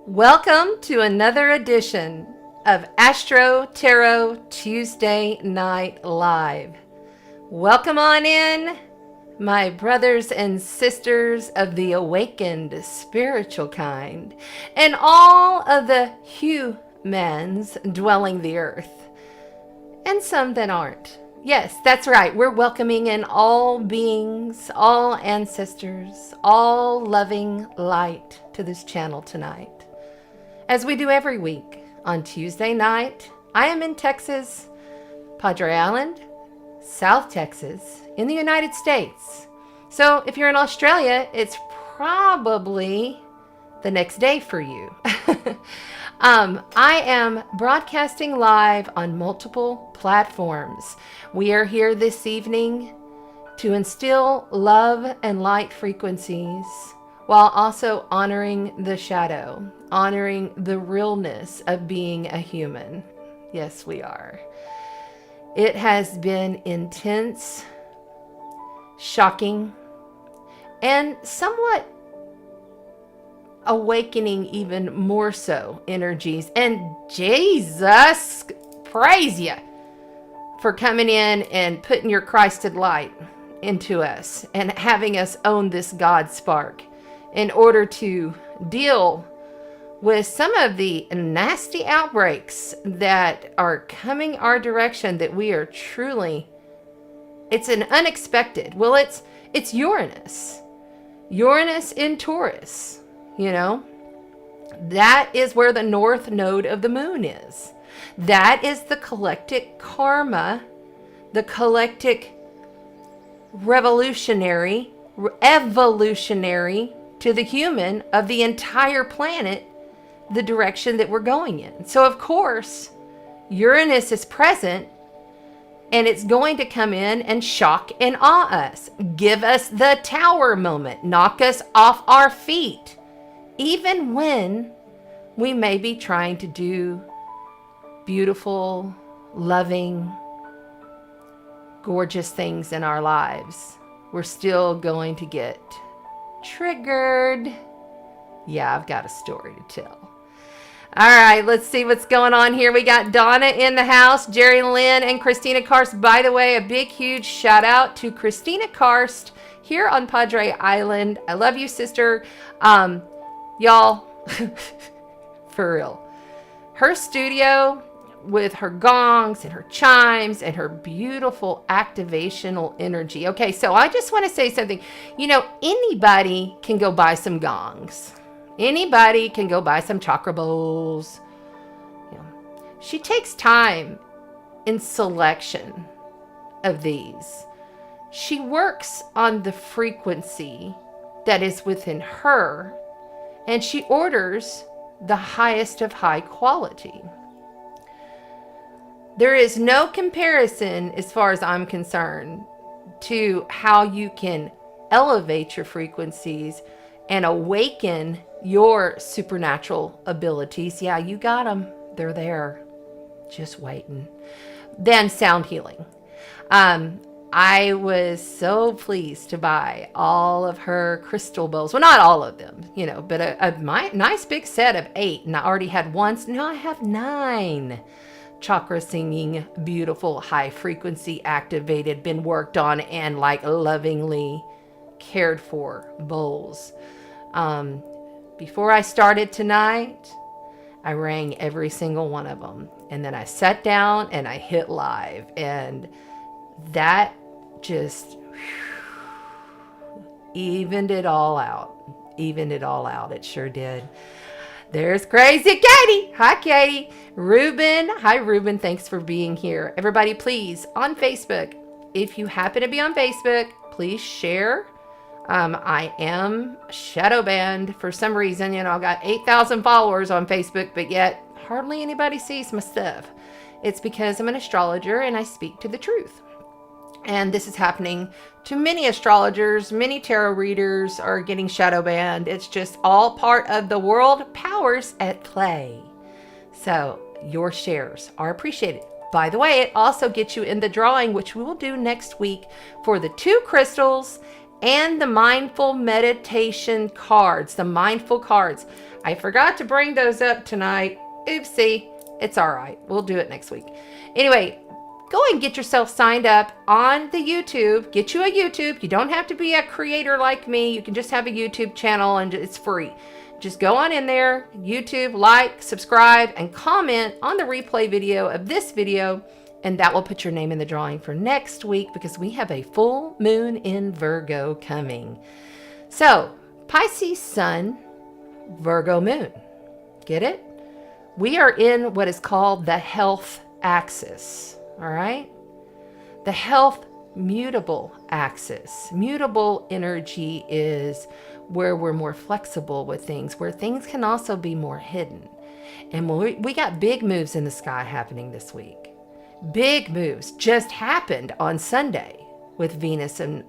Welcome to another edition of AstroTarot Tuesday Night Live. Welcome on in, my brothers and sisters of the awakened spiritual kind, and all of the humans dwelling the earth, and some that aren't. Yes, that's right. We're welcoming in all beings, all ancestors, all loving light to this channel tonight. As we do every week on Tuesday night, I am in Texas, Padre Island, South Texas, in the United States. So if you're in Australia, it's probably the next day for you. I am broadcasting live on multiple platforms. We are here this evening to instill love and light frequencies while also honoring the shadow, honoring the realness of being a human. Yes, we are. It has been intense, shocking, and somewhat awakening even more so energies. And Jesus, praise you for coming in and putting your Christed light into us and having us own this God spark in order to deal with some of the nasty outbreaks that are coming our direction that we are truly, it's an unexpected. Well, it's Uranus in Taurus, you know, that is where the north node of the moon is. That is the collective karma, the collective evolutionary to the human of the entire planet, the direction that we're going in. So of course, Uranus is present and it's going to come in and shock and awe us, give us the tower moment, knock us off our feet, even when we may be trying to do beautiful, loving, gorgeous things in our lives. We're still going to get triggered. Yeah, I've got a story to tell. All right, let's see what's going on here. We got Donna in the house, Jerry Lynn, and Christina Karst. By the way, a big, huge shout out to Christina Karst here on Padre Island. I love you, sister. Y'all, for real. Her studio with her gongs and her chimes and her beautiful activational energy. Okay, so I just want to say something. You know, anybody can go buy some gongs. Anybody can go buy some chakra bowls. You know, she takes time in selection of these. She works on the frequency that is within her, and she orders the highest of high quality. There is no comparison, as far as I'm concerned, to how you can elevate your frequencies and awaken your supernatural abilities. Yeah, you got them. They're there, just waiting. Then sound healing. I was so pleased to buy all of her crystal bowls. Well, not all of them, you know, but a nice big set of 8. And I already had one, so now I have 9. Chakra singing, beautiful, high frequency activated, been worked on, and like lovingly cared for bowls. Before I started tonight, I rang every single one of them. And then I sat down and I hit live. And that just evened it all out. It sure did. There's Crazy Katie. Hi, Katie. Ruben. Hi, Ruben. Thanks for being here. Everybody, please, on Facebook, if you happen to be on Facebook, please share. I am shadow banned for some reason. You know, I've got 8,000 followers on Facebook, but yet hardly anybody sees my stuff. It's because I'm an astrologer and I speak to the truth. And this is happening to many astrologers. Many tarot readers are getting shadow banned. It's just all part of the world powers at play. So your shares are appreciated. By the way, it also gets you in the drawing, which we will do next week, for the 2 crystals and the mindful meditation cards, the mindful cards. I forgot to bring those up tonight. Oopsie. It's all right. We'll do it next week. Anyway, go and get yourself signed up on the YouTube. Get you a YouTube. You don't have to be a creator like me. You can just have a YouTube channel and it's free. Just go on in there, YouTube, like, subscribe, and comment on the replay video of this video, and that will put your name in the drawing for next week because we have a full moon in Virgo coming. So, Pisces Sun, Virgo Moon. Get it? We are in what is called the health axis, all right? The health mutable axis. Mutable energy is where we're more flexible with things, where things can also be more hidden. And we got big moves in the sky happening this week. Big moves just happened on Sunday with Venus and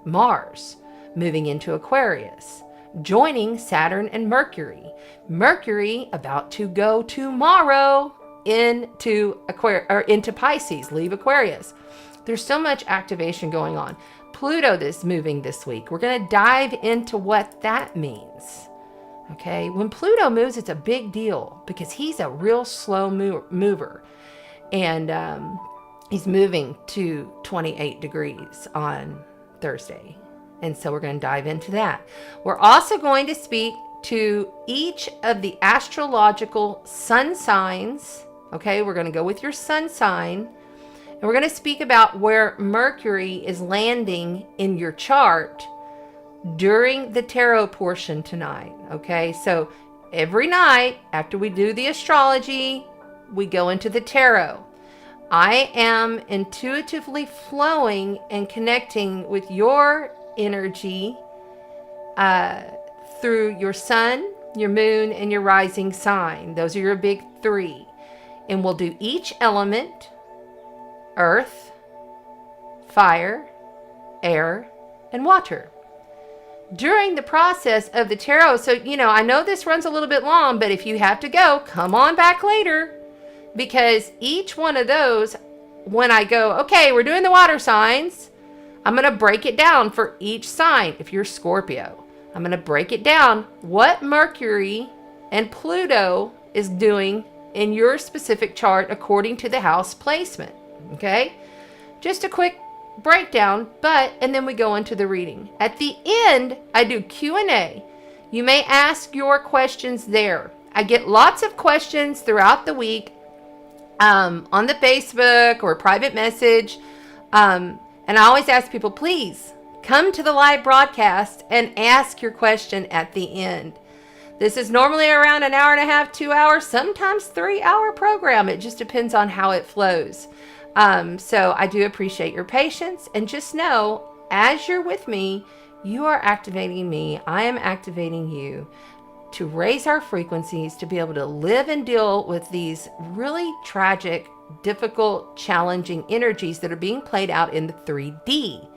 Mars moving into Aquarius, joining Saturn and Mercury. Mercury about to go tomorrow into Pisces, leave Aquarius. There's so much activation going on. Pluto is moving this week. We're going to dive into what that means. Okay, when Pluto moves, it's a big deal because he's a real slow mover. And he's moving to 28 degrees on Thursday. And so we're going to dive into that. We're also going to speak to each of the astrological sun signs. Okay, we're going to go with your sun sign. And we're going to speak about where Mercury is landing in your chart during the tarot portion tonight. Okay, so every night after we do the astrology, we go into the tarot. I am intuitively flowing and connecting with your energy through your sun, your moon, and your rising sign. Those are your big three. And we'll do each element: earth, fire, air, and water. During the process of the tarot, so, I know this runs a little bit long, but if you have to go, come on back later. Because each one of those, when I go, okay, we're doing the water signs, I'm going to break it down for each sign. If you're Scorpio, I'm going to break it down what Mercury and Pluto is doing in your specific chart according to the house placement. Okay? Just a quick breakdown, and then we go into the reading. At the end, I do Q&A. You may ask your questions there. I get lots of questions throughout the week on the Facebook or private message. And I always ask people, please come to the live broadcast and ask your question at the end. This is normally around an hour and a half, 2 hours, sometimes 3-hour program. It just depends on how it flows. So I do appreciate your patience, and just know, as you're with me, you are activating me. I am activating you to raise our frequencies, to be able to live and deal with these really tragic, difficult, challenging energies that are being played out in the 3D.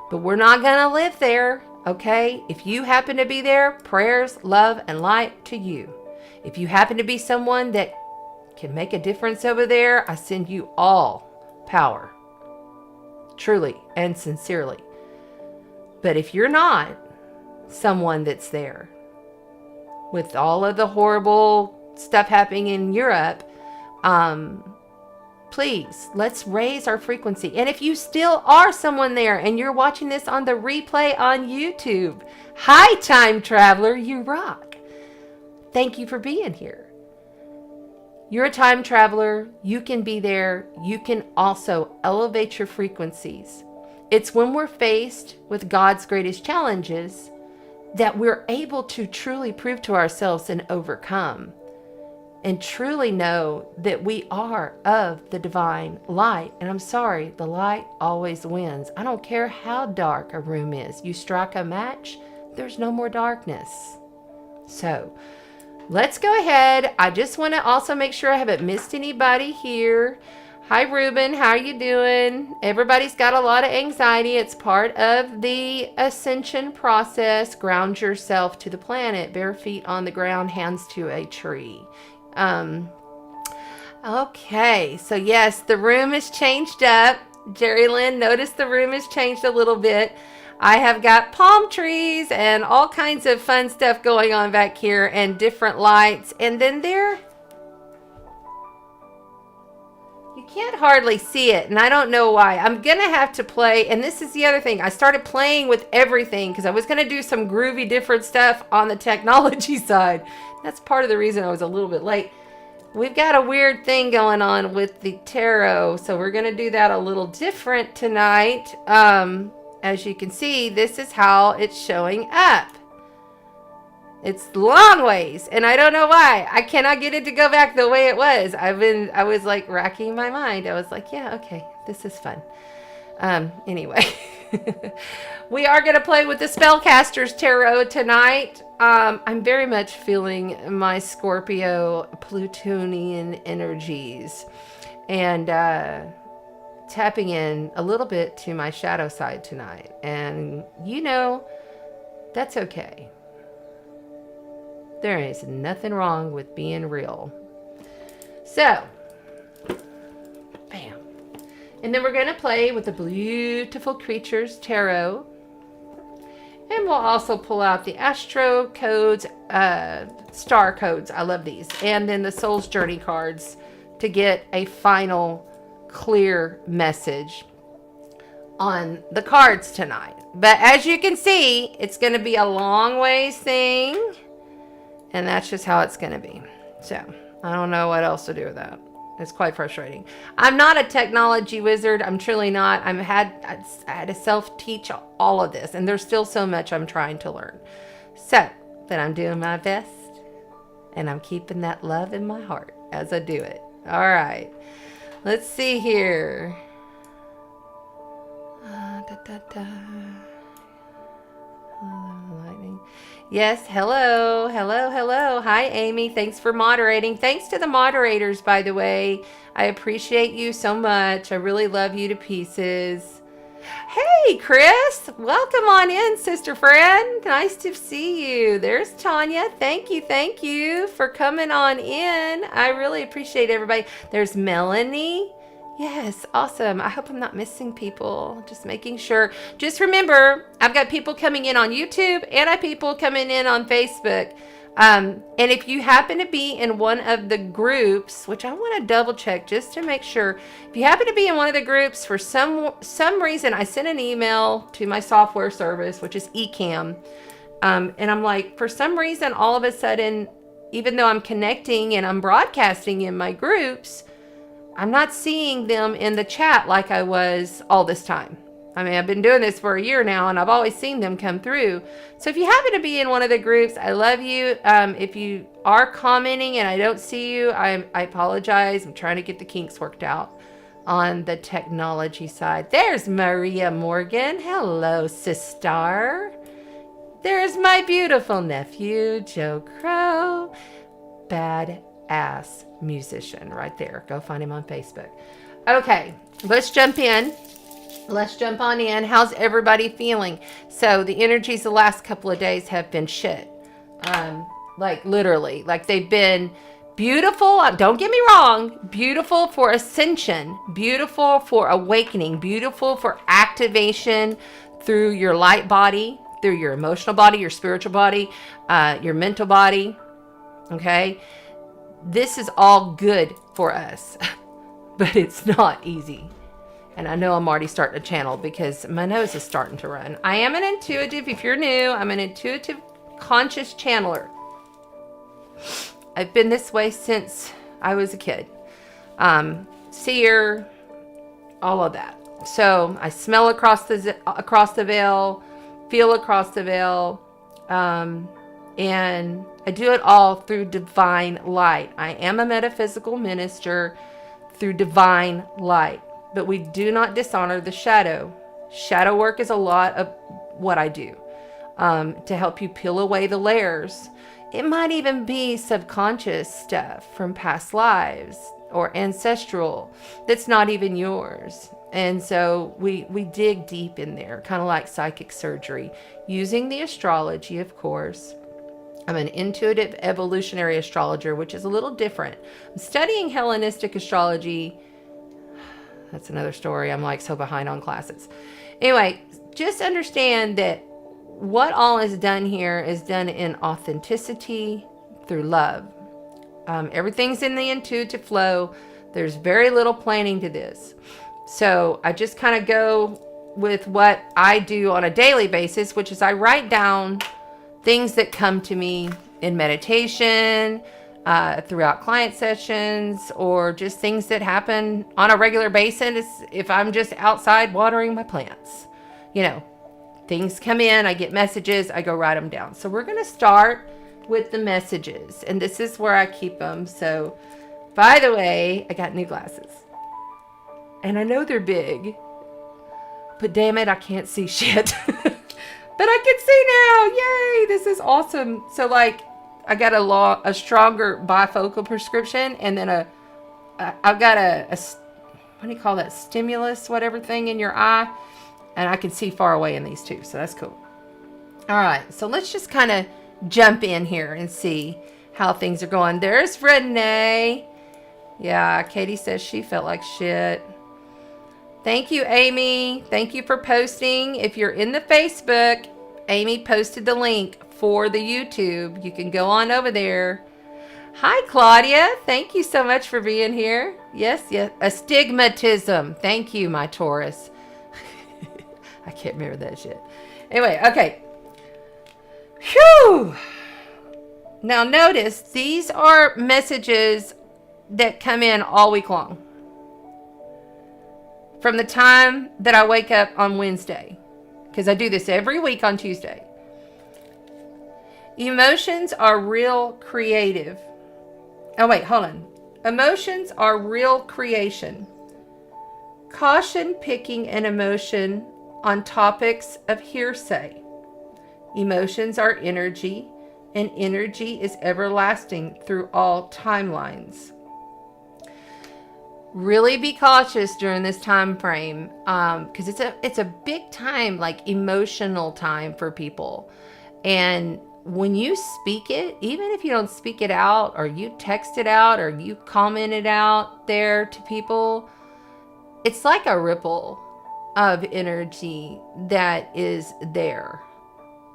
But we're not going to live there, okay? If you happen to be there, prayers, love, and light to you. If you happen to be someone that can make a difference over there, I send you all power, truly and sincerely. But if you're not someone that's there, with all of the horrible stuff happening in Europe, please, let's raise our frequency. And if you still are someone there and you're watching this on the replay on YouTube, hi, time traveler, you rock. Thank you for being here. You're a time traveler. You can be there. You can also elevate your frequencies. It's when we're faced with God's greatest challenges that we're able to truly prove to ourselves and overcome, and truly know that we are of the divine light. And I'm sorry, the light always wins. I don't care how dark a room is. You strike a match, there's no more darkness. So let's go ahead. I just want to also make sure I haven't missed anybody here. Hi, Ruben. How are you doing? Everybody's got a lot of anxiety. It's part of the ascension process. Ground yourself to the planet. Bare feet on the ground, hands to a tree. Okay. So yes, the room is changed up. Jerry Lynn, notice the room has changed a little bit. I have got palm trees and all kinds of fun stuff going on back here and different lights. And then there, you can't hardly see it, and I don't know why. I'm going to have to play, and this is the other thing. I started playing with everything because I was going to do some groovy different stuff on the technology side. That's part of the reason I was a little bit late. We've got a weird thing going on with the tarot, so we're going to do that a little different tonight. As you can see, this is how it's showing up. It's long ways, and I don't know why. I cannot get it to go back the way it was. I was like racking my mind. I was like, yeah, okay, this is fun. Anyway, we are going to play with the Spellcasters Tarot tonight. I'm very much feeling my Scorpio Plutonian energies and tapping in a little bit to my shadow side tonight. And you know, that's okay. There is nothing wrong with being real. So, bam. And then we're going to play with the Beautiful Creatures Tarot. And we'll also pull out the Astro codes, star codes. I love these. And then the Soul's Journey cards to get a final clear message on the cards tonight. But as you can see, it's going to be a long ways thing. And that's just how it's going to be. So, I don't know what else to do with that. It's quite frustrating. I'm not a technology wizard. I'm truly not. I had to self-teach all of this. And there's still so much I'm trying to learn. So, but I'm doing my best. And I'm keeping that love in my heart as I do it. All right. Let's see here. Lightning. Yes, hello. Hi, Amy. Thanks for moderating. Thanks to the moderators, by the way. I appreciate you so much. I really love you to pieces. Hey, Chris. Welcome on in, sister friend. Nice to see you. There's Tanya. Thank you for coming on in. I really appreciate everybody. There's Melanie. Yes, awesome. I hope I'm not missing people. Just making sure. Just remember, I've got people coming in on YouTube and I have people coming in on Facebook. And if you happen to be in one of the groups, which I want to double check just to make sure, if you happen to be in one of the groups for some reason, I sent an email to my software service, which is Ecamm. And I'm like, for some reason, all of a sudden, even though I'm connecting and I'm broadcasting in my groups, I'm not seeing them in the chat like I was all this time. I mean, I've been doing this for a year now, and I've always seen them come through. So if you happen to be in one of the groups, I love you. If you are commenting and I don't see you, I apologize. I'm trying to get the kinks worked out on the technology side. There's Maria Morgan. Hello, sister. There's my beautiful nephew, Joe Crow. Badass musician right there. Go find him on Facebook. Okay, let's jump in. Let's jump on in. How's everybody feeling? So the energies the last couple of days have been shit. Like literally, like they've been beautiful. Don't get me wrong. Beautiful for ascension, beautiful for awakening, beautiful for activation through your light body, through your emotional body, your spiritual body, your mental body. Okay. This is all good for us, but it's not easy. And I know I'm already starting to channel because my nose is starting to run. I am an intuitive. If you're new, I'm an intuitive conscious channeler. I've been this way since I was a kid. Seer, all of that. So I smell across the veil, feel across the veil, and I do it all through divine light. I am a metaphysical minister through divine light, but we do not dishonor the shadow. Shadow work is a lot of what I do to help you peel away the layers. It might even be subconscious stuff from past lives or ancestral that's not even yours. And so we dig deep in there, kind of like psychic surgery, using the astrology, of course. I'm an intuitive evolutionary astrologer, which is a little different. I'm studying Hellenistic astrology. That's another story. I'm like so behind on classes. Anyway, just understand that what all is done here is done in authenticity through love. Everything's in the intuitive flow. There's very little planning to this. So I just kind of go with what I do on a daily basis, which is I write down things that come to me in meditation, throughout client sessions, or just things that happen on a regular basis if I'm just outside watering my plants. You know, things come in, I get messages, I go write them down. So we're going to start with the messages, and this is where I keep them. So, by the way, I got new glasses, and I know they're big, but damn it, I can't see shit. But I can see now. Yay, this is awesome. So like, I got a stronger bifocal prescription, and then I've got a what do you call that, stimulus, whatever thing in your eye, and I can see far away in these two, so that's cool. All right, so let's just kind of jump in here and see how things are going. There's Renee. Yeah, Katie says she felt like shit. Thank you, Amy. Thank you for posting. If you're in the Facebook, Amy posted the link for the YouTube. You can go on over there. Hi, Claudia. Thank you so much for being here. Yes. Astigmatism. Thank you, my Taurus. I can't remember that shit. Anyway, okay. Whew. Now notice, these are messages that come in all week long. From the time that I wake up on Wednesday, because I do this every week on Tuesday. Emotions are real creative. Oh, wait, hold on. Emotions are real creation. Caution picking an emotion on topics of hearsay. Emotions are energy, and energy is everlasting through all timelines. Really be cautious during this time frame, because it's a big time, like emotional time for people. And when you speak it, even if you don't speak it out, or you text it out, or you comment it out there to people, it's like a ripple of energy that is there.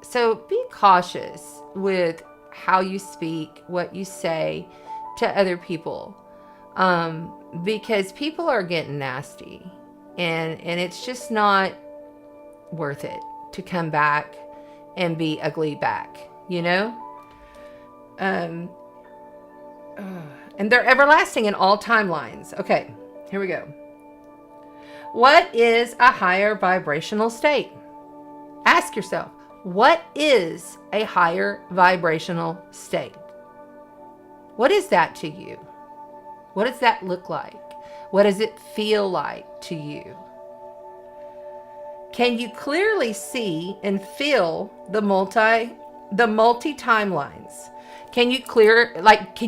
So be cautious with how you speak, what you say to other people. Because people are getting nasty, and it's just not worth it to come back and be ugly back, you know? And they're everlasting in all timelines. Okay, here we go. What is a higher vibrational state? Ask yourself, what is a higher vibrational state? What is that to you? What does that look like? What does it feel like to you? Can you clearly see and feel the multi timelines? Can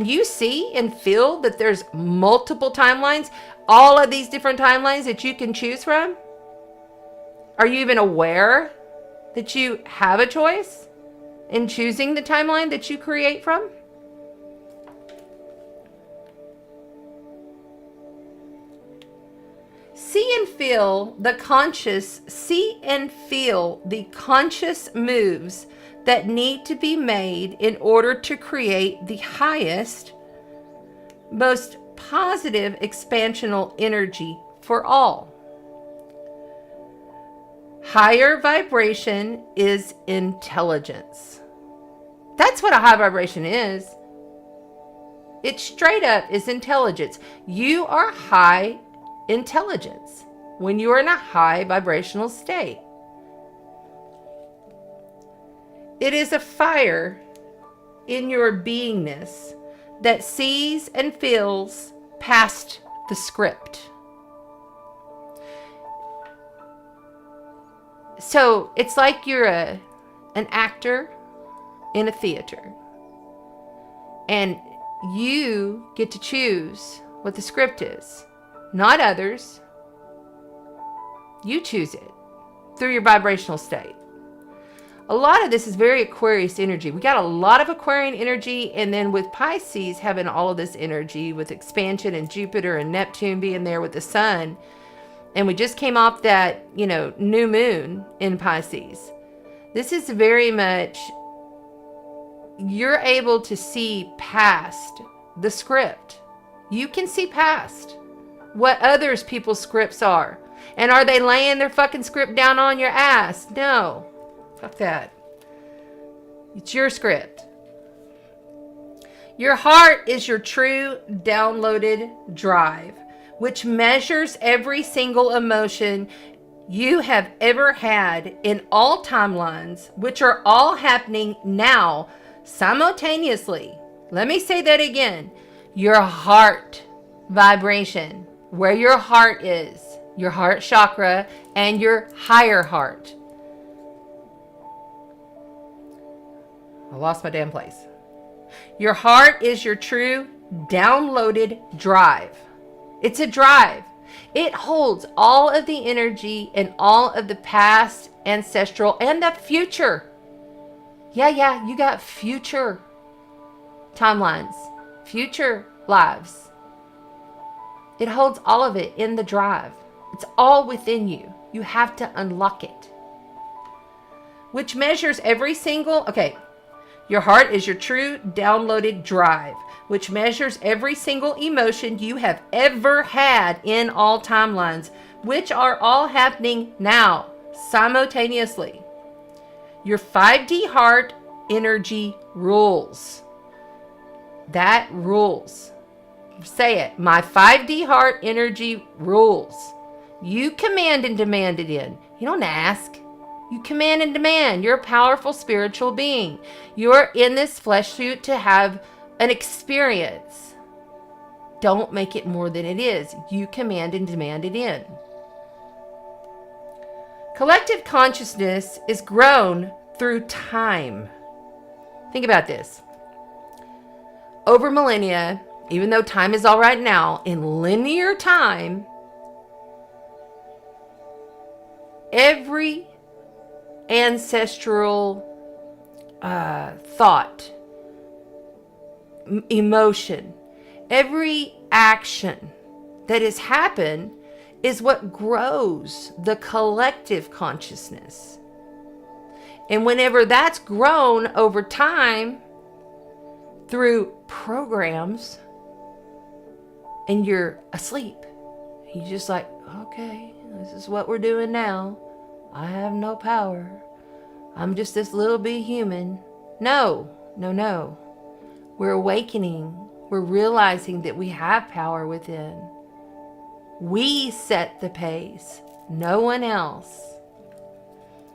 you see and feel that there's multiple timelines? All of these different timelines that you can choose from? Are you even aware that you have a choice in choosing the timeline that you create from? See and feel the conscious moves that need to be made in order to create the highest, most positive expansional energy for all. Higher vibration is intelligence. That's what a high vibration is. It straight up is intelligence. You are high intelligence when you are in a high vibrational state. It is a fire in your beingness that sees and feels past the script. So it's like you're an actor in a theater, and you get to choose what the script is. Not others. You choose it through your vibrational state. A lot of this is very Aquarius energy. We got a lot of Aquarian energy, and then with Pisces having all of this energy with expansion and Jupiter and Neptune being there with the sun, And we just came off that, new moon in Pisces. This is very much, you're able to see past the script. You can see past what others people's scripts are. And are they laying their fucking script down on your ass? No. Fuck that. It's your script. Your heart is your true downloaded drive, which measures every single emotion you have ever had in all timelines, which are all happening now simultaneously. Let me say that again. Your heart vibration, where your heart is, your heart chakra, and your higher heart. I lost my damn place. Your heart is your true downloaded drive. It's a drive. It holds all of the energy and all of the past, ancestral, and the future. Yeah, you got future timelines, future lives. It holds all of it in the drive. It's all within you. You have to unlock it. Which measures every single, your heart is your true downloaded drive, which measures every single emotion you have ever had in all timelines, which are all happening now, simultaneously. Your 5D heart energy rules. That rules. Say it. My 5D heart energy rules. You command and demand it in. You don't ask. You command and demand. You're a powerful spiritual being. You're in this flesh suit to have an experience. Don't make it more than it is. You command and demand it in. Collective consciousness is grown through time. Think about this. Over millennia, even though time is all right now, in linear time, every ancestral thought, emotion, every action that has happened is what grows the collective consciousness. And whenever that's grown over time through programs and you're asleep, you're just like, okay, this is what we're doing now. I have no power. I'm just this little bitty human. No. We're awakening. We're realizing that we have power within. We set the pace, no one else.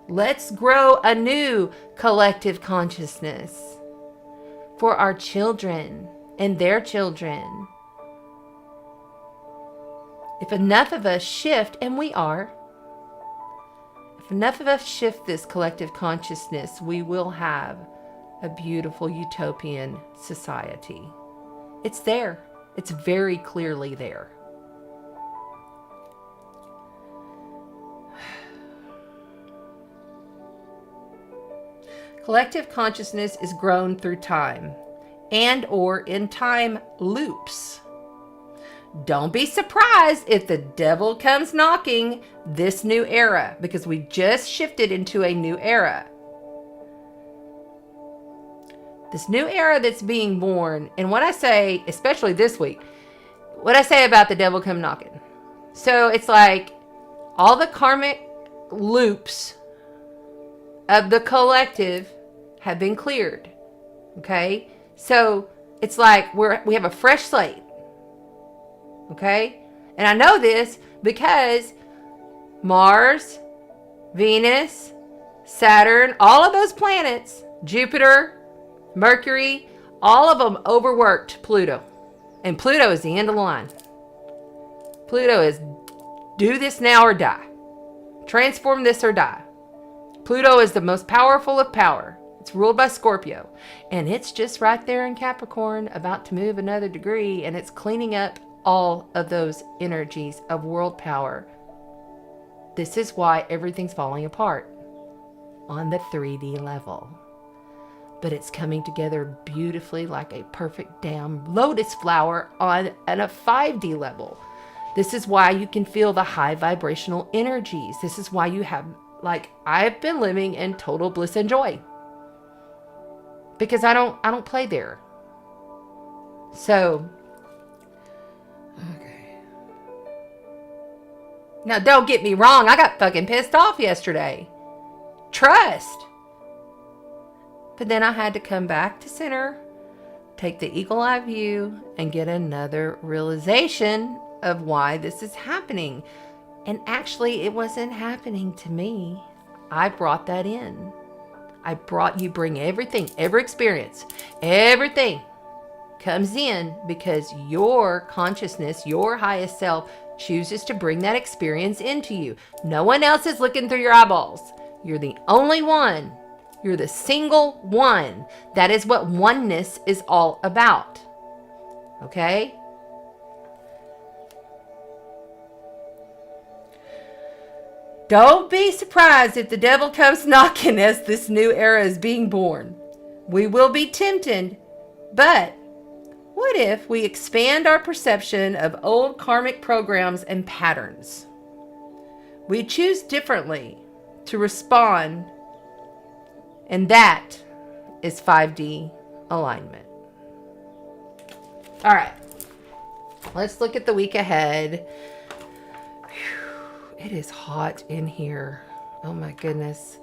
Let's grow a new collective consciousness for our children and their children. If enough of us shift, and we are, if enough of us shift this collective consciousness, we will have a beautiful utopian society. It's there. It's very clearly there. Collective consciousness is grown through time and or in time loops. Don't be surprised if the devil comes knocking this new era, because we just shifted into a new era. This new era that's being born, and what I say, especially this week, what I say about the devil come knocking. So it's like all the karmic loops of the collective have been cleared. Okay? So it's like we have a fresh slate. Okay? And I know this because Mars, Venus, Saturn, all of those planets, Jupiter, Mercury, all of them overworked Pluto. And Pluto is the end of the line. Pluto is do this now or die. Transform this or die. Pluto is the most powerful of power. It's ruled by Scorpio. And it's just right there in Capricorn, about to move another degree. And it's cleaning up all of those energies of world power. This is why everything's falling apart on the 3D level. But it's coming together beautifully like a perfect damn lotus flower on a 5D level. This is why you can feel the high vibrational energies. This is why you have, like, I've been living in total bliss and joy. Because I don't play there. So, okay. Now, don't get me wrong. I got fucking pissed off yesterday. Trust. But then I had to come back to center, take the eagle eye view, and get another realization of why this is happening. And actually, it wasn't happening to me. I brought that in. You bring everything, every experience, everything comes in because your consciousness, your highest self, chooses to bring that experience into you. No one else is looking through your eyeballs. You're the only one. You're the single one. That is what oneness is all about. Okay? Don't be surprised if the devil comes knocking as this new era is being born. We will be tempted, but what if we expand our perception of old karmic programs and patterns? We choose differently to respond, and that is 5D alignment. All right, let's look at the week ahead. It is hot in here. Oh my goodness.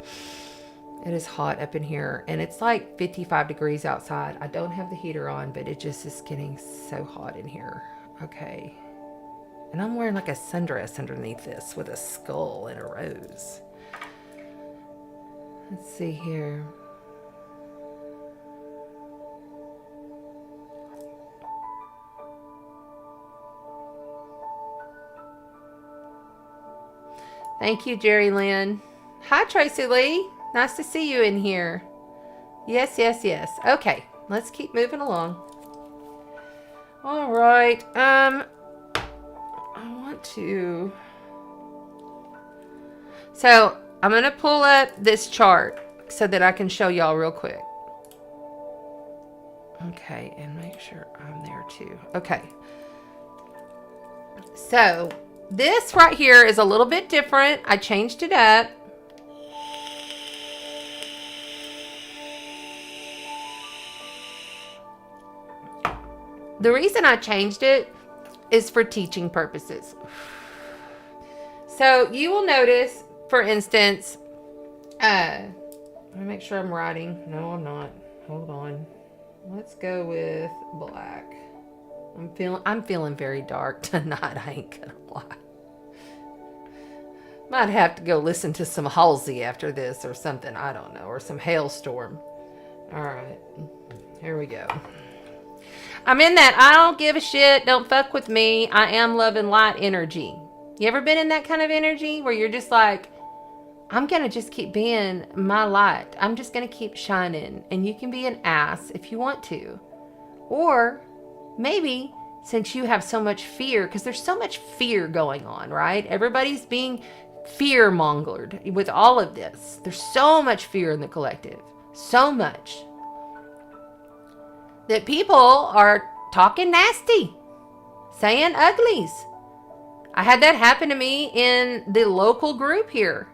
It is hot up in here. And it's like 55 degrees outside. I don't have the heater on, but it just is getting so hot in here. Okay. And I'm wearing like a sundress underneath this with a skull and a rose. Let's see here. Thank you, Jerry Lynn. Hi, Tracy Lee. Nice to see you in here. Yes, yes, yes. Okay, let's keep moving along. All right. I want to... So, I'm going to pull up this chart so that I can show y'all real quick. Okay, and make sure I'm there too. Okay. So... this right here is a little bit different. I changed it up. The reason I changed it is for teaching purposes. So you will notice, for instance, let me make sure I'm writing. No, I'm not. Hold on. Let's go with black. I'm feeling very dark tonight. I ain't gonna lie. Might have to go listen to some Halsey after this or something. I don't know. Or some Hailstorm. All right. Here we go. I'm in that I don't give a shit. Don't fuck with me. I am love and light energy. You ever been in that kind of energy where you're just like, I'm going to just keep being my light. I'm just going to keep shining. And you can be an ass if you want to. Or maybe since you have so much fear, because there's so much fear going on, right? Everybody's being fear-mongered with all of this. There's so much fear in the collective. So much. That people are talking nasty. Saying uglies. I had that happen to me in the local group here.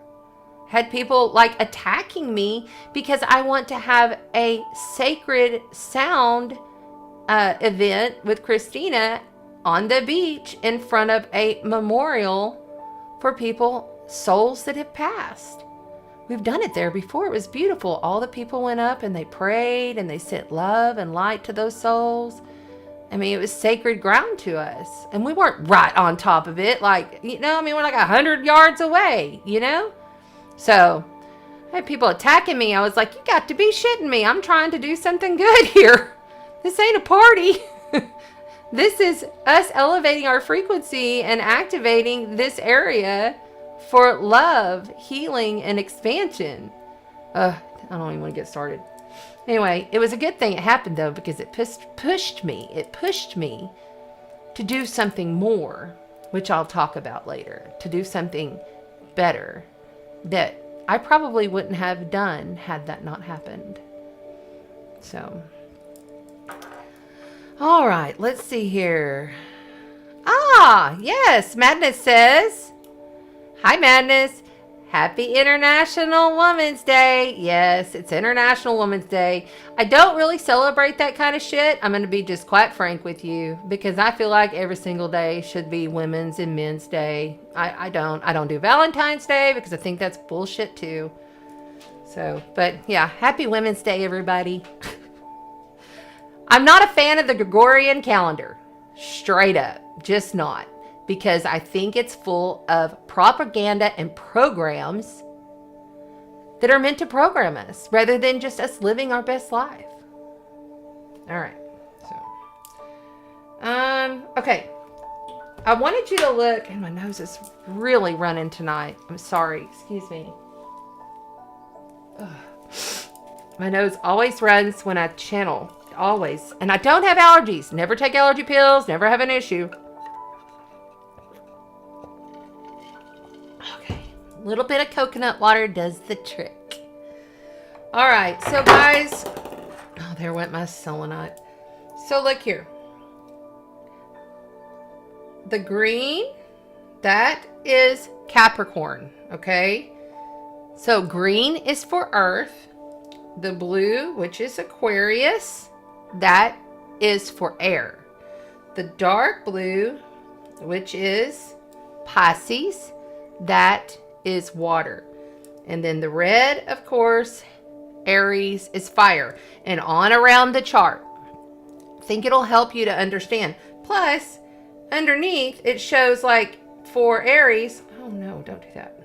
Had people like attacking me because I want to have a sacred sound event with Christina on the beach in front of a memorial for people, souls that have passed. We've done it there before. It was beautiful. All the people went up and they prayed and they sent love and light to those souls. I mean, it was sacred ground to us. And we weren't right on top of it. Like, you know, I mean, we're like 100 yards away, you know? So, I had people attacking me. I was like, you got to be shitting me. I'm trying to do something good here. This ain't a party. This is us elevating our frequency and activating this area for love, healing, and expansion. I don't even want to get started. Anyway, it was a good thing it happened, though, because it pushed me. It pushed me to do something more, which I'll talk about later, to do something better that I probably wouldn't have done had that not happened. So, all right, let's see here. Yes. Madness says, hi, Madness. Happy International Women's Day. Yes, it's International Women's Day. I don't really celebrate that kind of shit. I'm going to be just quite frank with you, because I feel like every single day should be Women's and Men's Day. I don't do Valentine's Day because I think that's bullshit too. So, but yeah, happy Women's Day, everybody. I'm not a fan of the Gregorian calendar. Straight up. Just not. Because I think it's full of propaganda and programs that are meant to program us rather than just us living our best life. All right. So, okay. I wanted you to look, and my nose is really running tonight. I'm sorry. Excuse me. Ugh. My nose always runs when I channel. Always. And I don't have allergies. Never take allergy pills. Never have an issue. Okay. A little bit of coconut water does the trick. All right. So, guys. Oh, there went my selenite. So, look here. The green, that is Capricorn. Okay. So, green is for Earth. The blue, which is Aquarius, that is for air. The dark blue, which is Pisces, that is water. And then the red, of course, Aries, is fire. And on around the chart. I think it'll help you to understand. Plus, underneath, it shows like for Aries. Oh no, don't do that.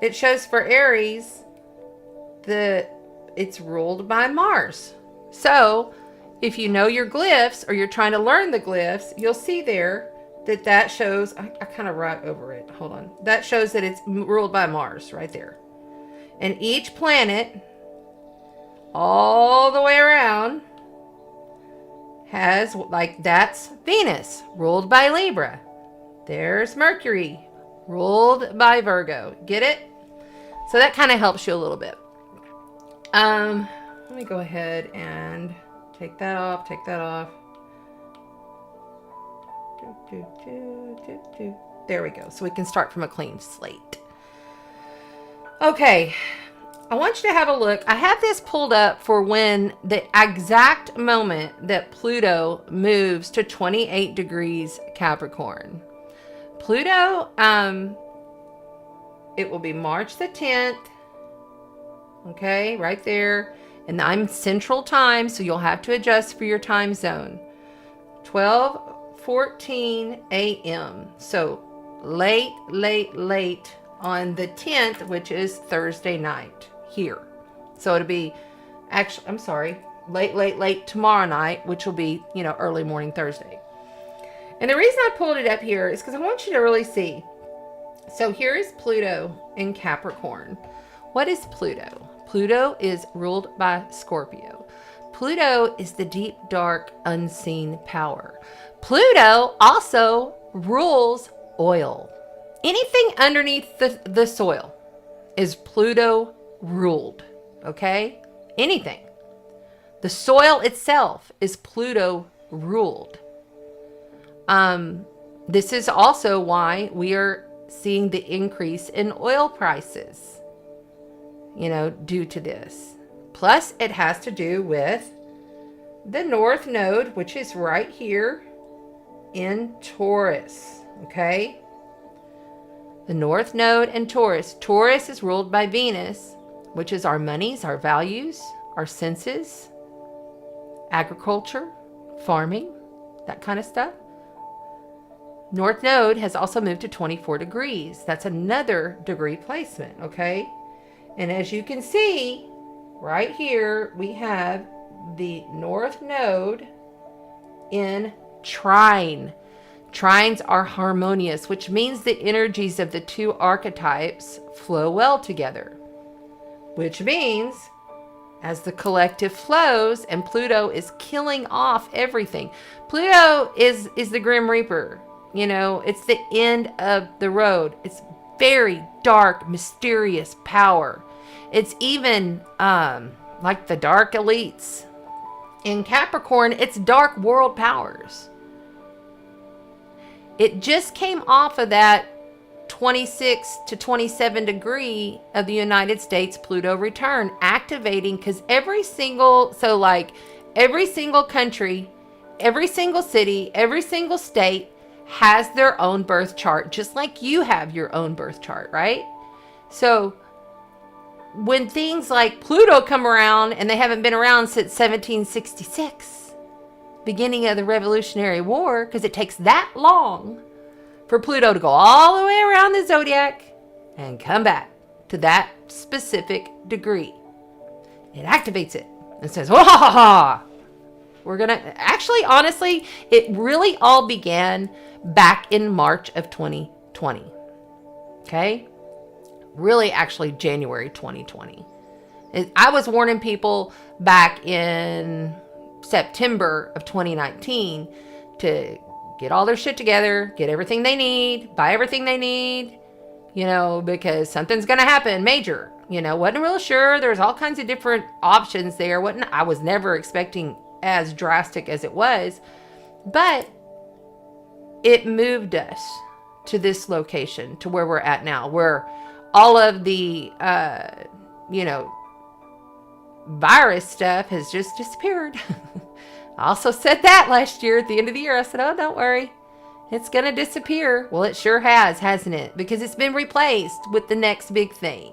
It shows for Aries that it's ruled by Mars. So, if you know your glyphs or you're trying to learn the glyphs, you'll see there that shows, I kind of write over it. Hold on. That shows that it's ruled by Mars right there. And each planet, all the way around, has, like, that's Venus, ruled by Libra. There's Mercury, ruled by Virgo. Get it? So that kind of helps you a little bit. Let me go ahead and take that off, There we go. So we can start from a clean slate. Okay. I want you to have a look. I have this pulled up for when the exact moment that Pluto moves to 28 degrees Capricorn. Pluto, it will be March the 10th. Okay, right there. And I'm Central Time, so you'll have to adjust for your time zone. 12:14 a.m. So late on the 10th, which is Thursday night here. So it'll be, actually, I'm sorry, late tomorrow night, which will be, early morning Thursday. And the reason I pulled it up here is because I want you to really see. So here is Pluto in Capricorn. What is Pluto? Pluto is ruled by Scorpio. Pluto is the deep, dark, unseen power. Pluto also rules oil. Anything underneath the soil is Pluto ruled. Okay? Anything. The soil itself is Pluto ruled. This is also why we are seeing the increase in oil prices. Due to this. Plus, it has to do with the North Node, which is right here in Taurus. Okay? The North Node and Taurus. Taurus is ruled by Venus, which is our monies, our values, our senses, agriculture, farming, that kind of stuff. North Node has also moved to 24 degrees. That's another degree placement. Okay? And as you can see, right here, we have the North Node in trine. Trines are harmonious, which means the energies of the two archetypes flow well together. Which means, as the collective flows, and Pluto is killing off everything. Pluto is the Grim Reaper. It's the end of the road. It's very dark, mysterious power. It's even like the dark elites. In Capricorn, it's dark world powers. It just came off of that 26 to 27 degree of the United States Pluto return, activating, because every single country, every single city, every single state has their own birth chart, just like you have your own birth chart, right? So when things like Pluto come around, and they haven't been around since 1766, beginning of the Revolutionary War, because it takes that long for Pluto to go all the way around the zodiac and come back to that specific degree. It activates it and says, "Wah ha ha!" We're going to actually, honestly, it really all began back in March of 2020. Okay? Really, actually, January 2020. I was warning people back in September of 2019 to get all their shit together, get everything they need, buy everything they need, because something's going to happen major. Wasn't real sure. There's all kinds of different options there. I was never expecting as drastic as it was, but it moved us to this location, to where we're at now, where all of the, virus stuff has just disappeared. I also said that last year at the end of the year. I said, "Oh, don't worry. It's going to disappear." Well, it sure has, hasn't it? Because it's been replaced with the next big thing.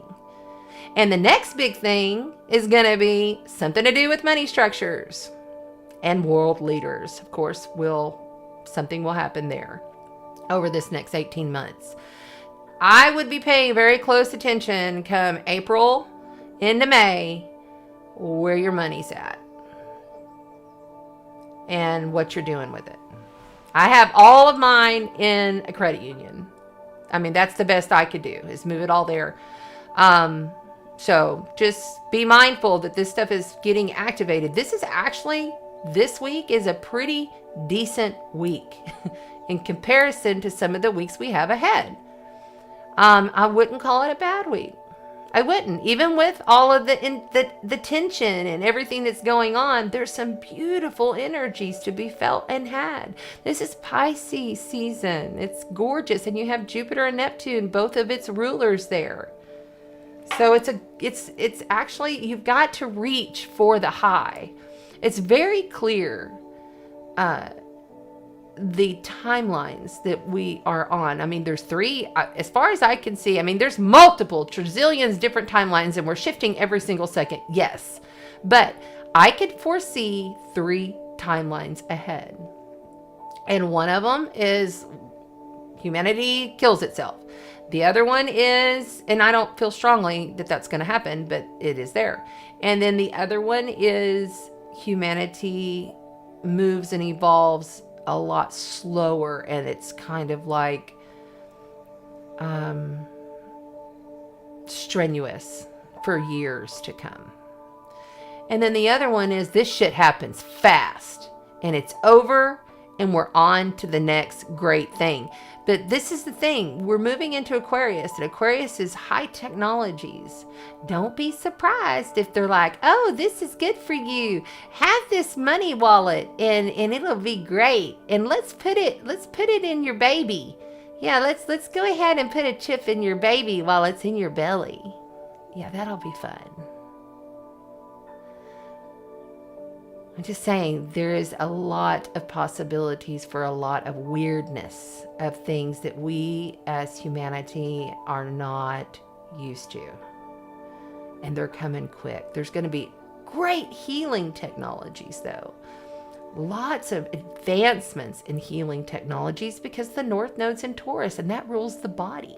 And the next big thing is going to be something to do with money structures and world leaders. Of course, something will happen there over this next 18 months. I would be paying very close attention come April into May, where your money's at and what you're doing with it. I have all of mine in a credit union. I mean, that's the best I could do, is move it all there. So just be mindful that this stuff is getting activated. This week is a pretty decent week in comparison to some of the weeks we have ahead. I wouldn't call it a bad week. I wouldn't. Even with all of the tension and everything that's going on, there's some beautiful energies to be felt and had. This is Pisces season. It's gorgeous. And you have Jupiter and Neptune, both of its rulers there. So it's actually, you've got to reach for the high. It's very clear, the timelines that we are on. I mean, there's three, as far as I can see. I mean, there's multiple trillions different timelines, and we're shifting every single second. Yes. But I could foresee 3 timelines ahead. And one of them is humanity kills itself. The other one is, and I don't feel strongly that that's going to happen, but it is there. And then the other one is humanity moves and evolves a lot slower, and it's kind of like strenuous for years to come. And then the other one is this shit happens fast and it's over and we're on to the next great thing. But this is the thing, we're moving into Aquarius, and Aquarius is high technologies. Don't be surprised if they're like, "Oh, this is good for you. Have this money wallet and it'll be great. And let's put it in your baby. Yeah, let's go ahead and put a chip in your baby while it's in your belly. Yeah, that'll be fun." I'm just saying, there is a lot of possibilities for a lot of weirdness of things that we as humanity are not used to. And they're coming quick. There's going to be great healing technologies, though. Lots of advancements in healing technologies because the North Node's in Taurus, and that rules the body.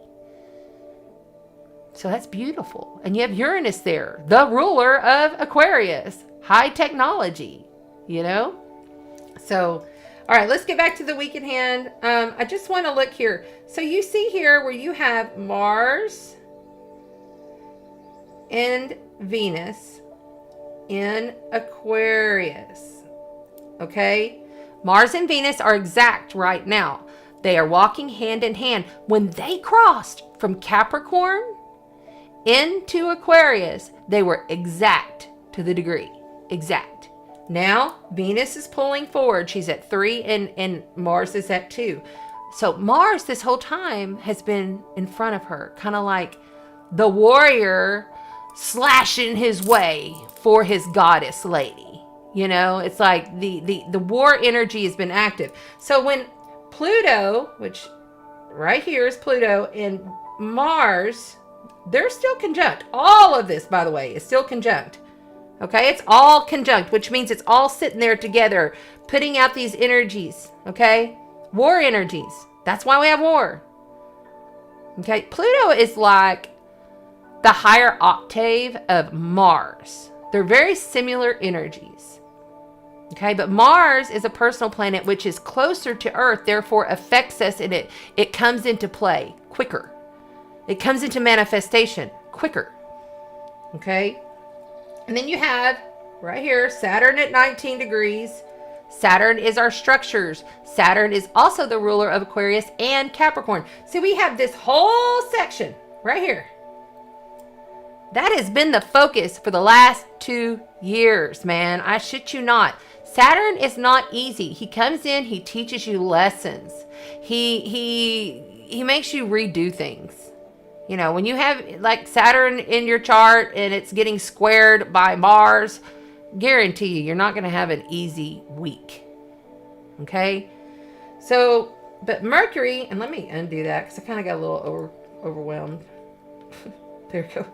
So that's beautiful. And you have Uranus there, the ruler of Aquarius. High technology, So, all right, let's get back to the week at hand. I just want to look here. So you see here where you have Mars and Venus in Aquarius. Okay? Mars and Venus are exact right now. They are walking hand in hand. When they crossed from Capricorn into Aquarius, they were exact to the degree. Exact. Now, Venus is pulling forward. She's at 3 and Mars is at 2. So Mars this whole time has been in front of her, kind of like the warrior slashing his way for his goddess lady. You know, it's like the war energy has been active. So when Pluto, which right here is Pluto, and Mars, they're still conjunct. All of this, by the way, is still conjunct. Okay, it's all conjunct, which means it's all sitting there together, putting out these energies. Okay, war energies. That's why we have war. Okay, Pluto is like the higher octave of Mars. They're very similar energies. Okay, but Mars is a personal planet which is closer to Earth, therefore affects us, and it comes into play quicker. It comes into manifestation quicker. Okay, and then you have right here Saturn at 19 degrees. Saturn is our structures. Saturn is also the ruler of Aquarius and Capricorn. So we have this whole section right here. That has been the focus for the last 2 years, man. I shit you not. Saturn is not easy. He comes in, he teaches you lessons. He makes you redo things. You know, when you have like Saturn in your chart and it's getting squared by Mars, guarantee you, you're not going to have an easy week. Okay? So, but Mercury, and let me undo that because I kind of got a little overwhelmed. There we go.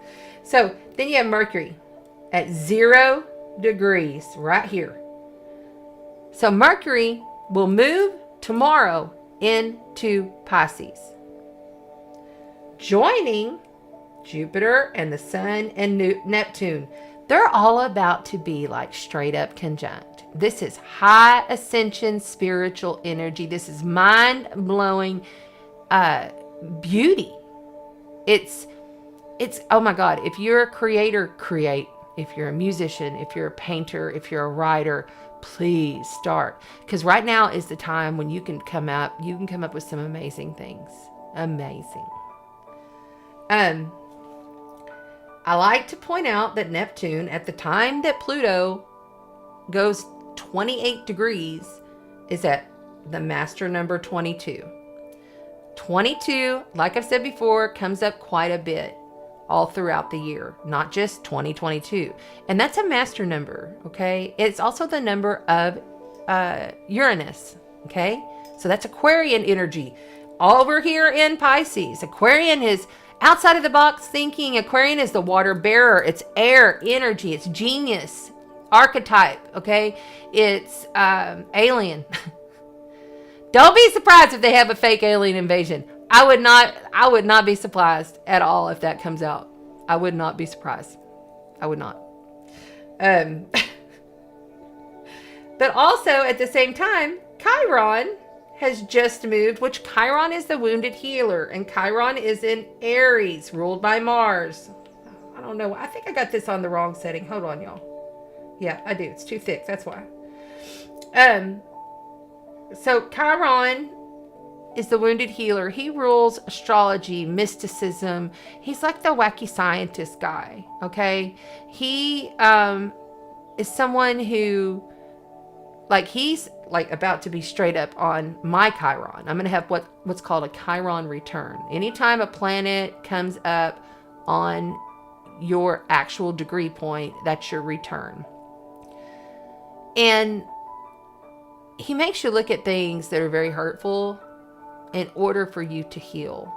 So then you have Mercury at 0 degrees right here. So Mercury will move tomorrow into Pisces, joining Jupiter and the Sun and Neptune. They're all about to be like straight up conjunct. This is high ascension spiritual energy. This is mind blowing beauty. It's oh my God, if you're a creator, create. If you're a musician, if you're a painter, if you're a writer, please start. Because right now is the time when you can come up with some amazing things. Amazing. I like to point out that Neptune, at the time that Pluto goes 28 degrees, is at the master number 22. 22, like I've said before, comes up quite a bit all throughout the year, not just 2022. And that's a master number, okay? It's also the number of Uranus, okay? So that's Aquarian energy. Over here in Pisces, Aquarian is outside of the box thinking. Aquarian is the water bearer. It's air energy. It's genius, archetype, okay? It's alien. Don't be surprised if they have a fake alien invasion. I would not be surprised at all if that comes out. I would not be surprised. I would not. But also at the same time, Chiron has just moved, which Chiron is the wounded healer, and Chiron is in Aries, ruled by Mars. I don't know. I think I got this on the wrong setting. Hold on, y'all. Yeah, I do. It's too thick. That's why. So Chiron is the wounded healer. He rules astrology, mysticism. He's like the wacky scientist guy, okay? He is someone who, like, he's like about to be straight up on my Chiron. I'm going to have what's called a Chiron return. Anytime a planet comes up on your actual degree point, that's your return. And he makes you look at things that are very hurtful in order for you to heal.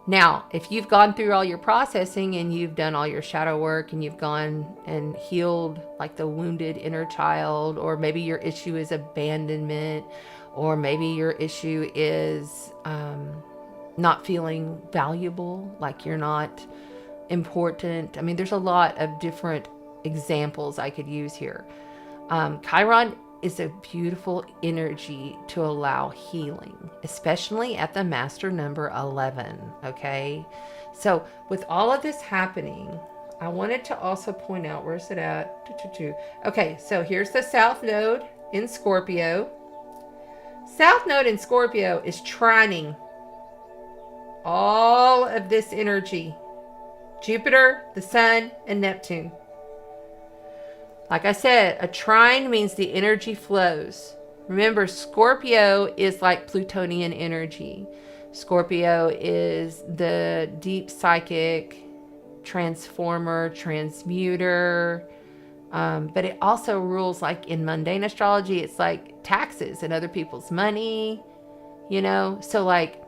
Now, if you've gone through all your processing and you've done all your shadow work and you've gone and healed like the wounded inner child, or maybe your issue is abandonment, or maybe your issue is not feeling valuable, like you're not important. I mean, there's a lot of different examples I could use here. Chiron is a beautiful energy to allow healing, especially at the master number 11. Okay. So with all of this happening, I wanted to also point out, where's it at? Okay. So here's the South Node in Scorpio. South Node in Scorpio is trining all of this energy. Jupiter, the Sun, and Neptune. Like I said, a trine means the energy flows. Remember, Scorpio is like Plutonian energy. Scorpio is the deep psychic, transformer, transmuter. But it also rules, like in mundane astrology, it's like taxes and other people's money, you know? So like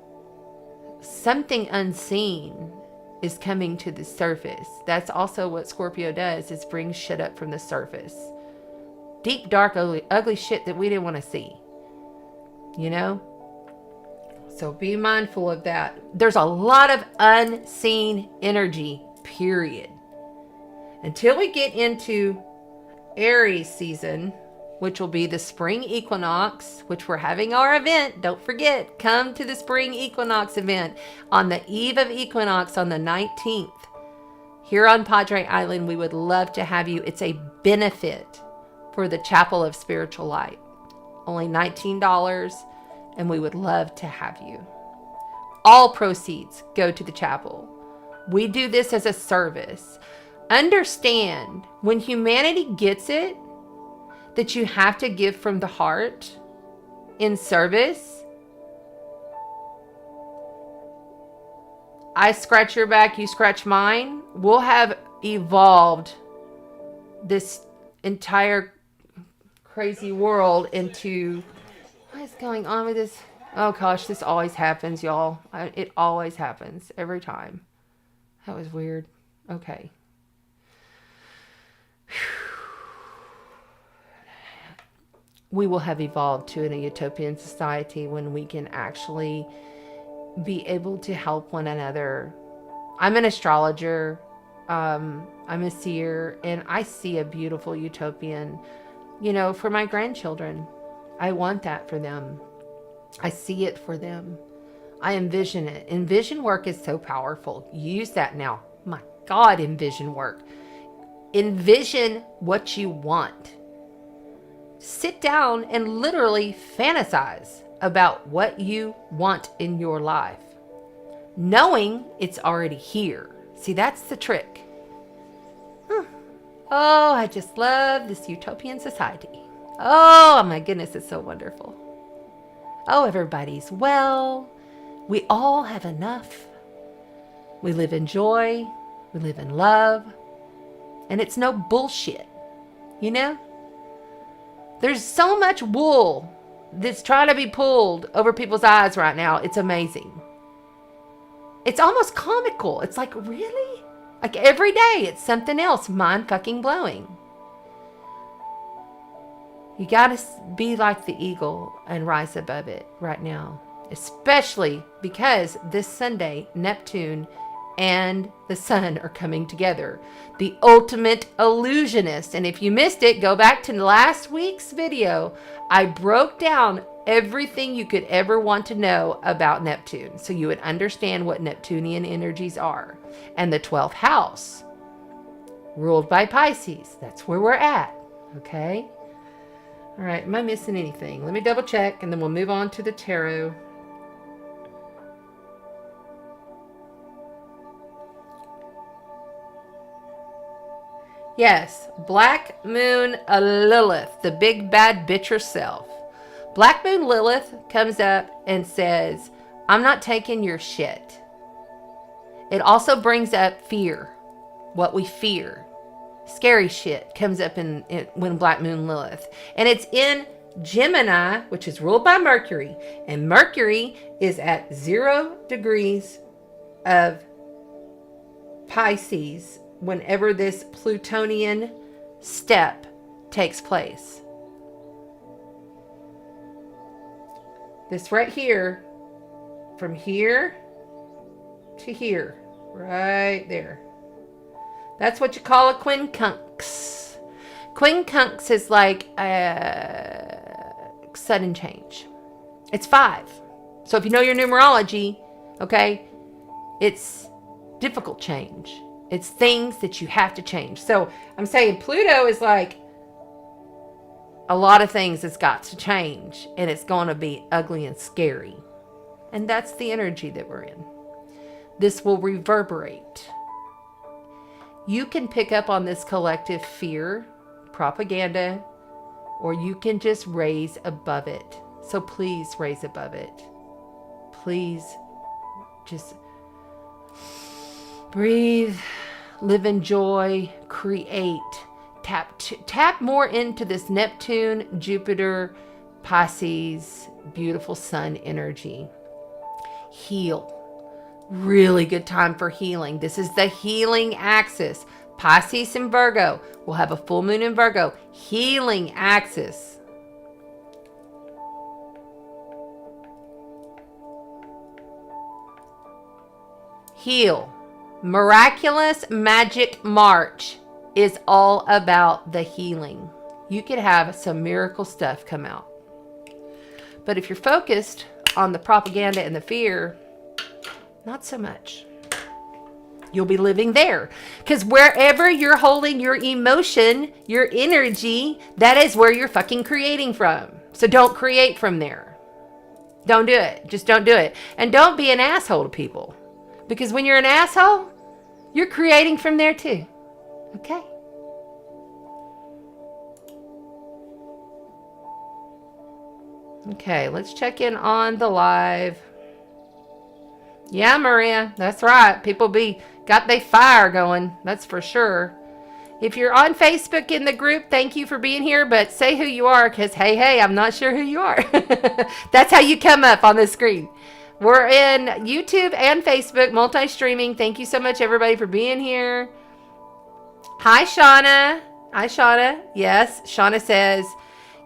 something unseen is coming to the surface. That's also what Scorpio does, is brings shit up from the surface. Deep, dark, ugly shit that we didn't want to see, you know? So be mindful of that. There's a lot of unseen energy, period. Until we get into Aries season, which will be the spring equinox, which we're having our event. Don't forget, come to the spring equinox event on the eve of equinox on the 19th. Here on Padre Island, we would love to have you. It's a benefit for the Chapel of Spiritual Light. Only $19, and we would love to have you. All proceeds go to the chapel. We do this as a service. Understand, when humanity gets it, that you have to give from the heart in service. I scratch your back, you scratch mine. We'll have evolved this entire crazy world into, what is going on with this? Oh gosh, this always happens, y'all. It always happens every time. That was weird. Okay. We will have evolved to a utopian society when we can actually be able to help one another. I'm an astrologer. I'm a seer, and I see a beautiful utopian, you know, for my grandchildren. I want that for them. I see it for them. I envision it. Envision work is so powerful. Use that now. My God, envision work. Envision what you want. Sit down and literally fantasize about what you want in your life, knowing it's already here. See, that's the trick. Oh, I just love this utopian society. Oh my goodness, it's so wonderful. Oh, everybody's well. We all have enough. We live in joy. We live in love. And it's no bullshit, you know? There's so much wool that's trying to be pulled over people's eyes right now. It's amazing. It's almost comical. It's like, really? Like every day it's something else mind fucking blowing. You got to be like the eagle and rise above it right now. Especially because this Sunday, Neptune and the sun are coming together. The ultimate illusionist. And if you missed it, go back to last week's video. I broke down everything you could ever want to know about Neptune, so you would understand what Neptunian energies are. And the 12th house, ruled by Pisces. That's where we're at. Okay? All right. Am I missing anything? Let me double check, and then we'll move on to the tarot. Yes, Black Moon Lilith, the big bad bitch herself. Black Moon Lilith comes up and says, I'm not taking your shit. It also brings up fear, what we fear. Scary shit comes up when Black Moon Lilith. And it's in Gemini, which is ruled by Mercury. And Mercury is at 0 degrees of Pisces whenever this Plutonian step takes place. This right here, from here to here, right there. That's what you call a quincunx. Quincunx is like a sudden change. It's 5. So if you know your numerology, okay, it's difficult change. It's things that you have to change. So I'm saying Pluto is like a lot of things that's got to change, and it's going to be ugly and scary. And that's the energy that we're in. This will reverberate. You can pick up on this collective fear, propaganda, or you can just raise above it. So please raise above it. Please just breathe, live in joy, create. Tap more into this Neptune, Jupiter, Pisces, beautiful sun energy. Heal. Really good time for healing. This is the healing axis. Pisces and Virgo. We'll have a full moon in Virgo. Healing axis. Heal. Miraculous Magic March is all about the healing. You could have some miracle stuff come out. But if you're focused on the propaganda and the fear, not so much. You'll be living there. Because wherever you're holding your emotion, your energy, that is where you're fucking creating from. So don't create from there. Don't do it. Just don't do it. And don't be an asshole to people. Because when you're an asshole, you're creating from there too. Okay? Okay, let's check in on the live. Yeah, Maria, that's right. People got their fire going. That's for sure. If you're on Facebook in the group, thank you for being here, but say who you are, because hey, I'm not sure who you are. That's how you come up on the screen. We're in YouTube and Facebook, multi-streaming. Thank you so much, everybody, for being here. Hi, Shauna. Hi, Shauna. Yes, Shauna says,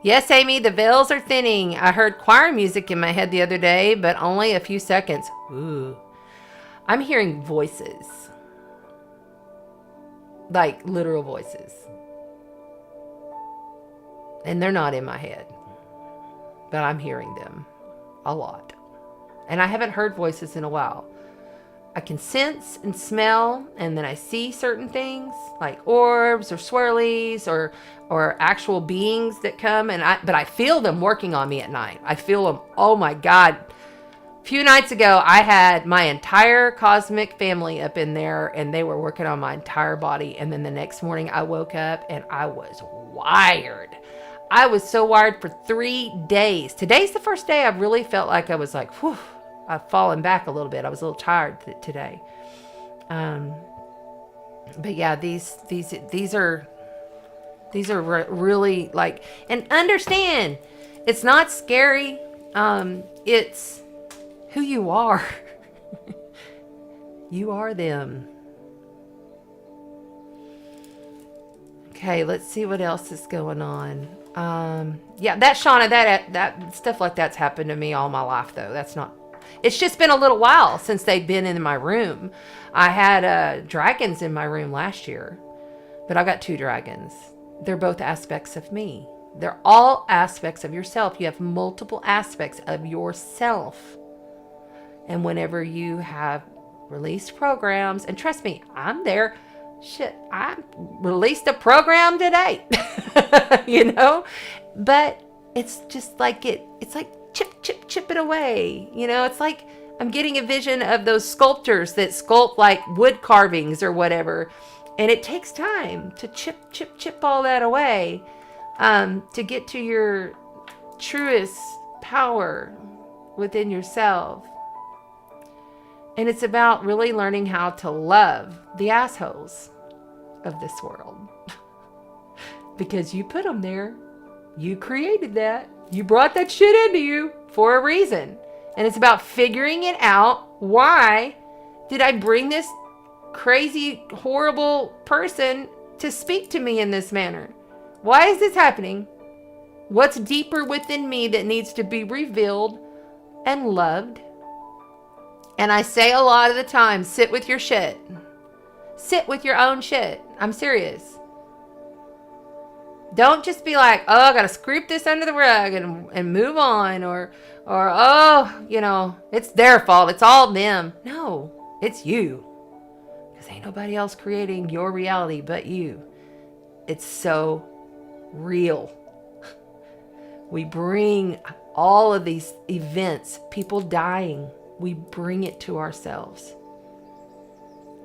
yes, Amy, the veils are thinning. I heard choir music in my head the other day, but only a few seconds. Ooh. I'm hearing voices. Like literal voices. And they're not in my head. But I'm hearing them a lot. And I haven't heard voices in a while. I can sense and smell, and then I see certain things like orbs or swirlies or actual beings that come, but I feel them working on me at night. I feel them. Oh my God. A few nights ago, I had my entire cosmic family up in there, and they were working on my entire body. And then the next morning I woke up and I was wired. I was so wired for 3 days. Today's the first day I've really felt like I was like, whew, I've fallen back a little bit. I was a little tired today. But yeah, these are really like, and understand, it's not scary. It's who you are. You are them. Okay, let's see what else is going on. Yeah, that Shauna, that stuff like that's happened to me all my life, though. That's not. It's just been a little while since they've been in my room. I had dragons in my room last year, but I got 2 dragons. They're both aspects of me. They're all aspects of yourself. You have multiple aspects of yourself. And whenever you have released programs, and trust me, I'm there. Shit, I released a program today, you know, but it's just like it's like chip it away. You know, it's like I'm getting a vision of those sculptors that sculpt like wood carvings or whatever. And it takes time to chip all that away, to get to your truest power within yourself. And it's about really learning how to love the assholes of this world. Because you put them there. You created that. You brought that shit into you for a reason. And it's about figuring it out. Why did I bring this crazy, horrible person to speak to me in this manner? Why is this happening? What's deeper within me that needs to be revealed and loved? And I say a lot of the time, sit with your shit. Sit with your own shit. I'm serious. Don't just be like, oh, I got to scoop this under the rug and move on. Or, oh, you know, it's their fault. It's all them. No, it's you. Because ain't nobody else creating your reality but you. It's so real. We bring all of these events, people dying, we bring it to ourselves.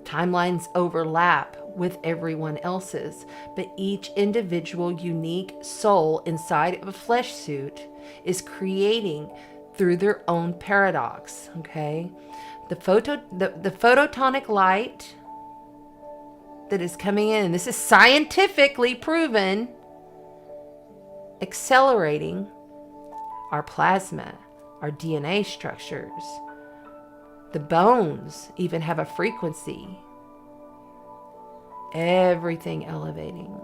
Timelines overlap. with everyone else's, but each individual unique soul inside of a flesh suit is creating through their own paradox, okay? The photonic light that is coming in, and this is scientifically proven, accelerating our plasma, our DNA structures. The bones even have a frequency. Everything elevating.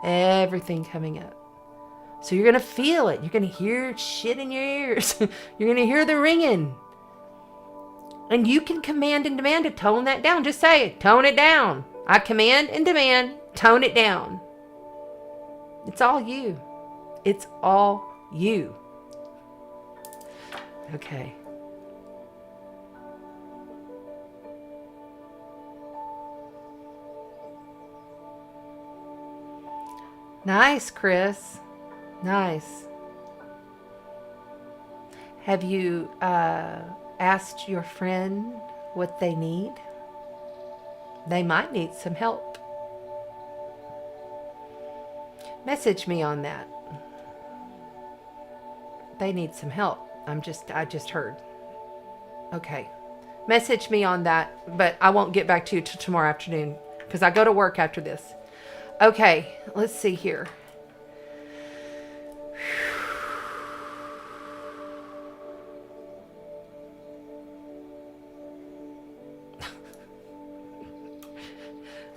Everything coming up. So you're going to feel it. You're going to hear shit in your ears. You're going to hear the ringing. And you can command and demand to tone that down. Just say it. Tone it down. I command and demand, tone it down. It's all you. It's all you. Okay. Nice, Chris. Nice. Have you asked your friend what they need? They might need some help. Message me on that. They need some help. I just heard. Okay. Message me on that, but I won't get back to you till tomorrow afternoon because I go to work after this. Okay, let's see here.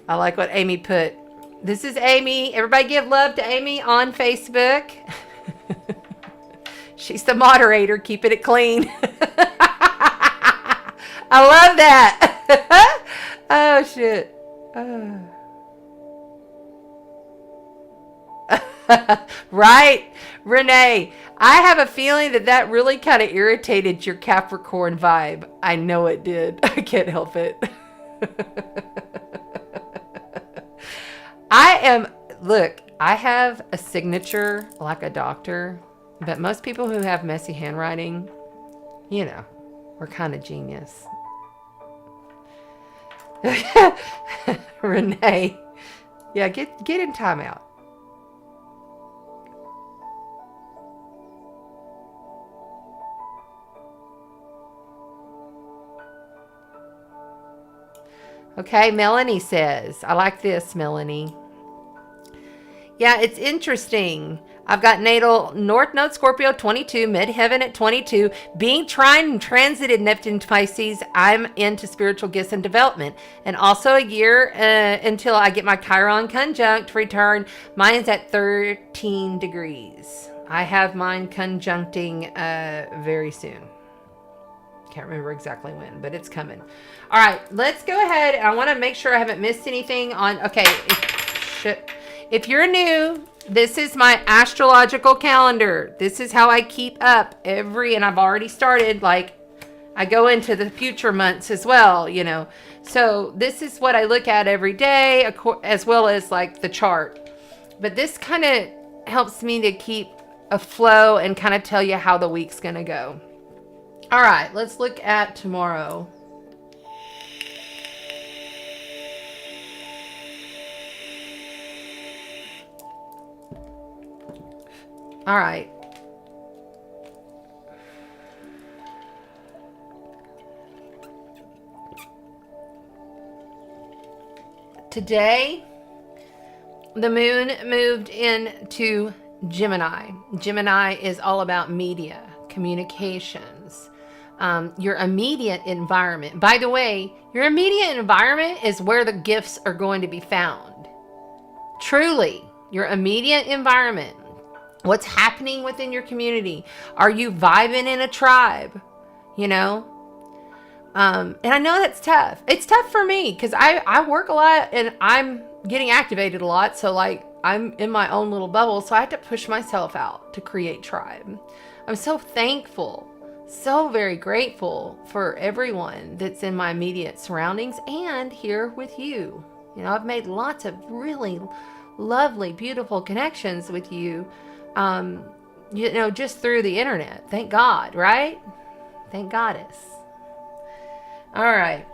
I like what Amy put. This is Amy. Everybody give love to Amy on Facebook. She's the moderator, keeping it clean. I love that. Oh, shit. Right, Renee. I have a feeling that really kind of irritated your Capricorn vibe. I know it did. I can't help it. Look, I have a signature like a doctor, but most people who have messy handwriting, we're kind of genius. Renee. Yeah, get in timeout. Okay, Melanie says, I like this, Melanie. Yeah, it's interesting. I've got natal North Node Scorpio 22, midheaven at 22, being trine and transited Neptune Pisces. I'm into spiritual gifts and development. And also a year until I get my Chiron conjunct return. Mine's at 13 degrees. I have mine conjuncting very soon. Can't remember exactly when, but it's coming. All right, let's go ahead. I want to make sure I haven't missed anything on. Okay, if you're new, this is my astrological calendar. This is how I keep up and I've already started, I go into the future months as well, So this is what I look at every day, as well as the chart. But this kind of helps me to keep a flow and kind of tell you how the week's going to go. All right, let's look at tomorrow. All right. Today, the moon moved into Gemini. Gemini is all about media, communications, your immediate environment. By the way, your immediate environment is where the gifts are going to be found. Truly, your immediate environment. What's happening within your community? Are you vibing in a tribe? And I know that's tough. It's tough for me because I work a lot and I'm getting activated a lot. So I'm in my own little bubble. So I have to push myself out to create tribe. I'm so thankful, so very grateful for everyone that's in my immediate surroundings and here with you. I've made lots of really lovely, beautiful connections with you. Just through the internet. Thank God, right? Thank Goddess. All right.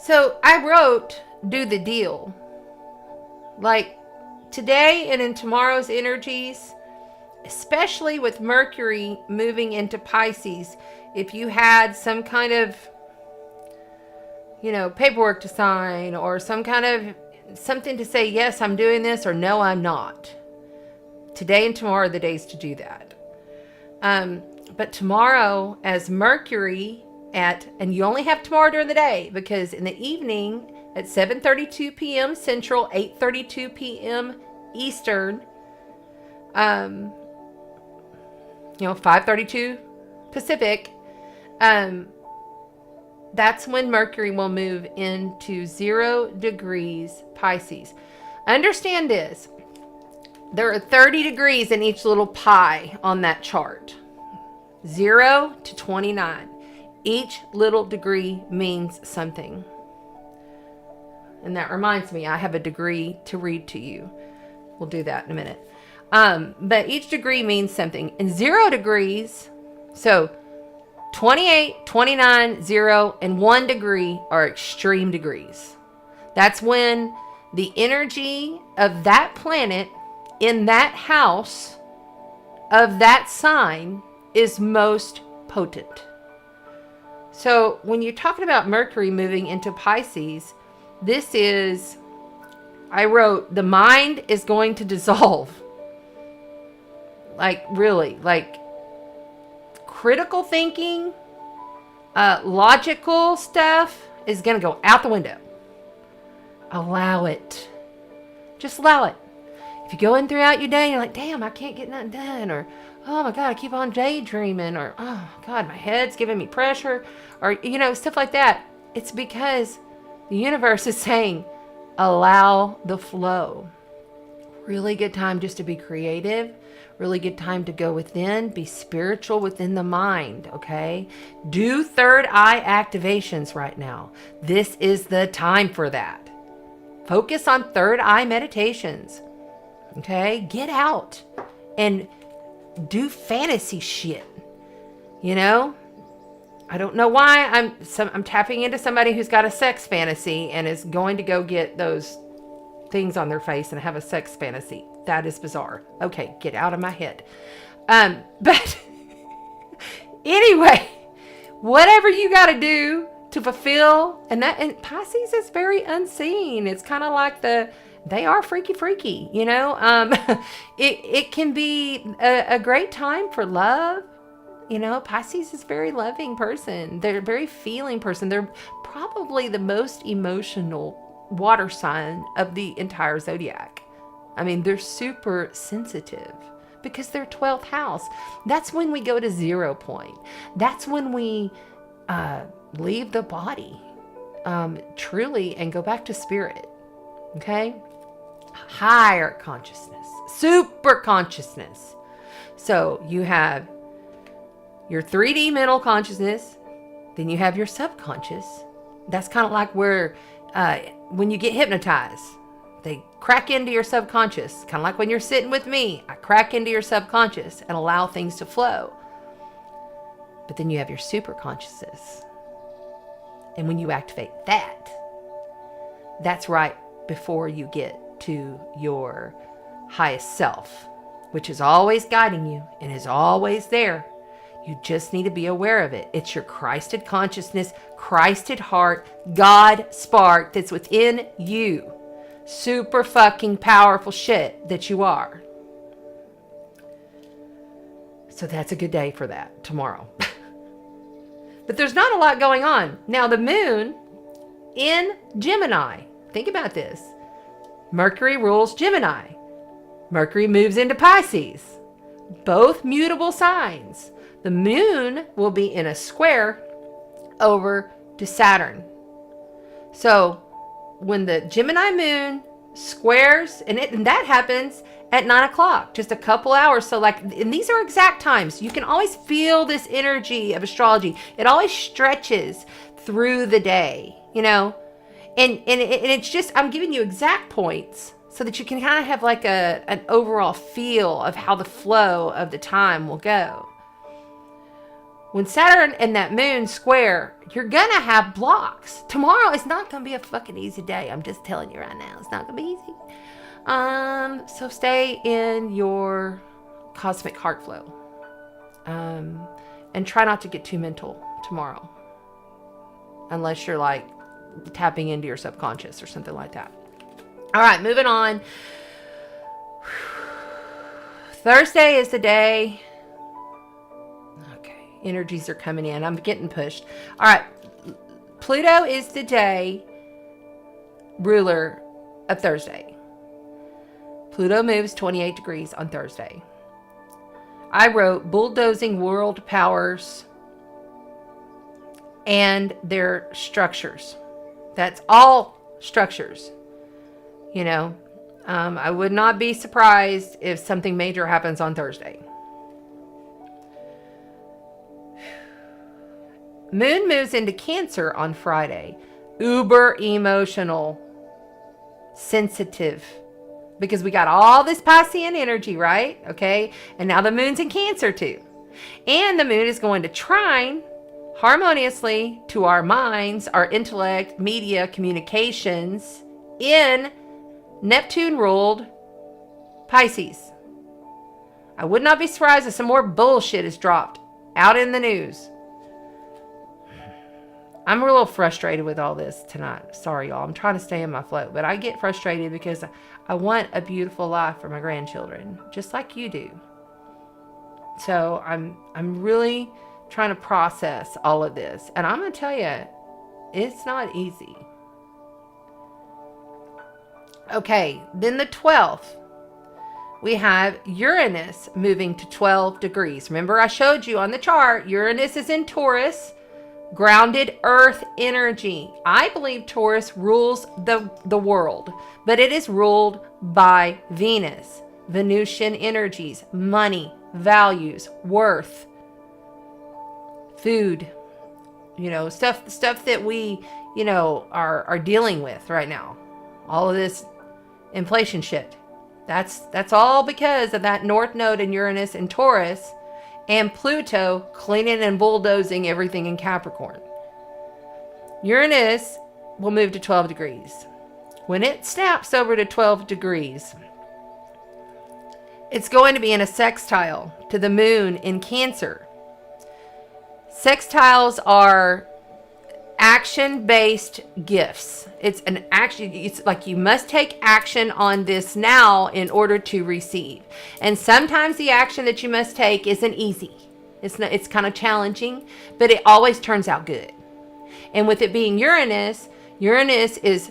So I wrote, do the deal. Like today and in tomorrow's energies, especially with Mercury moving into Pisces, if you had some kind of, paperwork to sign or some kind of something to say, yes, I'm doing this, or no, I'm not. Today and tomorrow are the days to do that. But tomorrow, as Mercury and you only have tomorrow during the day, because in the evening at 7:32 p.m. Central, 8:32 p.m. Eastern, 5:32 Pacific, that's when Mercury will move into 0 degrees Pisces. Understand this. There are 30 degrees in each little pie on that chart. 0 to 29. Each little degree means something. And that reminds me, I have a degree to read to you. We'll do that in a minute. But each degree means something. In 0 degrees, so 28, 29, 0, and 1 degree are extreme degrees. That's when the energy of that planet in that house of that sign is most potent. So when you're talking about Mercury moving into Pisces, this is, I wrote, the mind is going to dissolve. Like really, like critical thinking, logical stuff is going to go out the window. Allow it. Just allow it. If you go in throughout your day and you're like, damn, I can't get nothing done, or oh my God, I keep on daydreaming, or oh God, my head's giving me pressure, or stuff like that, it's because the universe is saying, allow the flow. Really good time just to be creative. Really good time to go within, be spiritual within the mind, okay? Do third eye activations right now. This is the time for that. Focus on third eye meditations, okay? Get out and do fantasy shit, I don't know why I'm tapping into somebody who's got a sex fantasy and is going to go get those things on their face and have a sex fantasy. That is bizarre. Okay, get out of my head. But anyway, whatever you got to do to fulfill, and Pisces is very unseen. It's kind of like they are freaky, it can be a great time for love. Pisces is a very loving person. They're a very feeling person. They're probably the most emotional water sign of the entire zodiac. I mean, they're super sensitive because they're 12th house. That's when we go to 0 point. That's when we leave the body truly and go back to spirit. Okay? Higher consciousness, super consciousness. So you have your 3D mental consciousness, then you have your subconscious. That's kind of like where when you get hypnotized, they crack into your subconscious. Kind of like when you're sitting with me, I crack into your subconscious and allow things to flow. But then you have your super consciousness. And when you activate that, that's right before you get to your highest self, which is always guiding you and is always there. You just need to be aware of it. It's your Christed consciousness, Christed heart, God spark that's within you. Super fucking powerful shit that you are. So that's a good day for that tomorrow. But there's not a lot going on. Now the moon in Gemini. Think about this. Mercury rules Gemini. Mercury moves into Pisces. Both mutable signs. The moon will be in a square over to Saturn. So when the Gemini moon squares, and that happens at 9 o'clock, just a couple hours. So and these are exact times. You can always feel this energy of astrology. It always stretches through the day, and it's just, I'm giving you exact points so that you can kind of have like an overall feel of how the flow of the time will go. when Saturn and that moon square, you're going to have blocks. Tomorrow is not going to be a fucking easy day. I'm just telling you right now. It's not going to be easy. So stay in your cosmic heart flow. And try not to get too mental tomorrow. Unless you're like tapping into your subconscious or something like that. All right, moving on. Thursday is the day. Okay, energies are coming in. I'm getting pushed. All right, Pluto is the day ruler of Thursday. Pluto moves 28 degrees on Thursday. I wrote bulldozing world powers and their structures. That's all structures. You know, I would not be surprised if something major happens on Thursday. Moon moves into Cancer on Friday. Uber emotional, sensitive. Because we got all this Piscean energy, right? Okay. And now the moon's in Cancer too. And the moon is going to trine harmoniously to our minds, our intellect, media, communications in Neptune ruled Pisces. I would not be surprised if some more bullshit is dropped out in the news. I'm a little frustrated with all this tonight. Sorry, y'all. I'm trying to stay in my flow. But I get frustrated because I want a beautiful life for my grandchildren, just like you do. So I'm really trying to process all of this. And I'm going to tell you, it's not easy. Okay, then the 12th, we have Uranus moving to 12 degrees. Remember, I showed you on the chart, Uranus is in Taurus. Grounded earth energy. I believe Taurus rules the world, but it is ruled by Venus. Venusian energies, money, values, worth, food, you know, stuff that we, you know, are dealing with right now. All of this inflation shit. That's all because of that North Node in Uranus and Taurus. And Pluto cleaning and bulldozing everything in Capricorn. Uranus will move to 12 degrees. When it snaps over to 12 degrees, it's going to be in a sextile to the moon in Cancer. Sextiles are action-based gifts. It's an action. It's like you must take action on this now in order to receive. And sometimes the action that you must take isn't easy. It's kind of challenging, but it always turns out good. And with it being Uranus is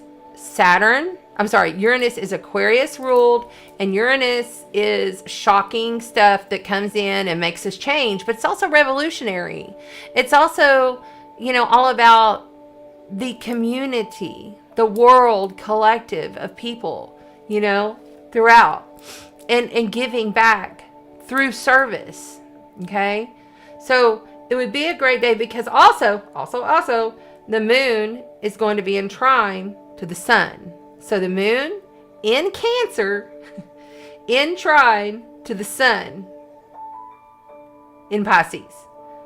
Uranus is Aquarius ruled, and Uranus is shocking stuff that comes in and makes us change, but it's also revolutionary. It's also, you know, all about the community, the world collective of people, you know, throughout, and giving back through service. Okay. So it would be a great day because also the moon is going to be in trine to the sun. So the moon in Cancer in trine to the sun in Pisces,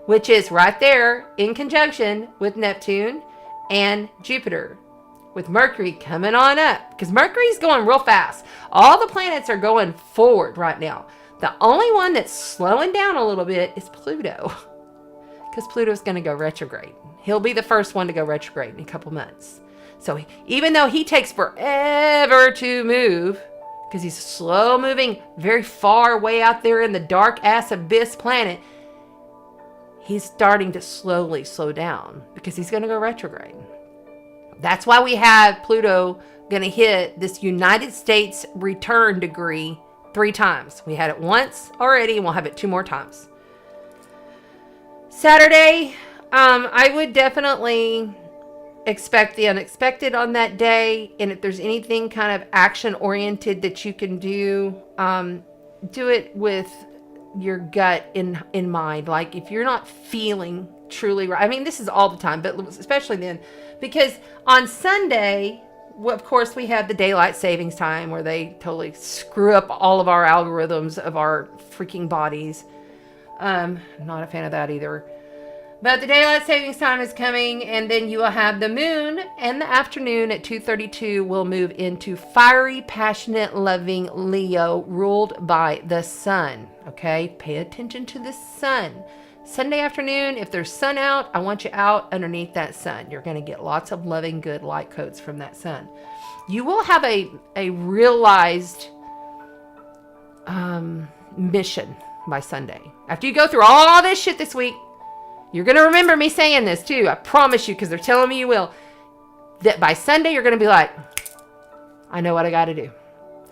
which is right there in conjunction with Neptune and Jupiter, with Mercury coming on up, because Mercury's going real fast. All the planets are going forward right now. The only one that's slowing down a little bit is Pluto, because Pluto's going to go retrograde. He'll be the first one to go retrograde in a couple months. So even though he takes forever to move, because he's slow moving, very far way out there in the dark ass abyss planet, he's starting to slowly slow down because he's going to go retrograde. That's why we have Pluto going to hit this United States return degree 3 times. We had it once already, and we'll have it 2 more times. Saturday, I would definitely expect the unexpected on that day. And if there's anything kind of action-oriented that you can do it with your gut in mind. Like if you're not feeling truly right. I mean, this is all the time, but especially then, because on Sunday, of course, we have the daylight savings time where they totally screw up all of our algorithms of our freaking bodies. Not a fan of that either. But the daylight savings time is coming, and then you will have the moon, and the afternoon at 2:32 will move into fiery, passionate, loving Leo, ruled by the sun. Okay, pay attention to the sun. Sunday afternoon, if there's sun out, I want you out underneath that sun. You're going to get lots of loving, good light codes from that sun. You will have a realized mission by Sunday. After you go through all this shit this week, you're going to remember me saying this too. I promise you, because they're telling me you will. That by Sunday, you're going to be like, I know what I got to do.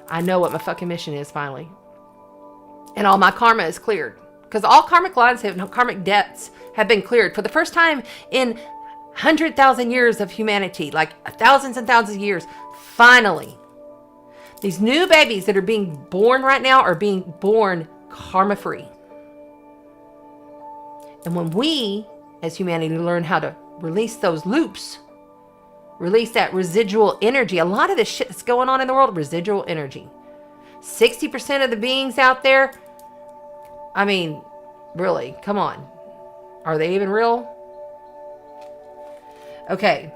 I know what my fucking mission is finally. And all my karma is cleared. Because all karmic lines, karmic debts have been cleared for the first time in 100,000 years of humanity. Like thousands and thousands of years. Finally. These new babies that are being born right now are being born karma-free. And when we, as humanity, learn how to release those loops, release that residual energy, a lot of this shit that's going on in the world, residual energy. 60% of the beings out there, I mean, really, come on. Are they even real? Okay,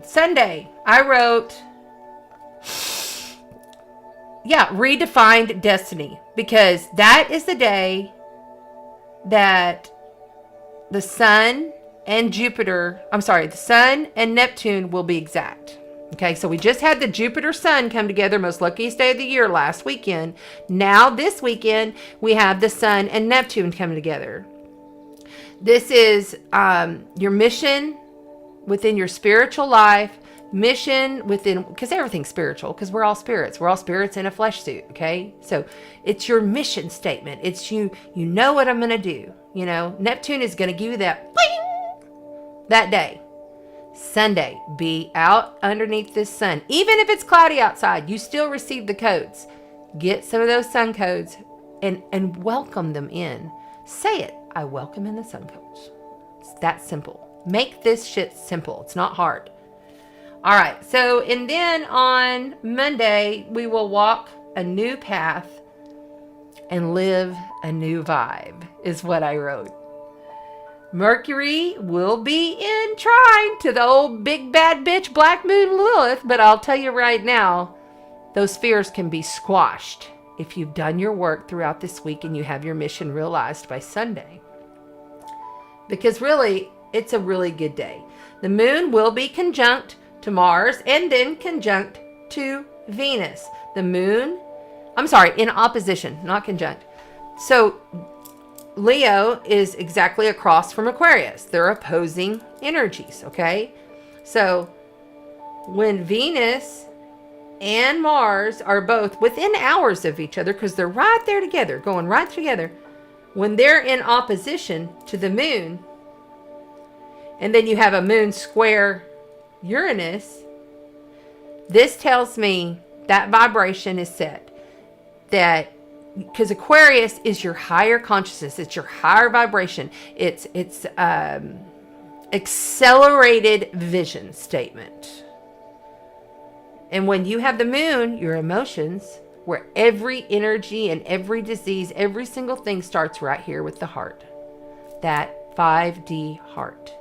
Sunday, I wrote, redefined destiny, because that is the day that the sun and the sun and Neptune will be exact. Okay, so we just had the Jupiter-Sun come together, most luckiest day of the year last weekend. Now this weekend, we have the sun and Neptune coming together. This is your mission within your spiritual life, mission within, because everything's spiritual, because we're all spirits. We're all spirits in a flesh suit, okay? So it's your mission statement. It's you know what I'm going to do. You know, Neptune is going to give you that bling that day. Sunday, be out underneath this sun. Even if it's cloudy outside, you still receive the codes. Get some of those sun codes and welcome them in. Say it. I welcome in the sun codes. It's that simple. Make this shit simple. It's not hard. All right. So, and then on Monday, we will walk a new path and live a new vibe, is what I wrote. Mercury will be in trine to the old big bad bitch Black Moon Lilith, but I'll tell you right now, those fears can be squashed if you've done your work throughout this week and you have your mission realized by Sunday. Because really, it's a really good day. The moon will be conjunct to Mars and then conjunct to Venus. The moon, in opposition, not conjunct. So Leo is exactly across from Aquarius. They're opposing energies, okay? So when Venus and Mars are both within hours of each other, because they're right there together, going right together, when they're in opposition to the moon, and then you have a moon square Uranus, this tells me that vibration is set. That, because Aquarius is your higher consciousness, it's your higher vibration, it's accelerated vision statement. And when you have the moon, your emotions, where every energy and every disease, every single thing starts right here with the heart, that 5D heart.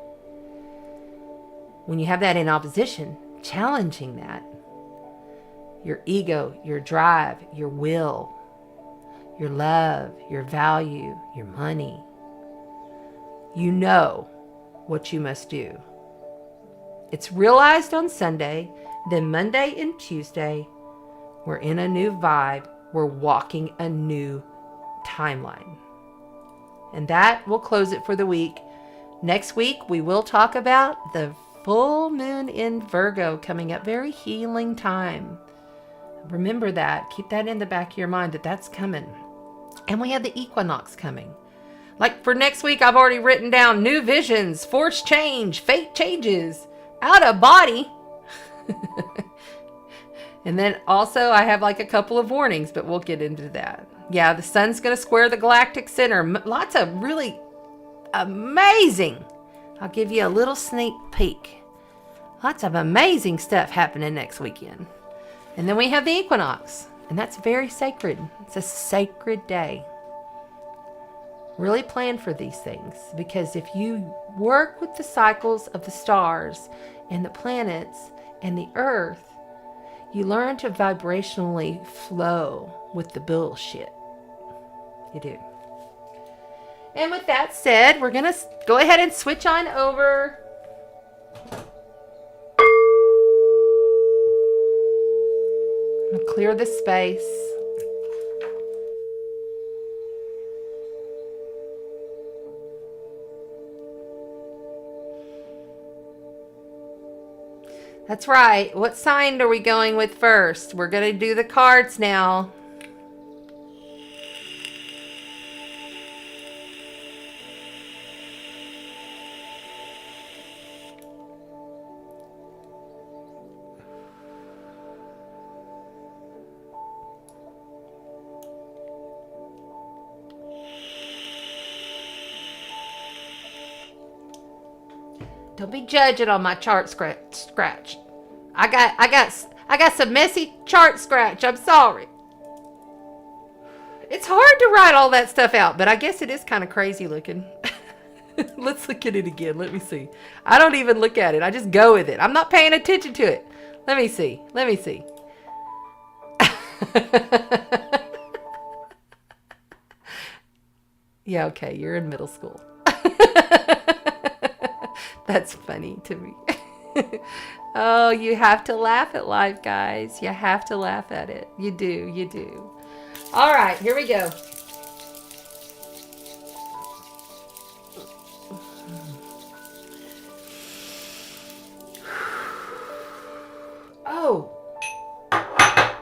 When you have that in opposition, challenging that, your ego, your drive, your will, your love, your value, your money. You know what you must do. It's realized on Sunday, then Monday and Tuesday, we're in a new vibe. We're walking a new timeline. And that will close it for the week. Next week, we will talk about the full moon in Virgo coming up. Very healing time. Remember that. Keep that in the back of your mind that that's coming. And we have the equinox coming. Like for next week, I've already written down new visions, force change, fate changes, out of body. And then also I have like a couple of warnings, but we'll get into that. Yeah, the sun's going to square the galactic center. Lots of really amazing. I'll give you a little sneak peek. Lots of amazing stuff happening next weekend. And then we have the equinox, and that's very sacred. It's a sacred day. Really plan for these things, because if you work with the cycles of the stars and the planets and the earth, you learn to vibrationally flow with the bullshit. You do. And with that said, we're going to go ahead and switch on over. I'm gonna clear the space. That's right. What sign are we going with first? We're going to do the cards now. Don't be judging on my chart scratch. I got some messy chart scratch. I'm sorry. It's hard to write all that stuff out, but I guess it is kind of crazy looking. Let's look at it again. Let me see. I don't even look at it. I just go with it. I'm not paying attention to it. Let me see. Yeah, okay. You're in middle school. That's funny to me. Oh, you have to laugh at life, guys. You have to laugh at it. You do. All right, here we go. Oh. I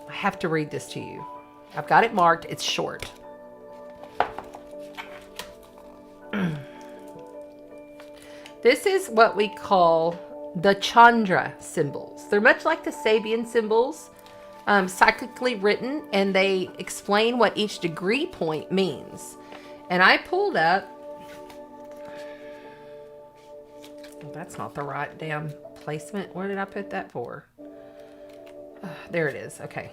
have to read this to you. I've got it marked. It's short. This is what we call the Chandra symbols. They're much like the Sabian symbols, cyclically written, and they explain what each degree point means. And I pulled up, well, that's not the right damn placement. Where did I put that for? There it is. Okay.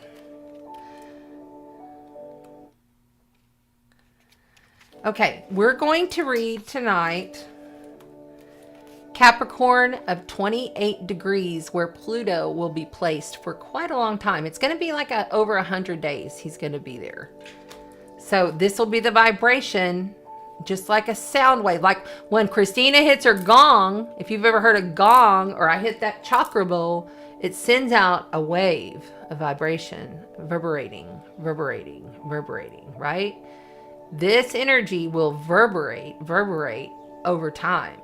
Okay, we're going to read tonight Capricorn of 28 degrees, where Pluto will be placed for quite a long time. It's going to be like over 100 days he's going to be there. So this will be the vibration, just like a sound wave. Like when Christina hits her gong, if you've ever heard a gong, or I hit that chakra bowl, it sends out a wave of vibration, reverberating, right? This energy will reverberate over time.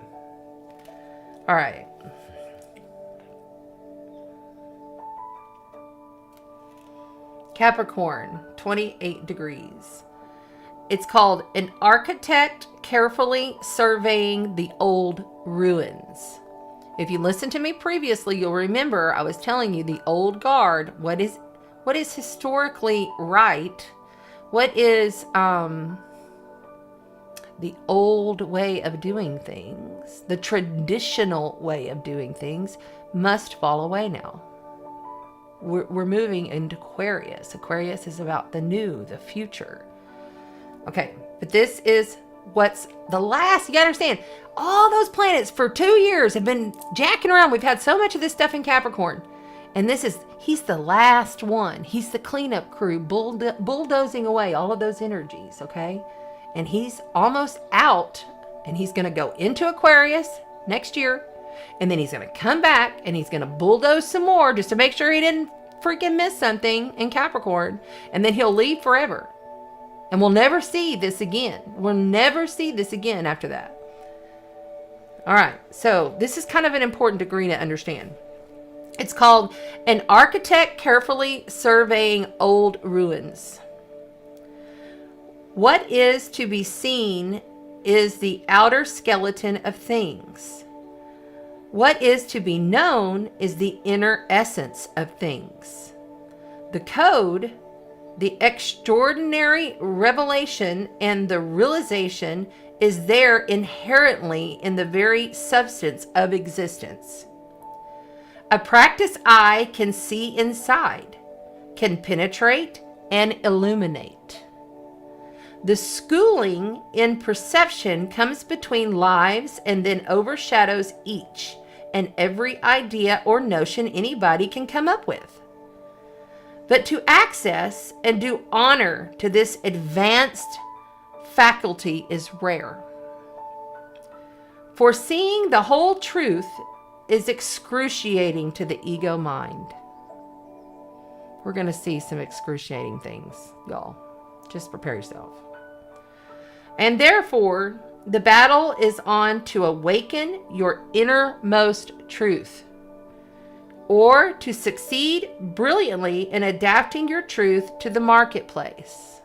All right. Capricorn, 28 degrees. It's called an architect carefully surveying the old ruins. If you listened to me previously, you'll remember I was telling you the old guard, what is historically right, what is the old way of doing things, the traditional way of doing things, must fall away now. We're moving into Aquarius. Aquarius is about the new, the future. Okay, but this is what's the last, you gotta understand, all those planets for 2 years have been jacking around. We've had so much of this stuff in Capricorn. And he's the last one. He's the cleanup crew, bulldozing away all of those energies, okay? And he's almost out, and he's going to go into Aquarius next year, and then he's going to come back, and he's going to bulldoze some more just to make sure he didn't freaking miss something in Capricorn, and then he'll leave forever. And we'll never see this again. We'll never see this again after that. All right, so this is kind of an important degree to understand. It's called an architect carefully surveying old ruins. What is to be seen is the outer skeleton of things. What is to be known is the inner essence of things. The code, the extraordinary revelation, and the realization is there inherently in the very substance of existence. A practiced eye can see inside, can penetrate and illuminate. The schooling in perception comes between lives and then overshadows each and every idea or notion anybody can come up with. But to access and do honor to this advanced faculty is rare. Foreseeing the whole truth is excruciating to the ego mind. We're going to see some excruciating things, y'all. Just prepare yourself. And therefore, the battle is on to awaken your innermost truth, or to succeed brilliantly in adapting your truth to the marketplace,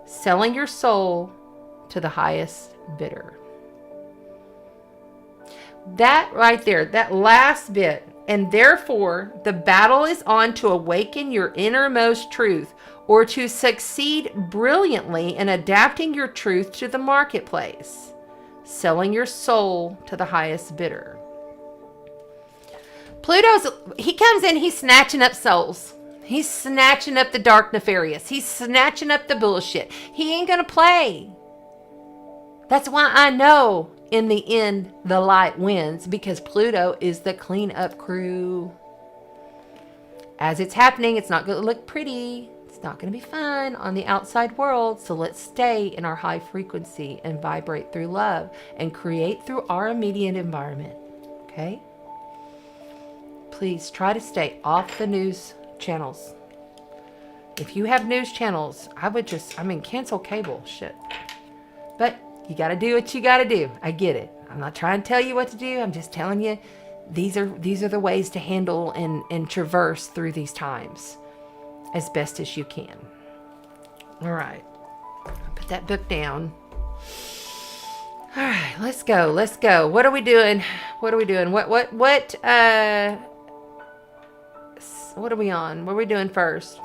selling your soul to the highest bidder. That right there, that last bit, and therefore the battle is on to awaken your innermost truth, or to succeed brilliantly in adapting your truth to the marketplace, selling your soul to the highest bidder. He comes in, he's snatching up souls. He's snatching up the dark nefarious. He's snatching up the bullshit. He ain't gonna play. That's why I know in the end the light wins, because Pluto is the cleanup crew. As it's happening, it's not gonna look pretty. It's not going to be fun on the outside world, so let's stay in our high frequency and vibrate through love and create through our immediate environment, okay? Please try to stay off the news channels. If you have news channels, cancel cable, shit. But you got to do what you got to do. I get it. I'm not trying to tell you what to do. I'm just telling you these are the ways to handle and traverse through these times as best as you can. All right. Put that book down. All right, let's go. What are we doing? What are we on? What are we on? What are we doing first?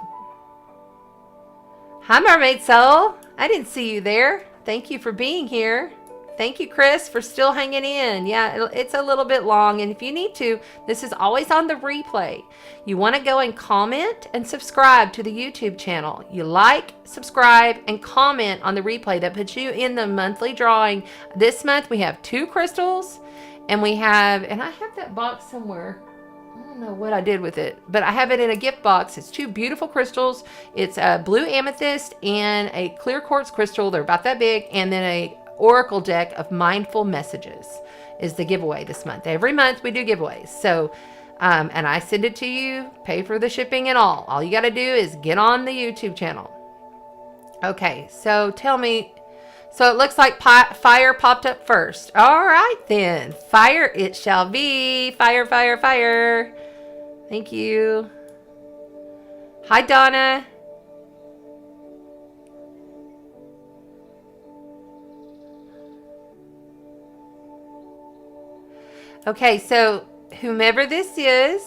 Hi, Mermaid Soul. I didn't see you there. Thank you for being here. Thank you, Chris, for still hanging in. Yeah, it's a little bit long, and if you need to, this is always on the replay. You want to go and comment and subscribe to the YouTube channel. You like, subscribe, and comment on the replay. That puts you in the monthly drawing. This month, we have 2 crystals, and I have that box somewhere. I don't know what I did with it, but I have it in a gift box. It's 2 beautiful crystals. It's a blue amethyst and a clear quartz crystal. They're about that big, and then a oracle deck of mindful messages is the giveaway this month. Every month we do giveaways. So, and I send it to you, pay for the shipping and all. All you got to do is get on the YouTube channel. Okay, so tell me. So it looks like fire popped up first. All right then. Fire it shall be. Fire, fire, fire. Thank you. Hi, Donna. Okay, so whomever this is,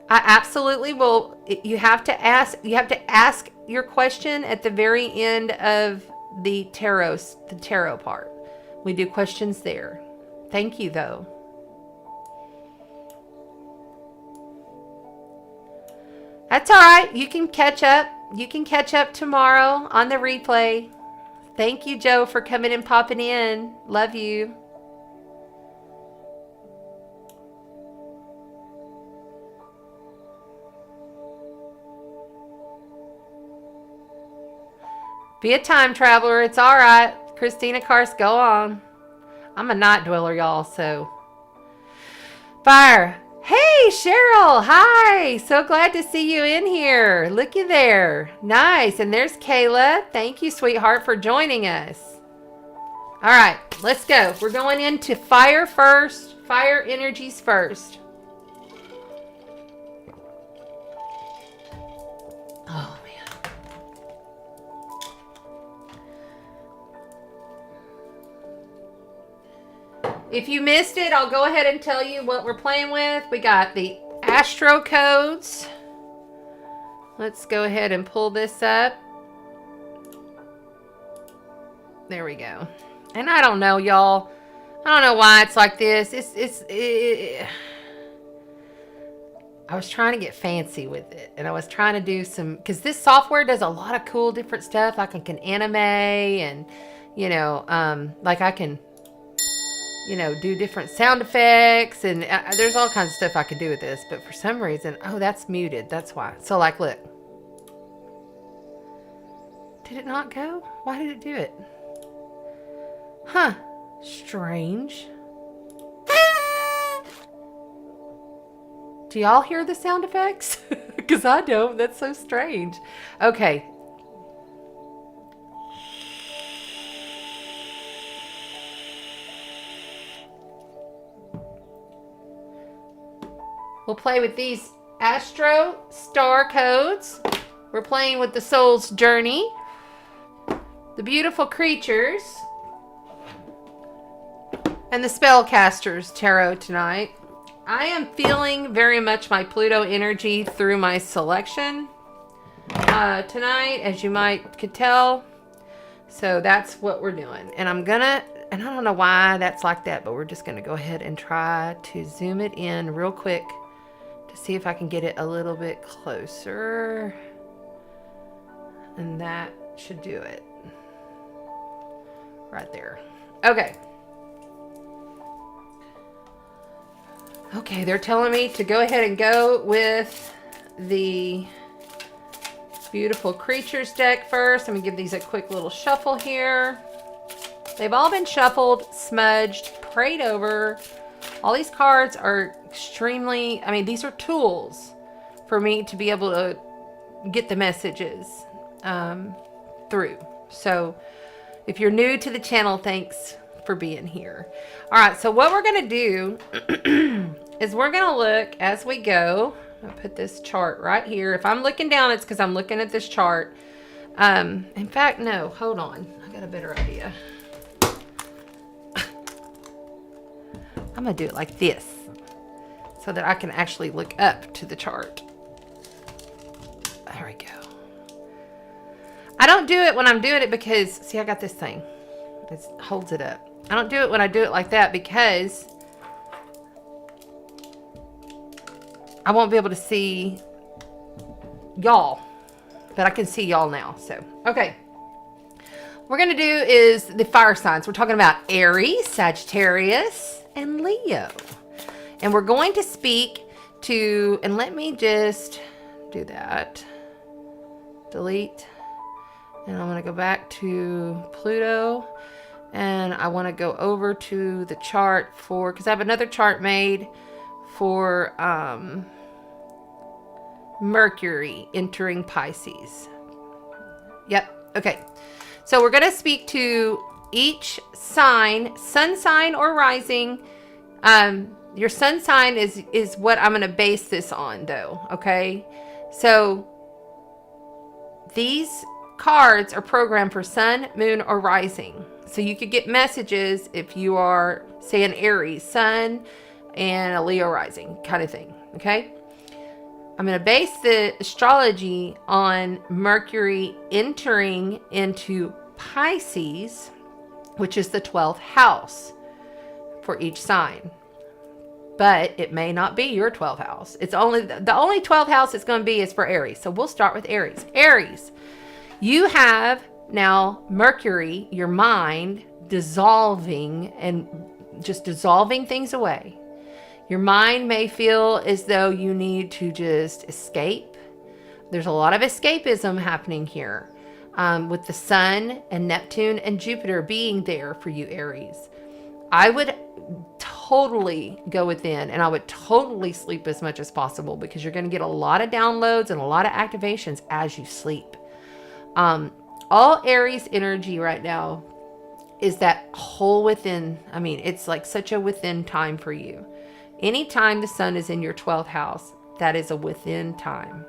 I absolutely will. You have to ask your question at the very end of the tarot part. We do questions there. Thank you, though. That's all right. You can catch up. You can catch up tomorrow on the replay. Thank you, Joe, for coming and popping in. Love you. Be a time traveler. It's all right. Christina Kars, go on. I'm a night dweller, y'all, so. Fire. Hey, Cheryl. Hi. So glad to see you in here. Looky there. Nice. And there's Kayla. Thank you, sweetheart, for joining us. All right, let's go. We're going into fire first. Fire energies first. Oh, if you missed it, I'll go ahead and tell you what we're playing with. We got the Astro codes. Let's go ahead and pull this up. There we go. And I don't know, y'all. I don't know why it's like this. I was trying to get fancy with it, and I was trying to do some, because this software does a lot of cool different stuff. Like I can animate and, you know, like I can, you know, do different sound effects, and there's all kinds of stuff I could do with this, but for some reason, oh, that's muted. That's why. So like, look, did it not go? Why did it do it? Huh. Strange. Do y'all hear the sound effects? Because I don't. That's so strange. Okay. We'll play with these Astro Star codes. We're playing with the soul's journey. The beautiful creatures. And the spellcasters tarot tonight. I am feeling very much my Pluto energy through my selection tonight, as you could tell. So that's what we're doing. And I'm gonna, and I don't know why that's like that, but we're just gonna go ahead and try to zoom it in real quick to see if I can get it a little bit closer. And that should do it. Right there. Okay. Okay, they're telling me to go ahead and go with the beautiful creatures deck first. I'm gonna give these a quick little shuffle here. They've all been shuffled, smudged, prayed over. All these cards are extremely, I mean, these are tools for me to be able to get the messages through. So if you're new to the channel, thanks for being here. All right, so what we're gonna do is we're gonna look as we go. I'll put this chart right here. If I'm looking down, it's because I'm looking at this chart. In fact, no, hold on. I got a better idea. I'm gonna do it like this so that I can actually look up to the chart. There we go. I don't do it when I'm doing it because, see, I got this thing. It holds it up. I don't do it when I do it like that because I won't be able to see y'all, but I can see y'all now. So, okay. What we're going to do is the fire signs. We're talking about Aries, Sagittarius, and Leo. And we're going to speak to, and let me just do that. Delete. And I'm going to go back to Pluto. And I want to go over to the chart for, because I have another chart made for Mercury entering Pisces. Yep. Okay. So we're going to speak to each sign, sun sign or rising. Your sun sign is what I'm going to base this on, though. Okay. So these cards are programmed for sun, moon, or rising. So you could get messages if you are, say, an Aries sun and a Leo rising kind of thing. Okay. I'm going to base the astrology on Mercury entering into Pisces, which is the 12th house for each sign. But it may not be your 12th house. It's only the only 12th house it's going to be is for Aries. So we'll start with Aries. Aries, you have now Mercury, your mind, dissolving and just dissolving things away. Your mind may feel as though you need to just escape. There's a lot of escapism happening here with the sun and Neptune and Jupiter being there for you, Aries. I would totally go within and I would totally sleep as much as possible because you're going to get a lot of downloads and a lot of activations as you sleep. All Aries energy right now is that whole within. I mean, it's like such a within time for you. Anytime the sun is in your 12th house, that is a within time.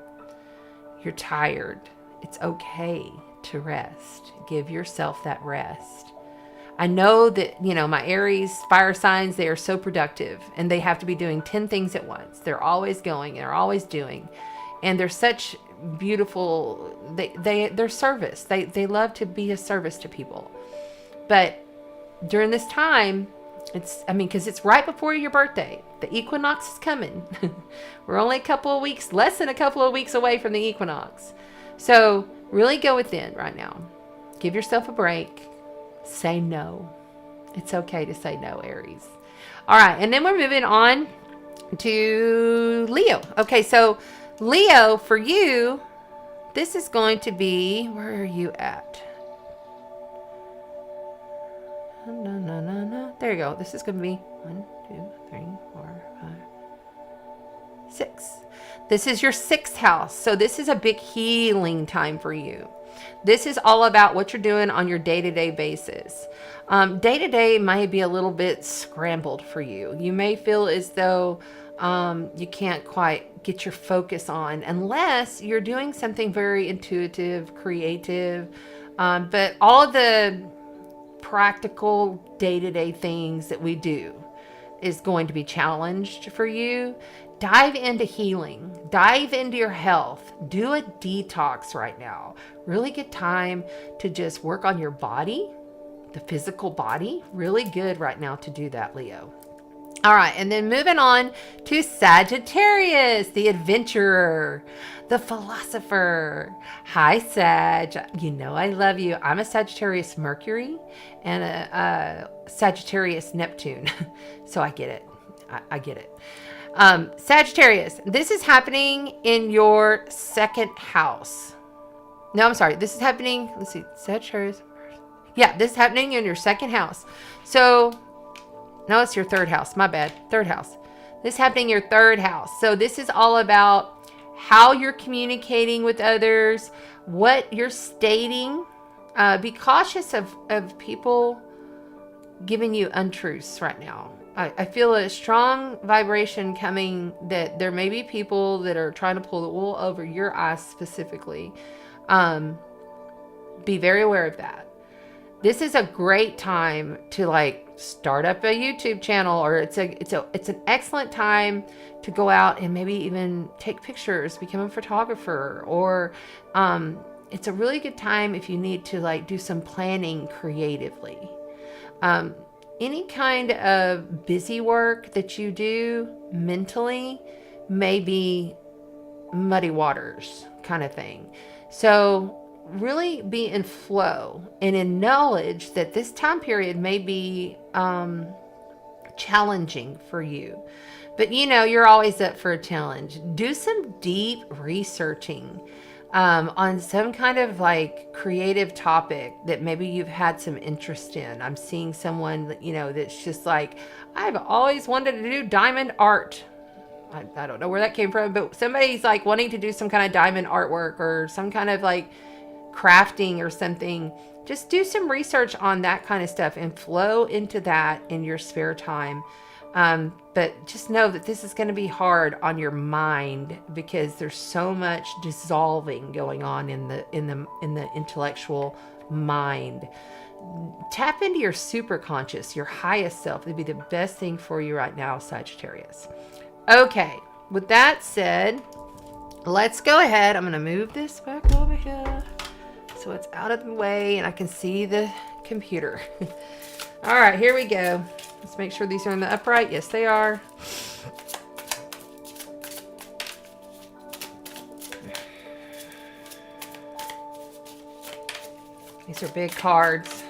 You're tired. It's okay to rest. Give yourself that rest. I know that, you know, my Aries fire signs, they are so productive and they have to be doing 10 things at once. They're always going, they're always doing. And they're such beautiful, they're service. They love to be a service to people. But during this time, because it's right before your birthday. The equinox is coming. We're only less than a couple of weeks away from the equinox. So really go within right now. Give yourself a break. Say no. It's okay to say no, Aries. All right, and then we're moving on to Leo. Okay, so Leo, for you, this is going to be, where are you at? No. There you go. This is going to be 1, 2, 3, 4, 5, 6. This is your 6th house. So this is a big healing time for you. This is all about what you're doing on your day-to-day basis. Day-to-day might be a little bit scrambled for you. You may feel as though you can't quite get your focus on unless you're doing something very intuitive, creative. But all of the practical day-to-day things that we do is going to be challenged for you. Dive into healing. Dive into your health. Do a detox right now. Really get time to just work on your body, the physical body. Really good right now to do that, Leo. All right, and then moving on to Sagittarius, the adventurer, the philosopher. Hi, Sag. You know I love you. I'm a Sagittarius Mercury and a Sagittarius Neptune. So I get it. I get it. Sagittarius, this is happening in your 2nd house. No, I'm sorry. This is happening. Let's see. Sagittarius. Yeah, this is happening in your 2nd house. So, no, it's your 3rd house. My bad. 3rd house. This is happening in your 3rd house. So this is all about how you're communicating with others, what you're stating. Be cautious of people giving you untruths right now. I feel a strong vibration coming that there may be people that are trying to pull the wool over your eyes specifically. Be very aware of that. This is a great time to start up a YouTube channel, or it's an excellent time to go out and maybe even take pictures, become a photographer, or it's a really good time if you need to do some planning creatively. Any kind of busy work that you do mentally may be muddy waters kind of thing. So really be in flow and in knowledge that this time period may be challenging for you. But you're always up for a challenge. Do some deep researching on some kind of creative topic that maybe you've had some interest in. I'm seeing someone that's just I've always wanted to do diamond art. I don't know where that came from, but somebody's wanting to do some kind of diamond artwork or some kind of crafting or something. Just do some research on that kind of stuff and flow into that in your spare time. But just know that this is going to be hard on your mind because there's so much dissolving going on in the intellectual mind. Tap into your superconscious, your highest self. It'd be the best thing for you right now, Sagittarius. Okay, with that said, let's go ahead. I'm going to move this back over here so it's out of the way and I can see the computer. All right, here we go. Let's make sure these are in the upright. Yes, they are. These are big cards.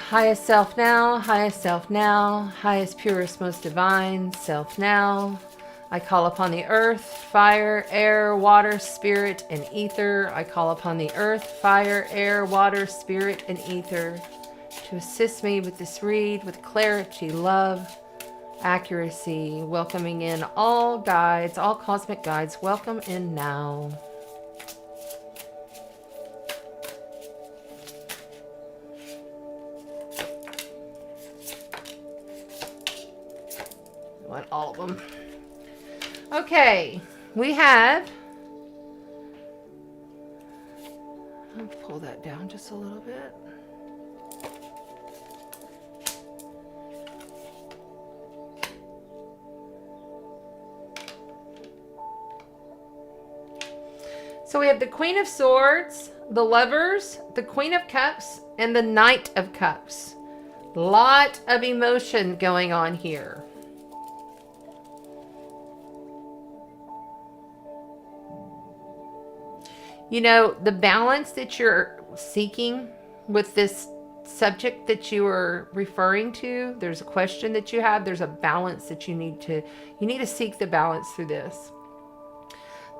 Highest self now, highest self now, highest, purest, most divine self now. I call upon the earth, fire, air, water, spirit, and ether. I call upon the earth, fire, air, water, spirit, and ether to assist me with this read with clarity, love, accuracy, welcoming in all guides, all cosmic guides. Welcome in now. I want all of them. Okay, we have, I'll pull that down just a little bit. So we have the Queen of Swords, the Lovers, the Queen of Cups, and the Knight of Cups. Lot of emotion going on here. You know, the balance that you're seeking with this subject that you are referring to, there's a question that you have, there's a balance that you need to seek the balance through this.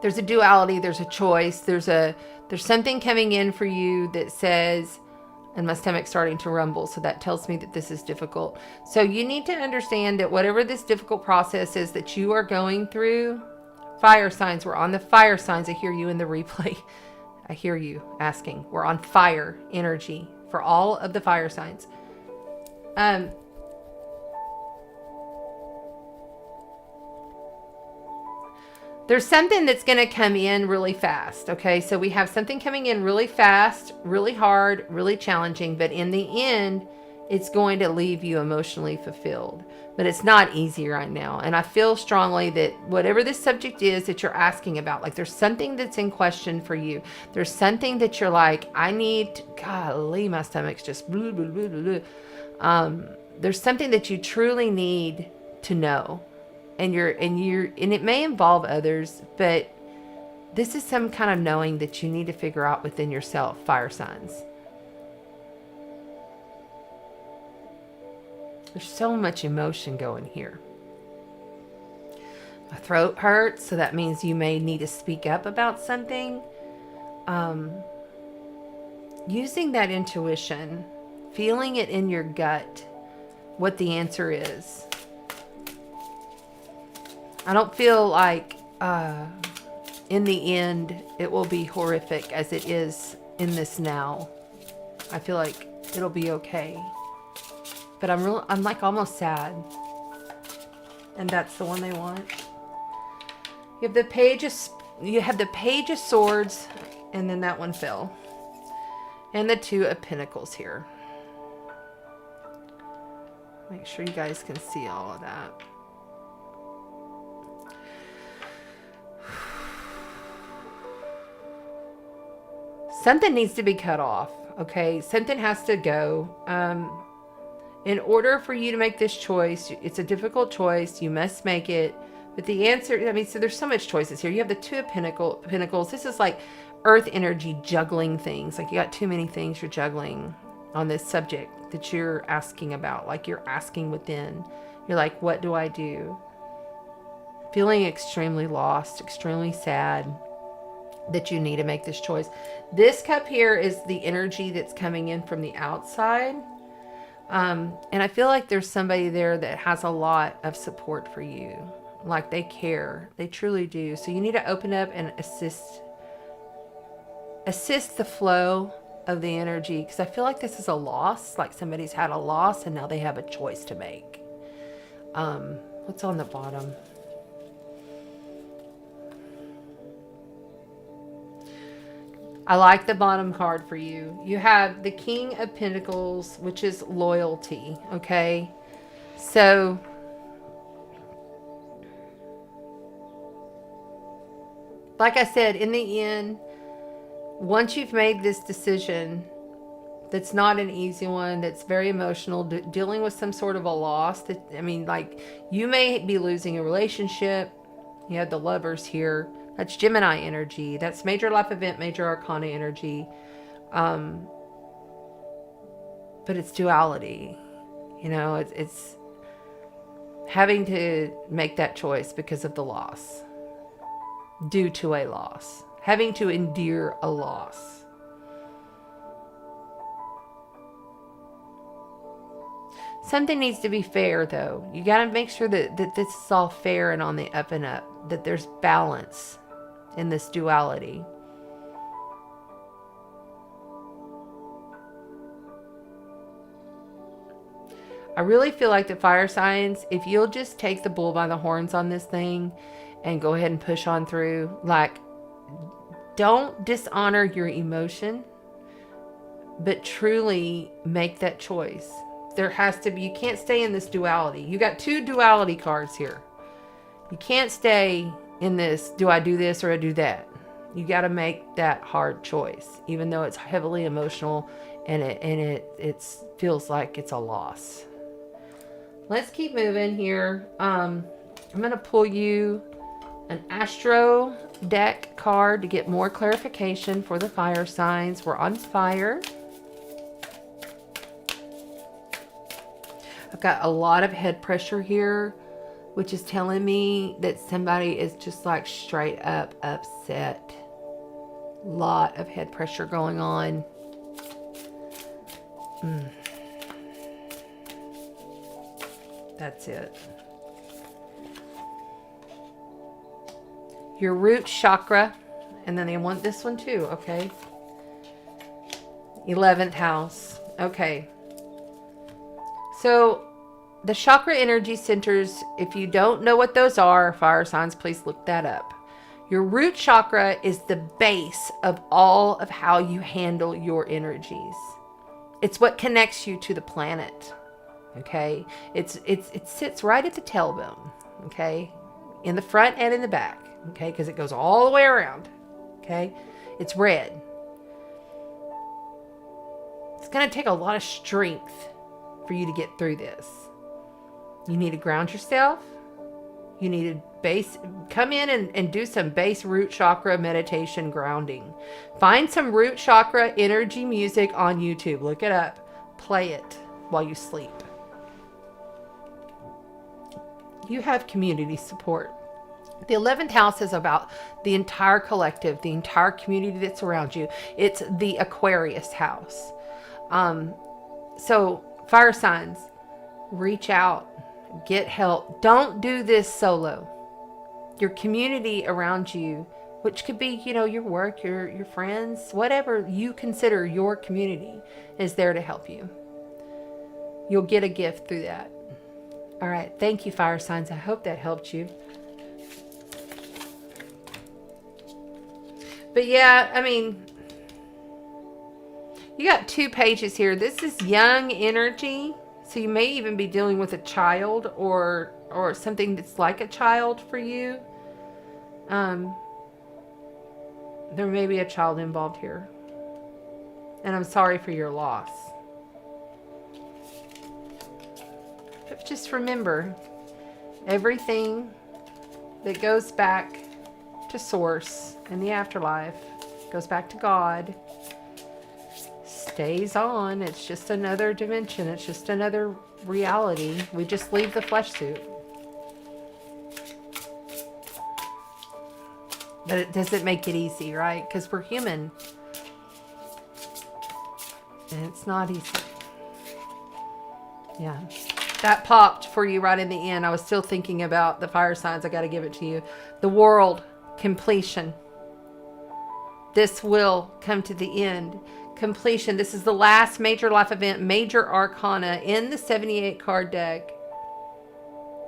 There's a duality, there's a choice, there's something coming in for you that says, and my stomach's starting to rumble, so that tells me that this is difficult. So you need to understand that whatever this difficult process is that you are going through, fire signs, we're on the fire signs. I hear you in the replay. I hear you asking. We're on fire energy for all of the fire signs. There's something that's going to come in really fast. Okay, so we have something coming in really fast, really hard, really challenging, but in the end, it's going to leave you emotionally fulfilled. But it's not easy right now. And I feel strongly that whatever this subject is that you're asking about, like there's something that's in question for you. There's something that you're like, I need, golly, my stomach's just blah, blah, blah, blah, blah. There's something that you truly need to know. And it may involve others, but this is some kind of knowing that you need to figure out within yourself, fire signs. There's so much emotion going here. My throat hurts, so that means you may need to speak up about something. Using that intuition, feeling it in your gut, what the answer is. I don't feel like in the end it will be horrific as it is in this now. I feel like it'll be okay. But I'm like almost sad. And that's the one they want. You have the Page of Swords, and then that one fell. And the Two of Pentacles here. Make sure you guys can see all of that. Something needs to be cut off, okay? Something has to go. In order for you to make this choice, it's a difficult choice. You must make it. But the answer, I mean, so there's so much choices here. You have the Two of Pentacles. This is like earth energy juggling things. Like you got too many things you're juggling on this subject that you're asking about. Like you're asking within. You're like, what do I do? Feeling extremely lost, extremely sad that you need to make this choice. This cup here is the energy that's coming in from the outside. And I feel like there's somebody there that has a lot of support for you. Like they care. They truly do. So you need to open up and assist the flow of the energy. Because I feel like this is a loss. Like somebody's had a loss and now they have a choice to make. What's on the bottom? I like the bottom card for you. You have the King of Pentacles, which is loyalty, okay? So, like I said, in the end, once you've made this decision, that's not an easy one, that's very emotional, dealing with some sort of a loss. That, I mean, like, you may be losing a relationship. You have the Lovers here. That's Gemini energy. That's major life event, major arcana energy. But it's duality. You know, it's having to make that choice because of the loss. Due to a loss. Having to endure a loss. Something needs to be fair, though. You got to make sure that this is all fair and on the up and up. That there's balance in this duality. I really feel like the fire signs, if you'll just take the bull by the horns on this thing and go ahead and push on through, like, don't dishonor your emotion, but truly make that choice. There has to be, you can't stay in this duality. You got two duality cards here. You can't stay in this, do I do this or I do that? You got to make that hard choice, even though it's heavily emotional and it feels like it's a loss. Let's keep moving here. I'm going to pull you an Astro deck card to get more clarification for the fire signs. We're on fire. I've got a lot of head pressure here, which is telling me that somebody is just like straight up upset. Lot of head pressure going on. That's it. Your root chakra, and then they want this one too, okay? 11th house. Okay. So the chakra energy centers, if you don't know what those are, fire signs, please look that up. Your root chakra is the base of all of how you handle your energies. It's what connects you to the planet. Okay? It sits right at the tailbone. Okay? In the front and in the back. Okay? Because it goes all the way around. Okay? It's red. It's going to take a lot of strength for you to get through this. You need to ground yourself. You need to come in and do some base root chakra meditation grounding. Find some root chakra energy music on YouTube. Look it up. Play it while you sleep. You have community support. The 11th house is about the entire collective, the entire community that's around you. It's the Aquarius house. So fire signs, reach out, get help. Don't do this solo. Your community around you, which could be, your work, your friends, whatever you consider your community, is there to help you. You'll get a gift through that. All right. Thank you, fire signs. I hope that helped you. But yeah, I mean, you got 2 pages here. This is young energy. So you may even be dealing with a child or something that's like a child for you. There may be a child involved here. And I'm sorry for your loss. But just remember, everything that goes back to source in the afterlife, goes back to God, stays on. It's just another dimension. It's just another reality. We just leave the flesh suit. But it doesn't make it easy, right? Because we're human. And it's not easy. Yeah. That popped for you right in the end. I was still thinking about the fire signs. I got to give it to you. The world, completion. This will come to the end. Completion. This is the last major life event, major arcana in the 78 card deck.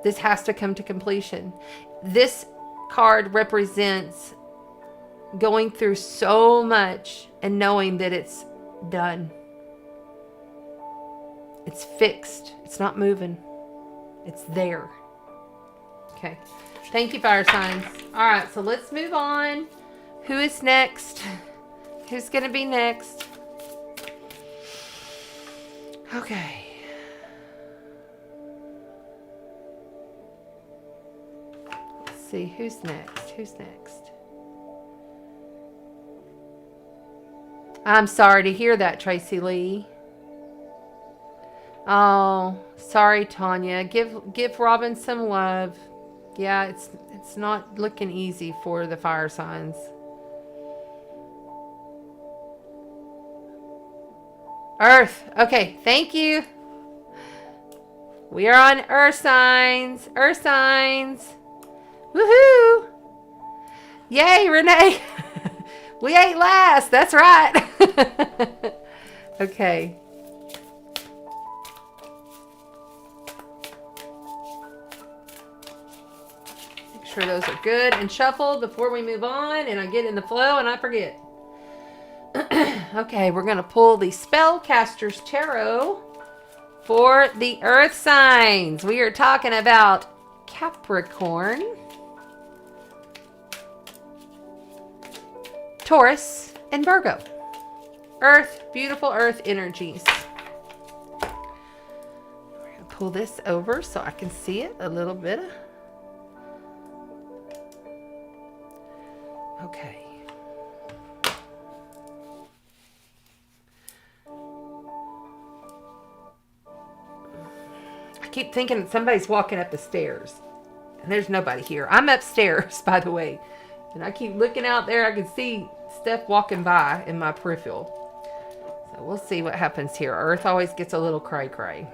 This has to come to completion. This card represents going through so much and knowing that it's done. It's fixed. It's not moving. It's there. Okay. Thank you, fire signs. All right, so let's move on. Who is next? Who's going to be next? Okay. Let's see. Who's next? Who's next? I'm sorry to hear that, Tracy Lee. Oh, sorry, Tanya. Give Robin some love. Yeah, it's not looking easy for the fire signs. Earth. Okay, thank you. We are on Earth signs. Earth signs. Woohoo! Yay, Renee. We ate last. That's right. Okay. Make sure those are good and shuffled before we move on and I get in the flow and I forget. Okay, we're going to pull the Spellcaster's Tarot for the Earth signs. We are talking about Capricorn, Taurus, and Virgo. Earth, beautiful earth energies. We're going to pull this over so I can see it a little bit. Okay. I keep thinking somebody's walking up the stairs, and there's nobody here. I'm upstairs, by the way, and I keep looking out there. I can see stuff walking by in my peripheral. So we'll see what happens here. Earth always gets a little cray-cray.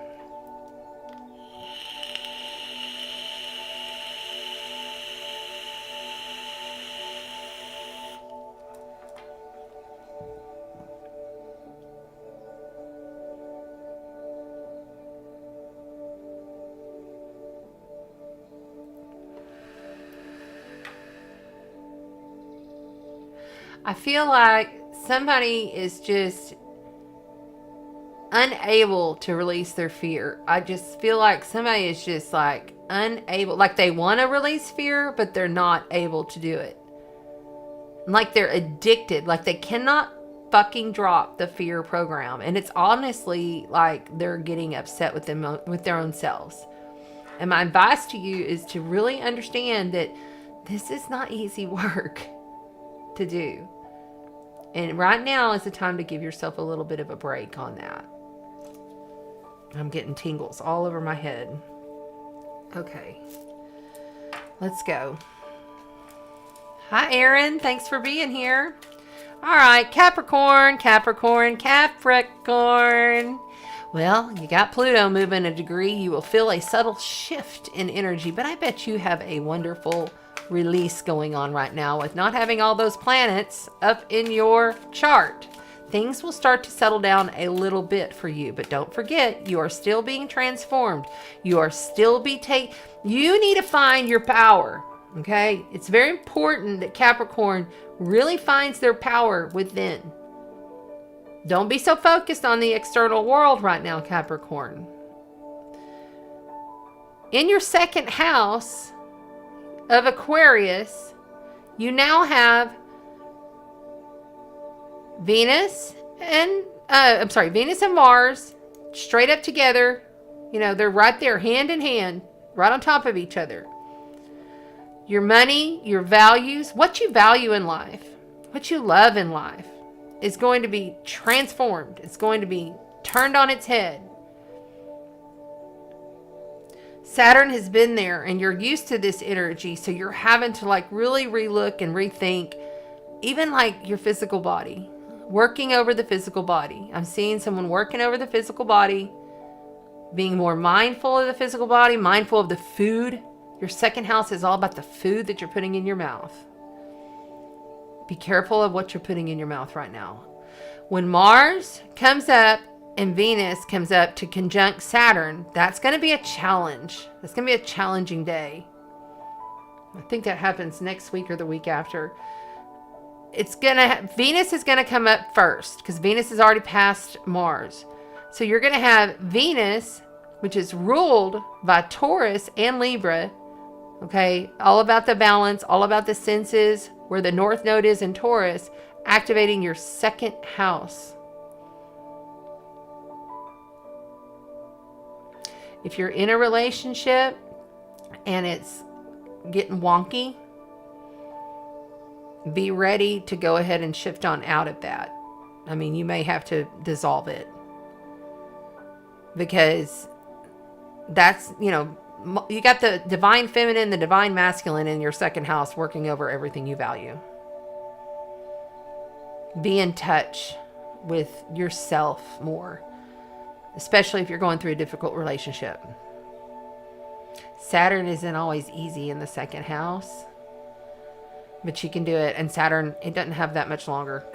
I feel like somebody is just unable to release their fear. I just feel like somebody is just like unable, like they want to release fear, but they're not able to do it. Like they're addicted, like they cannot fucking drop the fear program. And it's honestly like they're getting upset with them, with their own selves. And my advice to you is to really understand that this is not easy work to do. And right now is the time to give yourself a little bit of a break on that. I'm getting tingles all over my head. Okay. Let's go. Hi, Aaron. Thanks for being here. All right, Capricorn, Capricorn, Capricorn. Well, you got Pluto moving a degree. You will feel a subtle shift in energy, but I bet you have a wonderful release going on right now with not having all those planets up in your chart. Things will start to settle down a little bit for you, but don't forget, you are still being transformed. You are still you need to find your power, okay? It's very important that Capricorn really finds their power within. Don't be so focused on the external world right now, Capricorn. In your second house of Aquarius, you now have Venus and Mars straight up together. You know, they're right there, hand in hand, right on top of each other. Your money, your values, what you value in life, what you love in life is going to be transformed. It's going to be turned on its head. Saturn has been there and you're used to this energy, so you're having to like really relook and rethink even like your physical body, working over the physical body. I'm seeing someone working over the physical body, being more mindful of the physical body, mindful of the food. Your second house is all about the food that you're putting in your mouth. Be careful of what you're putting in your mouth right now. When Mars comes up and Venus comes up to conjunct Saturn, that's going to be a challenge. That's going to be a challenging day. I think that happens next week or the week after. Venus is going to come up first because Venus is already past Mars. So you're going to have Venus, which is ruled by Taurus and Libra. Okay, all about the balance, all about the senses, where the North Node is in Taurus, activating your second house. If you're in a relationship and it's getting wonky, be ready to go ahead and shift on out of that. I mean, you may have to dissolve it because that's, you know, you got the divine feminine, the divine masculine in your second house working over everything you value. Be in touch with yourself more, especially if you're going through a difficult relationship. Saturn isn't always easy in the second house, but you can do it. And Saturn, it doesn't have that much longer.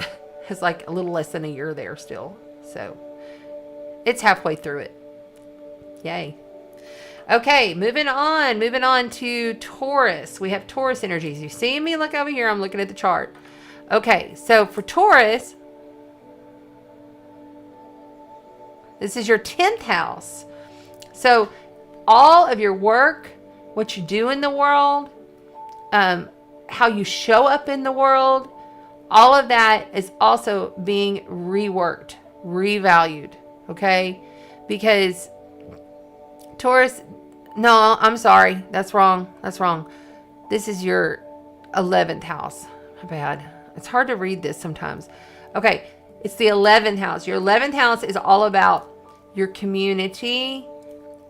It's like a little less than a year there still. So it's halfway through it. Yay. Okay, moving on to Taurus. We have Taurus energies. You see me look over here? I'm looking at the chart. Okay, so for Taurus, this is your 10th house. So all of your work, what you do in the world, how you show up in the world, all of that is also being reworked, revalued, okay? Because Taurus, no, I'm sorry. That's wrong. That's wrong. This is your 11th house. My bad. It's hard to read this sometimes. Okay, it's the 11th house. Your 11th house is all about your community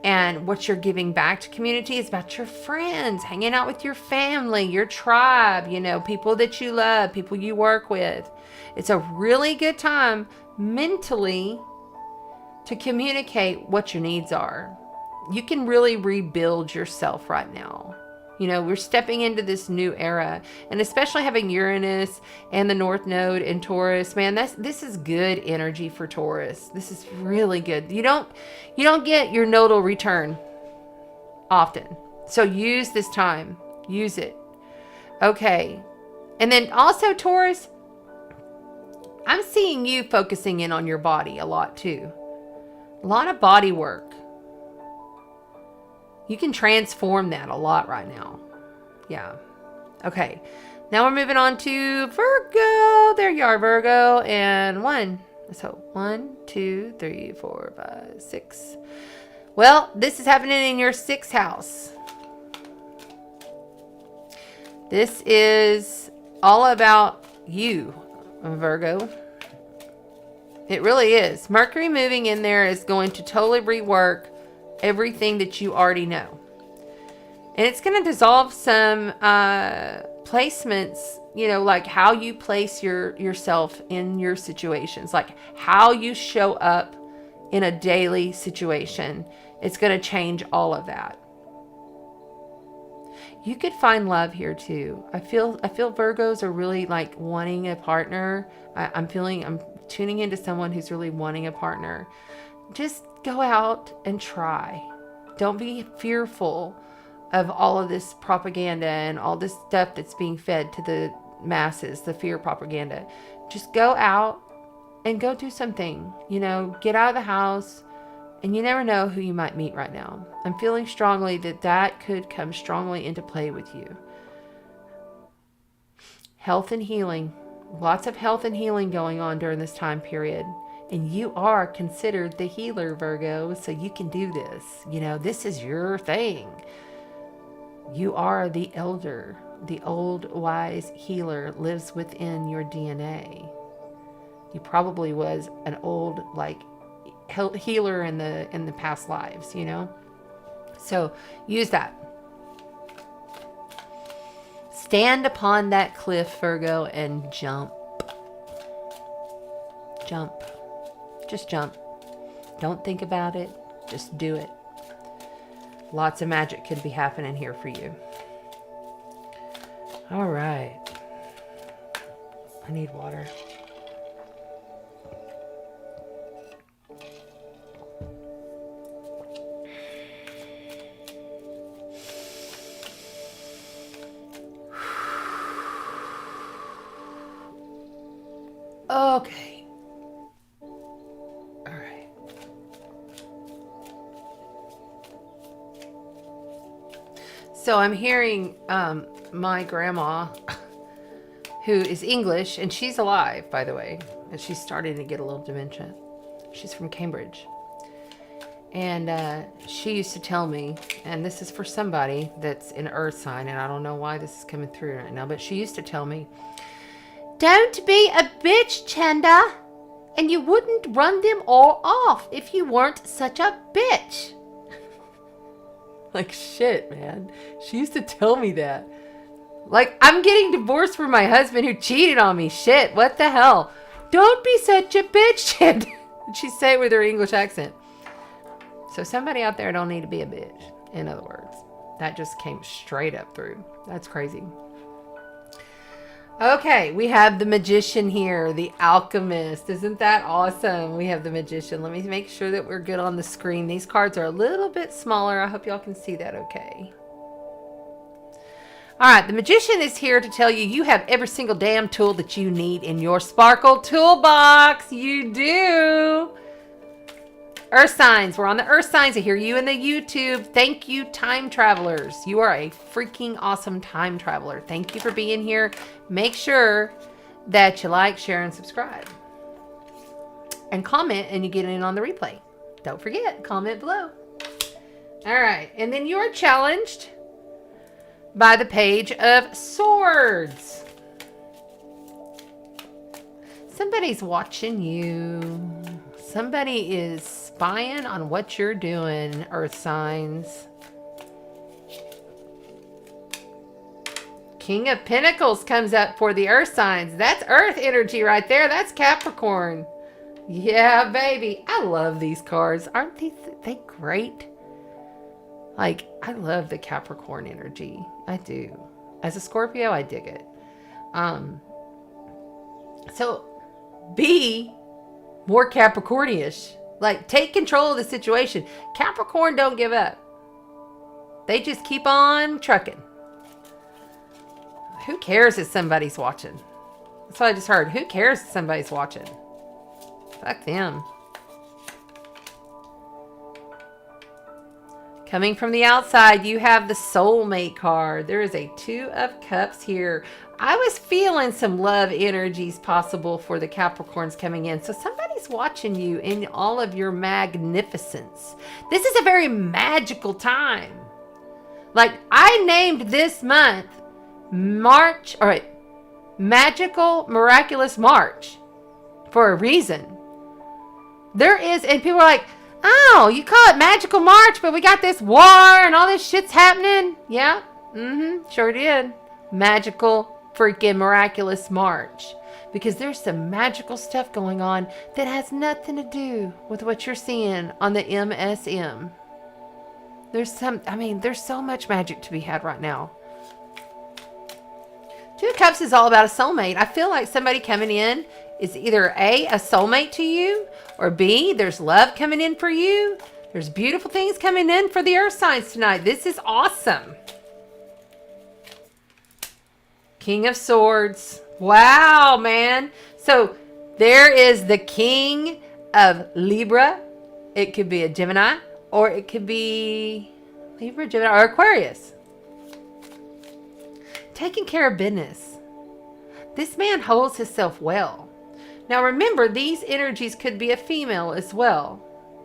and what you're giving back to community. It's about your friends, hanging out with your family, your tribe, you know, people that you love, people you work with. It's a really good time mentally to communicate what your needs are. You can really rebuild yourself right now. You know, we're stepping into this new era, and especially having Uranus and the North Node in Taurus, man, this is good energy for Taurus. This is really good. You don't get your nodal return often. So use this time. Use it. Okay. And then also Taurus, I'm seeing you focusing in on your body a lot too. A lot of body work. You can transform that a lot right now. Yeah. Okay. Now we're moving on to Virgo. There you are, Virgo. And 1. So 1, 2, 3, 4, 5, 6. Well, this is happening in your 6th house. This is all about you, Virgo. It really is. Mercury moving in there is going to totally rework everything that you already know. And it's going to dissolve some placements, you know, like how you place yourself in your situations, like how you show up in a daily situation. It's going to change all of that. You could find love here too. I feel Virgos are really like wanting a partner. I'm tuning into someone who's really wanting a partner. Just go out and try. Don't be fearful of all of this propaganda and all this stuff that's being fed to the masses, the fear propaganda. Just go out and go do something. You know, get out of the house, and you never know who you might meet right now. I'm feeling strongly that could come strongly into play with you. Health and healing. Lots of health and healing going on during this time period. And you are considered the healer, Virgo, so you can do this. You know, this is your thing. You are the elder. The old wise healer lives within your DNA. You probably was an old, like, healer in the past lives, you know? So use that. Stand upon that cliff, Virgo, and jump. Jump. Just jump. Don't think about it. Just do it. Lots of magic could be happening here for you. All right. I need water. Okay. So I'm hearing my grandma, who is English, and she's alive, by the way, and she's starting to get a little dementia. She's from Cambridge. And she used to tell me, and this is for somebody that's an earth sign, and I don't know why this is coming through right now, but she used to tell me, don't be a bitch, Chanda, and you wouldn't run them all off if you weren't such a bitch. Like, shit, man. She used to tell me that. Like, I'm getting divorced from my husband who cheated on me. Shit, what the hell? Don't be such a bitch. She'd say it with her English accent. So somebody out there don't need to be a bitch. In other words, that just came straight up through. That's crazy. Okay, we have the Magician here, the Alchemist. Isn't that awesome? We have the Magician. Let me make sure that we're good on the screen. These cards are a little bit smaller. I hope y'all can see that okay. All right, the Magician is here to tell you you have every single damn tool that you need in your sparkle toolbox. You do. Earth signs. We're on the Earth signs. I hear you in the YouTube. Thank you, time travelers. You are a freaking awesome time traveler. Thank you for being here. Make sure that you like, share, and subscribe. And comment, and you get in on the replay. Don't forget, comment below. All right, and then you are challenged by the Page of Swords. Somebody's watching you. Somebody is spying on what you're doing, Earth signs. King of Pentacles comes up for the Earth signs. That's Earth energy right there. That's Capricorn. Yeah, baby. I love these cards. Aren't they great? Like, I love the Capricorn energy. I do. As a Scorpio, I dig it. So, be more Capricornish. Like, take control of the situation. Capricorn don't give up. They just keep on trucking. Who cares if somebody's watching? That's what I just heard. Who cares if somebody's watching? Fuck them. Coming from the outside, you have the soulmate card. There is a 2 of Cups here. I was feeling some love energies possible for the Capricorns coming in. So somebody's watching you in all of your magnificence. This is a very magical time. Like, I named this month March, all right, Magical Miraculous March for a reason. There is, and people are like, oh, you call it Magical March, but we got this war and all this shit's happening. Yeah, sure did. Magical freaking Miraculous March. Because there's some magical stuff going on that has nothing to do with what you're seeing on the MSM. There's so much magic to be had right now. 2 of Cups is all about a soulmate. I feel like somebody coming in is either A, a soulmate to you, or B, there's love coming in for you. There's beautiful things coming in for the Earth signs tonight. This is awesome. King of Swords. Wow, man. So there is the King of Libra. It could be a Gemini, or it could be Libra, Gemini, or Aquarius. Taking care of business. This man holds himself well. Now remember, these energies could be a female as well.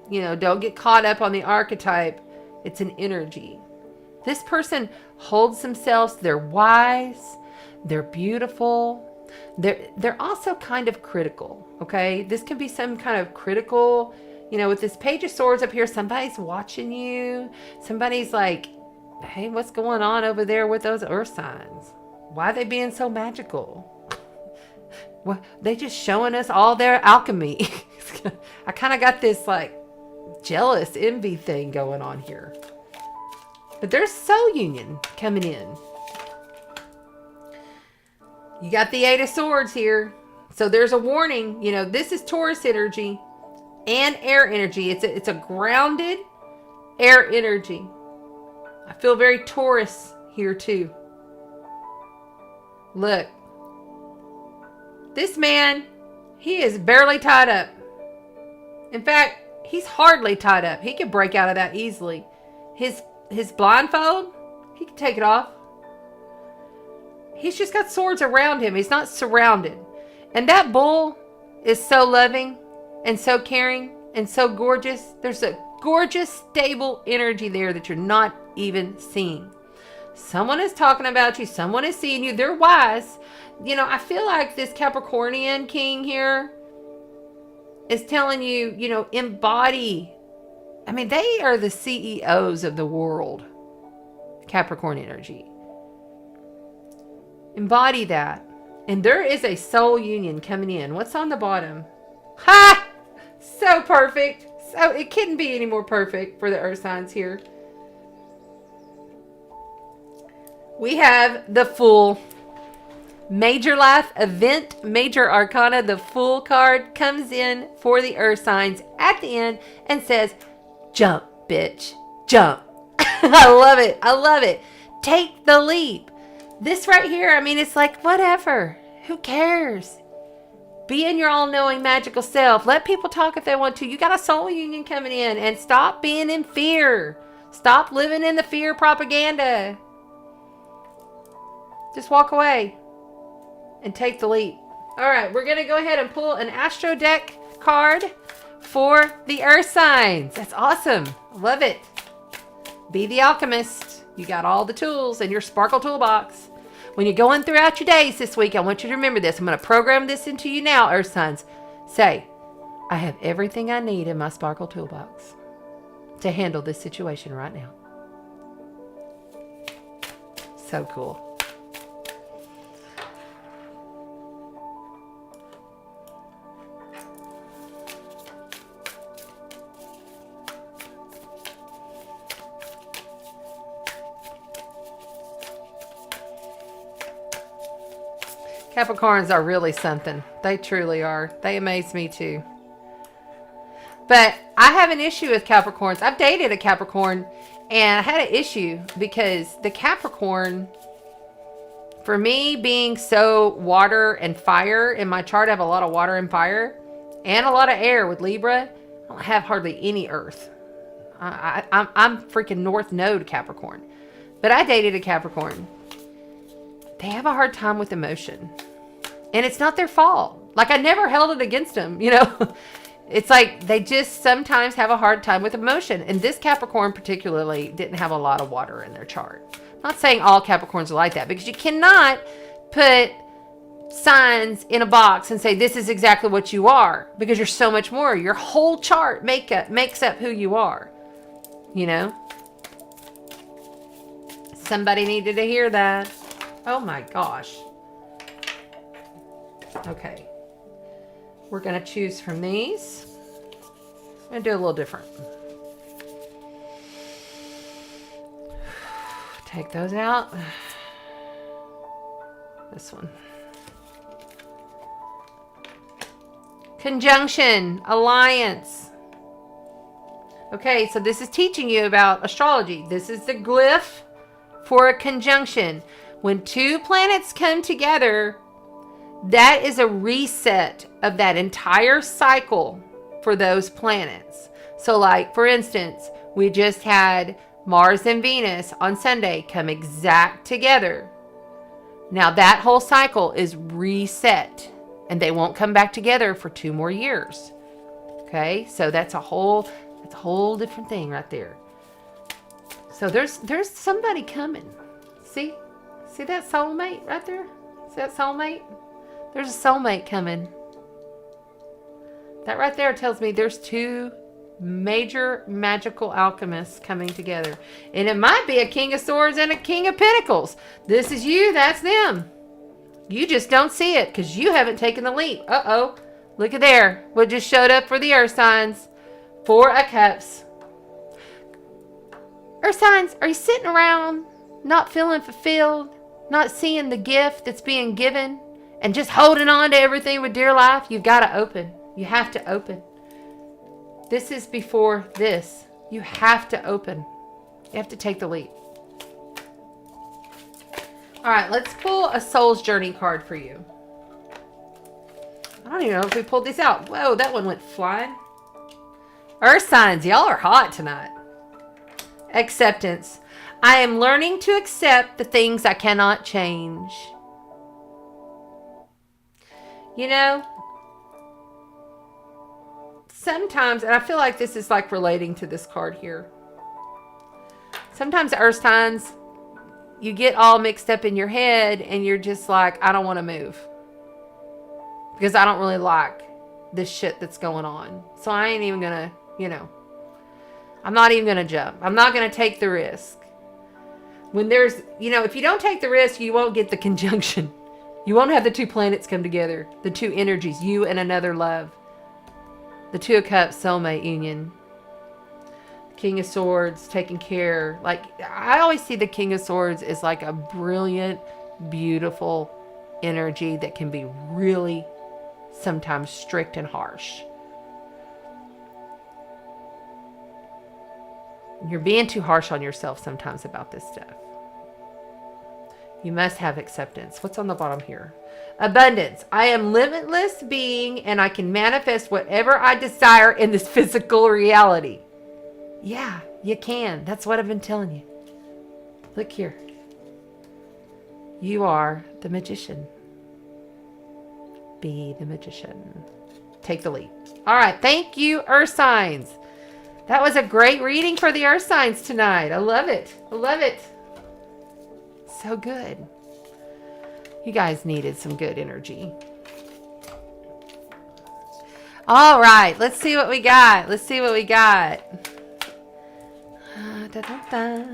You know, don't get caught up on the archetype. It's an energy. This person holds themselves. They're wise. They're beautiful. They're also kind of critical. Okay, this could be some kind of critical. You know, with this Page of Swords up here, somebody's watching you. Somebody's like, hey, what's going on over there with those Earth signs? Why are they being so magical? Well, they just showing us all their alchemy. I kind of got this like jealous envy thing going on here. But there's soul union coming in. You got the 8 of Swords here. So there's a warning. You know, this is Taurus energy and air energy. It's a grounded air energy. I feel very Taurus here too. Look. This man, he is barely tied up. In fact, he's hardly tied up. He could break out of that easily. His blindfold, he can take it off. He's just got swords around him. He's not surrounded. And that bull is so loving and so caring and so gorgeous. There's a gorgeous, stable energy there that you're not even seeing. Someone is talking about you. Someone is seeing you. They're wise. You know, I feel like this Capricornian king here is telling you, you know, embody. I mean, they are the CEOs of the world. Capricorn energy. Embody that. And there is a soul union coming in. What's on the bottom? Ha! So perfect. So it couldn't be any more perfect for the Earth signs here. We have the Fool. Major life event, major arcana. The Fool card comes in for the Earth signs at the end and says, jump, bitch. Jump. I love it. I love it. Take the leap. This right here, I mean, it's like, whatever. Who cares? Be in your all-knowing magical self. Let people talk if they want to. You got a soul union coming in. And stop being in fear. Stop living in the fear propaganda. Just walk away and take the leap. All right, we're going to go ahead and pull an Astro deck card for the earth signs. That's awesome. Love it. Be the alchemist. You got all the tools in your sparkle toolbox. When you're going throughout your days this week, I want you to remember this. I'm going to program this into you now, earth signs. Say, I have everything I need in my sparkle toolbox to handle this situation right now. So cool. Capricorns are really something. They truly are. They amaze me too. But I have an issue with Capricorns. I've dated a Capricorn and I had an issue because the Capricorn, for me being so water and fire in my chart, I have a lot of water and fire and a lot of air with Libra. I don't have hardly any earth. I'm freaking North Node Capricorn. But I dated a Capricorn. They have a hard time with emotion. And it's not their fault. Like, I never held it against them, you know. It's like they just sometimes have a hard time with emotion. And this Capricorn particularly didn't have a lot of water in their chart. I'm not saying all Capricorns are like that, because you cannot put signs in a box and say this is exactly what you are, because you're so much more. Your whole chart makes up who you are, you know. Somebody needed to hear that. Oh my gosh. Okay. We're going to choose from these. I'm going to do a little different. Take those out. This one. Conjunction, alliance. Okay, so this is teaching you about astrology. This is the glyph for a conjunction. When two planets come together, that is a reset of that entire cycle for those planets. So like, for instance, we just had Mars and Venus on Sunday come exact together. Now that whole cycle is reset and they won't come back together for 2 more years. Okay, so that's a whole different thing right there. So there's somebody coming. See that soulmate right there? See that soulmate? There's a soulmate coming. That right there tells me there's 2 major magical alchemists coming together. And it might be a King of Swords and a King of Pentacles. This is you, that's them. You just don't see it because you haven't taken the leap. Uh-oh. Look at there. What just showed up for the earth signs? 4 of Cups. Earth signs, are you sitting around not feeling fulfilled? Not seeing the gift that's being given? And just holding on to everything with dear life? You've got to open. You have to open. This is before this. You have to open. You have to take the leap. All right, let's pull a Soul's Journey card for you. I don't even know if we pulled these out. Whoa, that one went flying. Earth signs, y'all are hot tonight. Acceptance. I am learning to accept the things I cannot change. You know, sometimes, and I feel like this is like relating to this card here. Sometimes earth signs, you get all mixed up in your head and you're just like, I don't want to move. Because I don't really like this shit that's going on. So I ain't even going to, you know, I'm not even going to jump. I'm not going to take the risk. When there's, you know, if you don't take the risk, you won't get the conjunction. You won't have the 2 planets come together. The 2 energies, you and another love. The 2 of Cups, soulmate union. King of Swords, taking care. Like, I always see the King of Swords as like a brilliant, beautiful energy that can be really sometimes strict and harsh. You're being too harsh on yourself sometimes about this stuff. You must have acceptance. What's on the bottom here? Abundance. I am limitless being and I can manifest whatever I desire in this physical reality. Yeah, you can. That's what I've been telling you. Look here. You are the magician. Be the magician. Take the lead. All right. Thank you, Earth signs. That was a great reading for the Earth signs tonight. I love it. I love it. So good. You guys needed some good energy. All right. Let's see what we got. Let's see what we got. Da, da, da.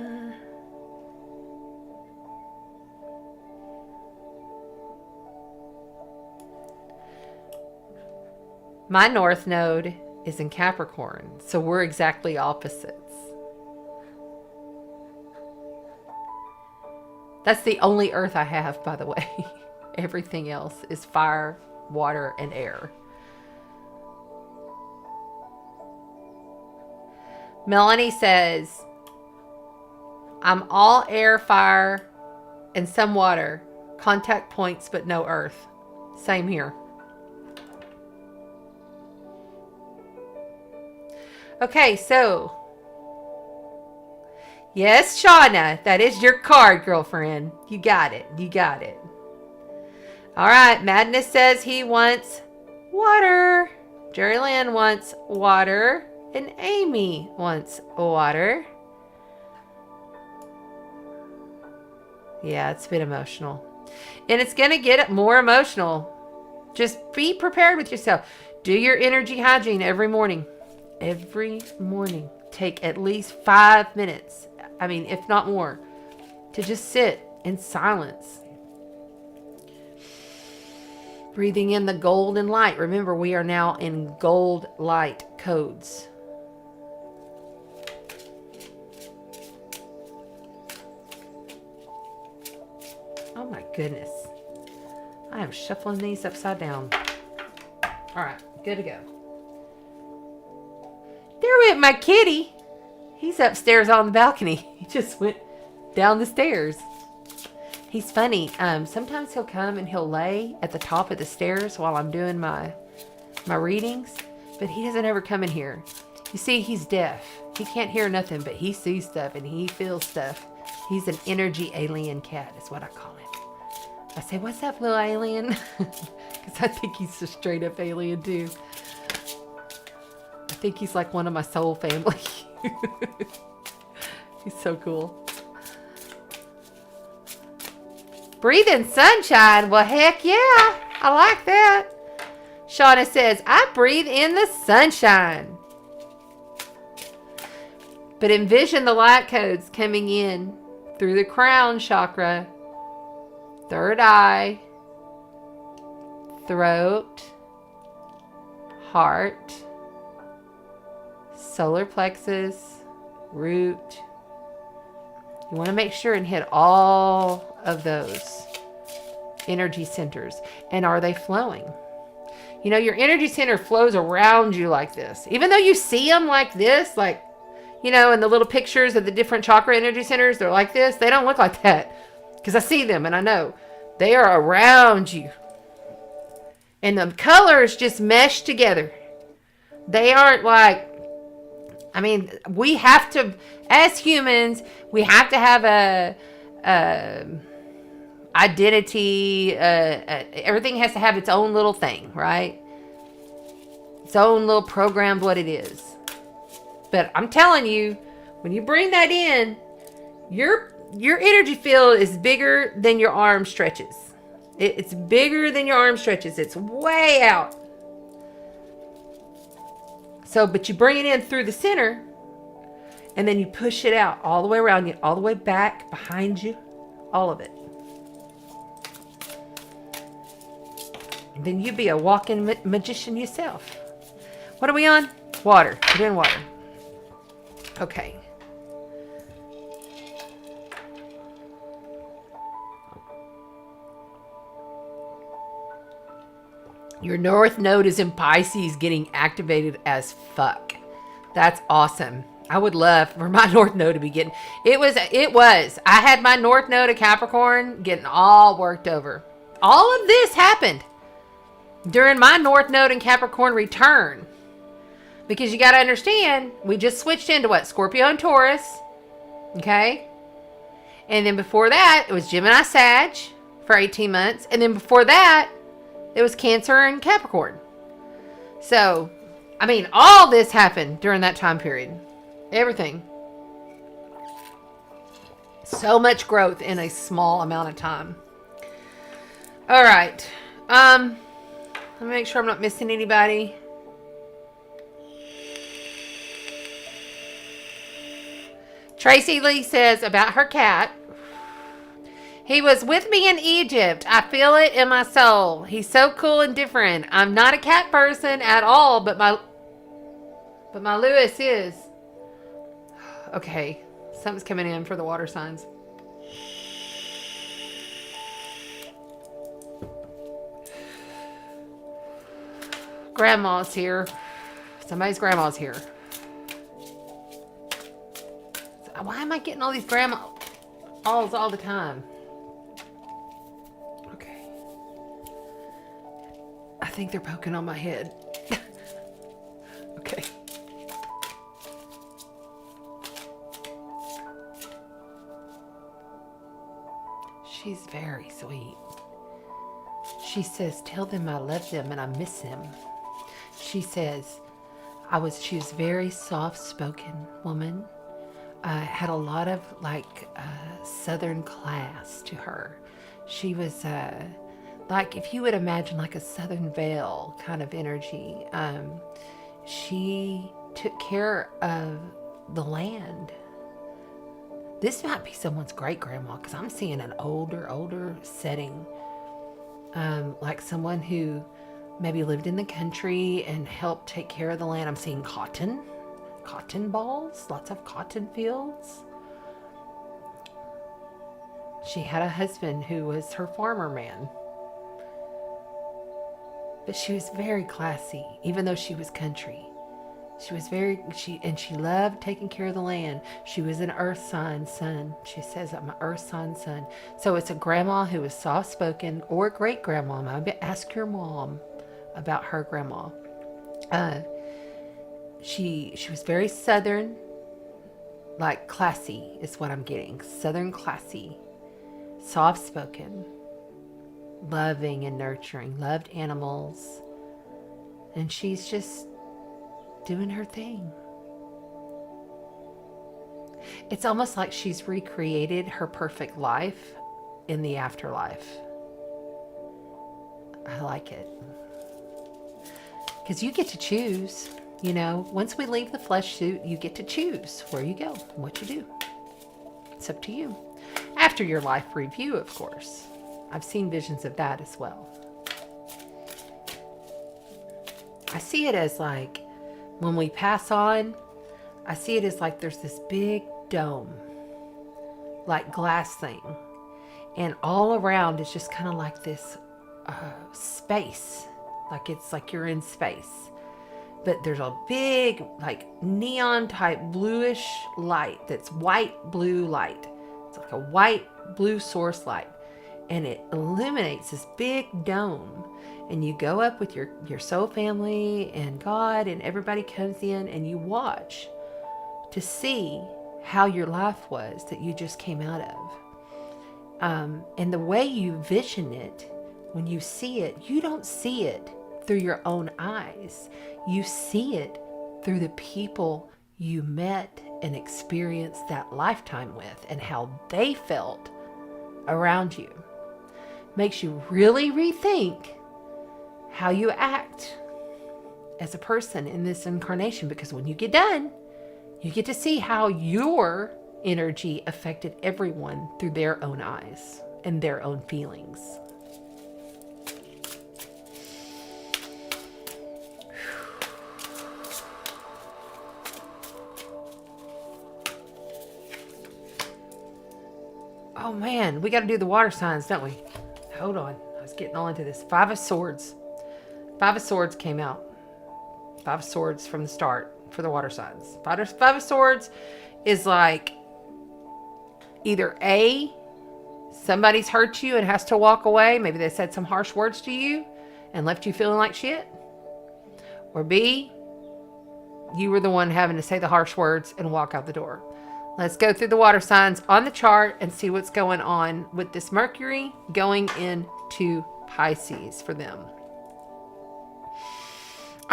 My North Node is in Capricorn, so we're exactly opposites. That's the only Earth I have, by the way. Everything else is fire, water, and air. Melanie says, I'm all air, fire, and some water. Contact points, but no Earth. Same here. Okay, so. Yes, Shauna, that is your card, girlfriend. You got it. You got it. All right, Madness says he wants water. Jerry Lynn wants water. And Amy wants water. Yeah, it's been emotional. And it's going to get more emotional. Just be prepared with yourself. Do your energy hygiene every morning. Every morning. Take at least 5 minutes. I mean, if not more. To just sit in silence. Breathing in the golden light. Remember, we are now in gold light codes. Oh my goodness. I am shuffling these upside down. All right, good to go. There went my kitty. He's upstairs on the balcony. He just went down the stairs. He's funny. Sometimes he'll come and he'll lay at the top of the stairs while I'm doing my readings, but he doesn't ever come in here. You see, he's deaf. He can't hear nothing, but he sees stuff and he feels stuff. He's an energy alien cat is what I call him. I say, what's up, little alien? Because I think he's a straight up alien too. I think he's like one of my soul family. He's so cool. Breathe in sunshine. Well, heck yeah. I like that. Shauna says, I breathe in the sunshine. But envision the light codes coming in through the crown chakra, third eye, throat, heart, solar plexus, root. You want to make sure and hit all of those energy centers. And are they flowing? You know, your energy center flows around you like this. Even though you see them like this, like, you know, in the little pictures of the different chakra energy centers, they're like this. They don't look like that. Because I see them and I know. They are around you. And the colors just mesh together. They aren't like, I mean, we have to, as humans, we have to have a identity. Everything has to have its own little thing, right? Its own little programmed what it is. But I'm telling you, when you bring that in, your energy field is bigger than your arm stretches. It's bigger than your arm stretches. It's way out. So, but you bring it in through the center, and then you push it out all the way around you, all the way back, behind you, all of it. And then you be a walking magician yourself. What are we on? Water. We're doing water. Okay. Your North Node is in Pisces, getting activated as fuck. That's awesome. I would love for my North Node to be getting... It was. I had my North Node of Capricorn getting all worked over. All of this happened during my North Node and Capricorn return. Because you got to understand, we just switched into what? Scorpio and Taurus. Okay? And then before that, it was Gemini Sag for 18 months. And then before that, It was Cancer and Capricorn. So, I mean, all this happened during that time period. Everything. So much growth in a small amount of time. All right. Let me make sure I'm not missing anybody. Tracy Lee says about her cat. He was with me in Egypt. I feel it in my soul. He's so cool and different. I'm not a cat person at all, but my Lewis is. Okay, something's coming in for the water signs. Grandma's here. Somebody's grandma's here. Why am I getting all these grandmas all the time? Okay. I think they're poking on my head. Okay. She's very sweet. She says, tell them I love them and I miss them. She says, she was very soft-spoken woman. Had a lot of Southern class to her. She was like, if you would imagine like a Southern Belle kind of energy. She took care of the land. This might be someone's great grandma because I'm seeing an older setting. Like someone who maybe lived in the country and helped take care of the land. I'm seeing cotton balls, lots of cotton fields. She had a husband who was her farmer man. But she was very classy, even though she was country. She loved taking care of the land. She was an earth sign sun. She says, I'm an earth sign sun. So it's a grandma who was soft-spoken, or great grandma. Maybe ask your mom about her grandma. She was very Southern, like classy is what I'm getting. Southern classy, soft-spoken, loving and nurturing, loved animals. And she's just doing her thing. It's almost like she's recreated her perfect life in the afterlife. I like it. Because you get to choose. You know, once we leave the flesh suit, you get to choose where you go and what you do. It's up to you. After your life review, of course. I've seen visions of that as well. I see it as like, when we pass on, I see it as like there's this big dome, like glass thing. And all around is just kind of like this space. Like it's like you're in space. But there's a big, like, neon type bluish light that's white blue light. It's like a white blue source light. And it illuminates this big dome. And you go up with your soul family and God, and everybody comes in and you watch to see how your life was that you just came out of. And the way you vision it, when you see it, you don't see it through your own eyes. You see it through the people you met and experienced that lifetime with and how they felt around you. Makes you really rethink how you act as a person in this incarnation, because when you get done, you get to see how your energy affected everyone through their own eyes and their own feelings. Oh man, we got to do the water signs, don't we? Hold on. I was getting all into this. Five of Swords. Five of Swords came out. Five of Swords from the start for the water signs. Five of Swords is like either A, somebody's hurt you and has to walk away. Maybe they said some harsh words to you and left you feeling like shit. Or B, you were the one having to say the harsh words and walk out the door. Let's go through the water signs on the chart and see what's going on with this Mercury going into Pisces for them.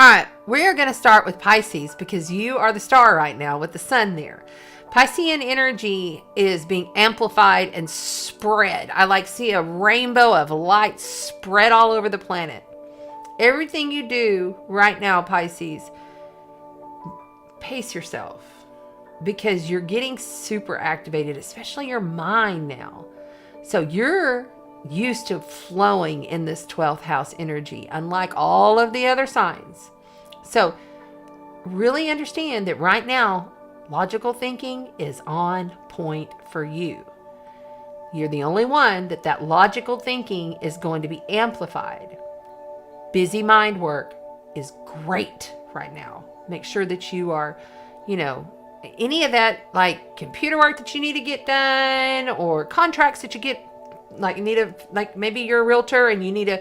All right, we are going to start with Pisces because you are the star right now with the sun there. Piscean energy is being amplified and spread. I see a rainbow of light spread all over the planet. Everything you do right now, Pisces, pace yourself because you're getting super activated, especially your mind now. So you're used to flowing in this 12th house energy, unlike all of the other signs. So really understand that right now, logical thinking is on point for you. You're the only one that logical thinking is going to be amplified. Busy mind work is great right now. Make sure that you are, any of that like computer work that you need to get done or contracts that you get, maybe you're a realtor and you need to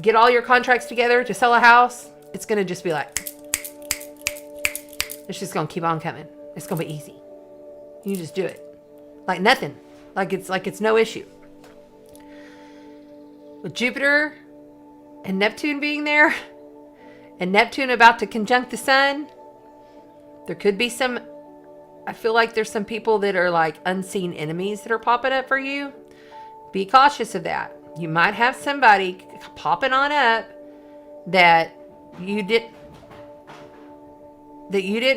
get all your contracts together to sell a house. It's going to just be it's just going to keep on coming. It's going to be easy. You just do it. Like nothing. Like it's no issue. With Jupiter and Neptune being there, and Neptune about to conjunct the sun, there could be I feel like there's some people that are like unseen enemies that are popping up for you. Be cautious of that. You might have somebody popping on up that you didn't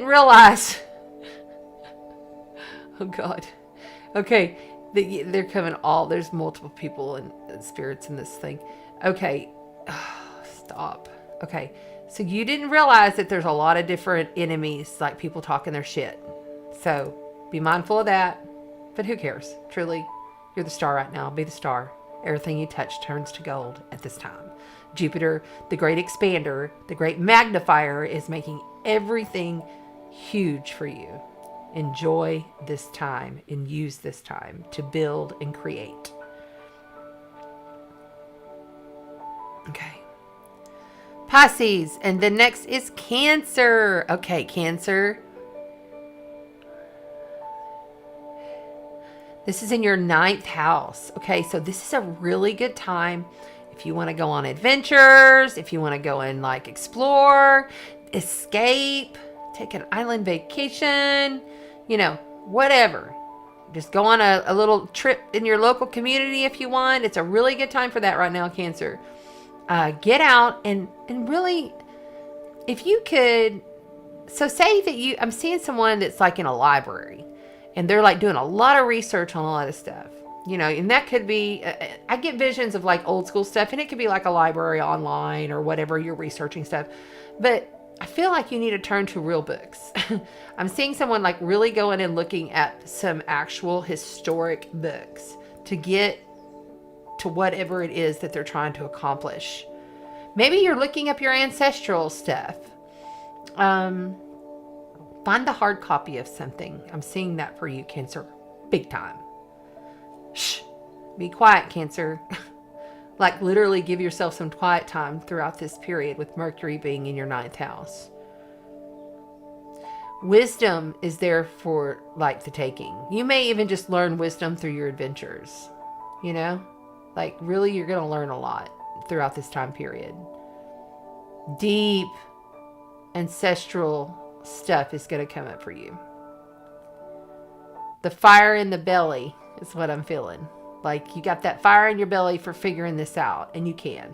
realize. Oh God. Okay. They're coming there's multiple people and spirits in this thing. Okay. Stop. Okay. So you didn't realize that there's a lot of different enemies, like people talking their shit. So be mindful of that. But who cares? Truly, you're the star right now. Be the star. Everything you touch turns to gold at this time. Jupiter, the great expander, the great magnifier, is making everything huge for you. Enjoy this time and use this time to build and create. Okay. Pisces, and the next is Cancer. Okay, Cancer. This is in your 9th house. Okay, so this is a really good time if you want to go on adventures, if you want to go and explore, escape, take an island vacation, whatever. Just go on a little trip in your local community if you want. It's a really good time for that right now, Cancer. Get out and really, if you could, so say that I'm seeing someone that's in a library and they're doing a lot of research on a lot of stuff, and that could be, I get visions of old school stuff, and it could be a library online or whatever, you're researching stuff, but I feel like you need to turn to real books. I'm seeing someone really going and looking at some actual historic books to get to whatever it is that they're trying to accomplish. Maybe you're looking up your ancestral stuff. Find the hard copy of something. I'm seeing that for you, Cancer. Big time. Shh. Be quiet, Cancer. Literally give yourself some quiet time throughout this period with Mercury being in your 9th house. Wisdom is there for the taking. You may even just learn wisdom through your adventures. Really, you're going to learn a lot throughout this time period. Deep ancestral stuff is going to come up for you. The fire in the belly is what I'm feeling. You got that fire in your belly for figuring this out, and you can.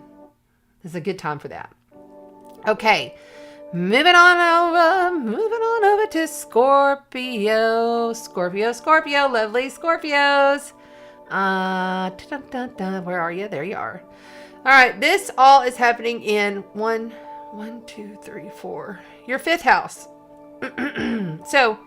This is a good time for that. Okay, moving on over to Scorpio. Scorpio, lovely Scorpios. Where are you? There you are. All right, this all is happening in one, two, three, four. Your 5th house. So,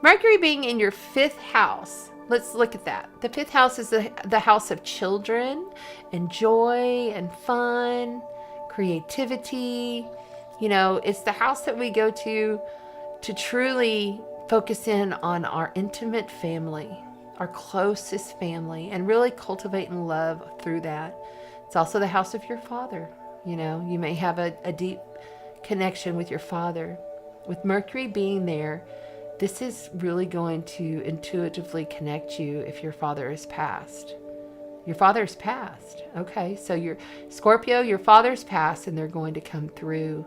Mercury being in your 5th house. Let's look at that. The 5th house is the house of children and joy and fun, creativity. It's the house that we go to truly focus in on our intimate family, our closest family, and really cultivate and love through that. It's also the house of your father. You may have a deep connection with your father. With Mercury being there, this is really going to intuitively connect you if your father is passed. Your father's passed. Okay, so your Scorpio, your father's passed, and they're going to come through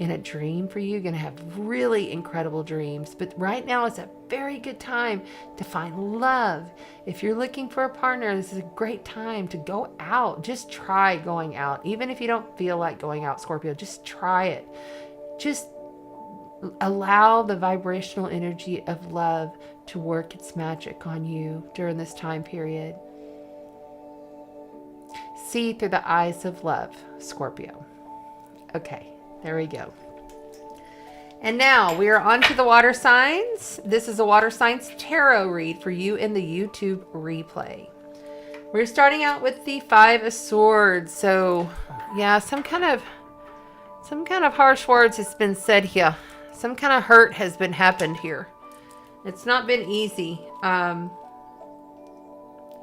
in a dream for you. You're going to have really incredible dreams. But right now is a very good time to find love. If you're looking for a partner, this is a great time to go out. Just try going out. Even if you don't feel like going out, Scorpio, just try it. Just allow the vibrational energy of love to work its magic on you during this time period. See through the eyes of love, Scorpio. Okay, there we go. And now we are on to the water signs. This is a water signs tarot read for you in the YouTube replay. We're starting out with the 5 of Swords. So yeah, some kind of harsh words has been said here. Some kind of hurt has been happened here. It's not been easy. Yeah,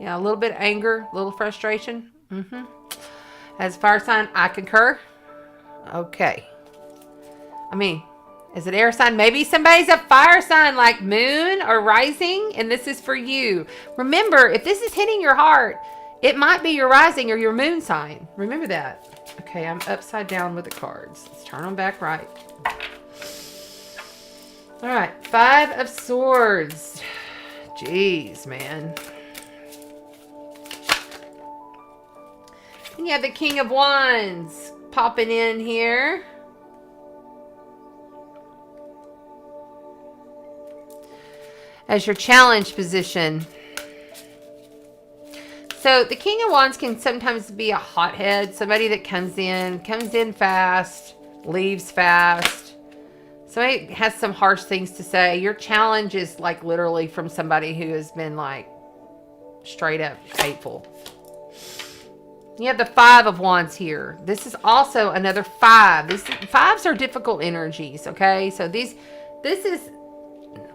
a little bit of anger, a little frustration. As fire sign, I concur. Okay. I mean, is it air sign? Maybe somebody's a fire sign like moon or rising, and this is for you. Remember, if this is hitting your heart, it might be your rising or your moon sign. Remember that. Okay, I'm upside down with the cards. Let's turn them back right. All right, 5 of Swords. Jeez, man. And you have the King of Wands popping in here. As your challenge position. So the King of Wands can sometimes be a hothead. Somebody that comes in fast, leaves fast. Somebody has some harsh things to say. Your challenge is like literally from somebody who has been like straight up hateful. You have the 5 of Wands here. This is also another 5. Fives are difficult energies, okay? So this is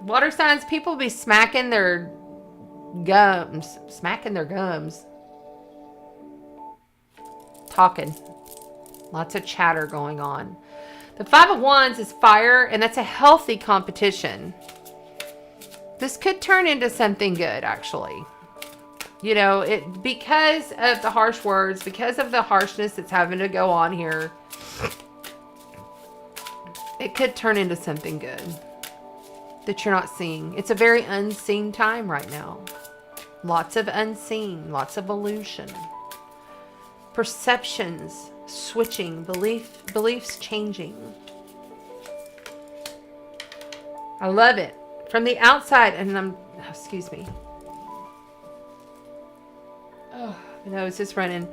water signs. People be smacking their gums. Talking. Lots of chatter going on. The 5 of Wands is fire, and that's a healthy competition. This could turn into something good, actually. You know, because of the harsh words, because of the harshness that's having to go on here, it could turn into something good that you're not seeing. It's a very unseen time right now. Lots of unseen, lots of illusion. Perceptions switching, beliefs changing. I love it. From the outside, and excuse me. Oh, my nose is running.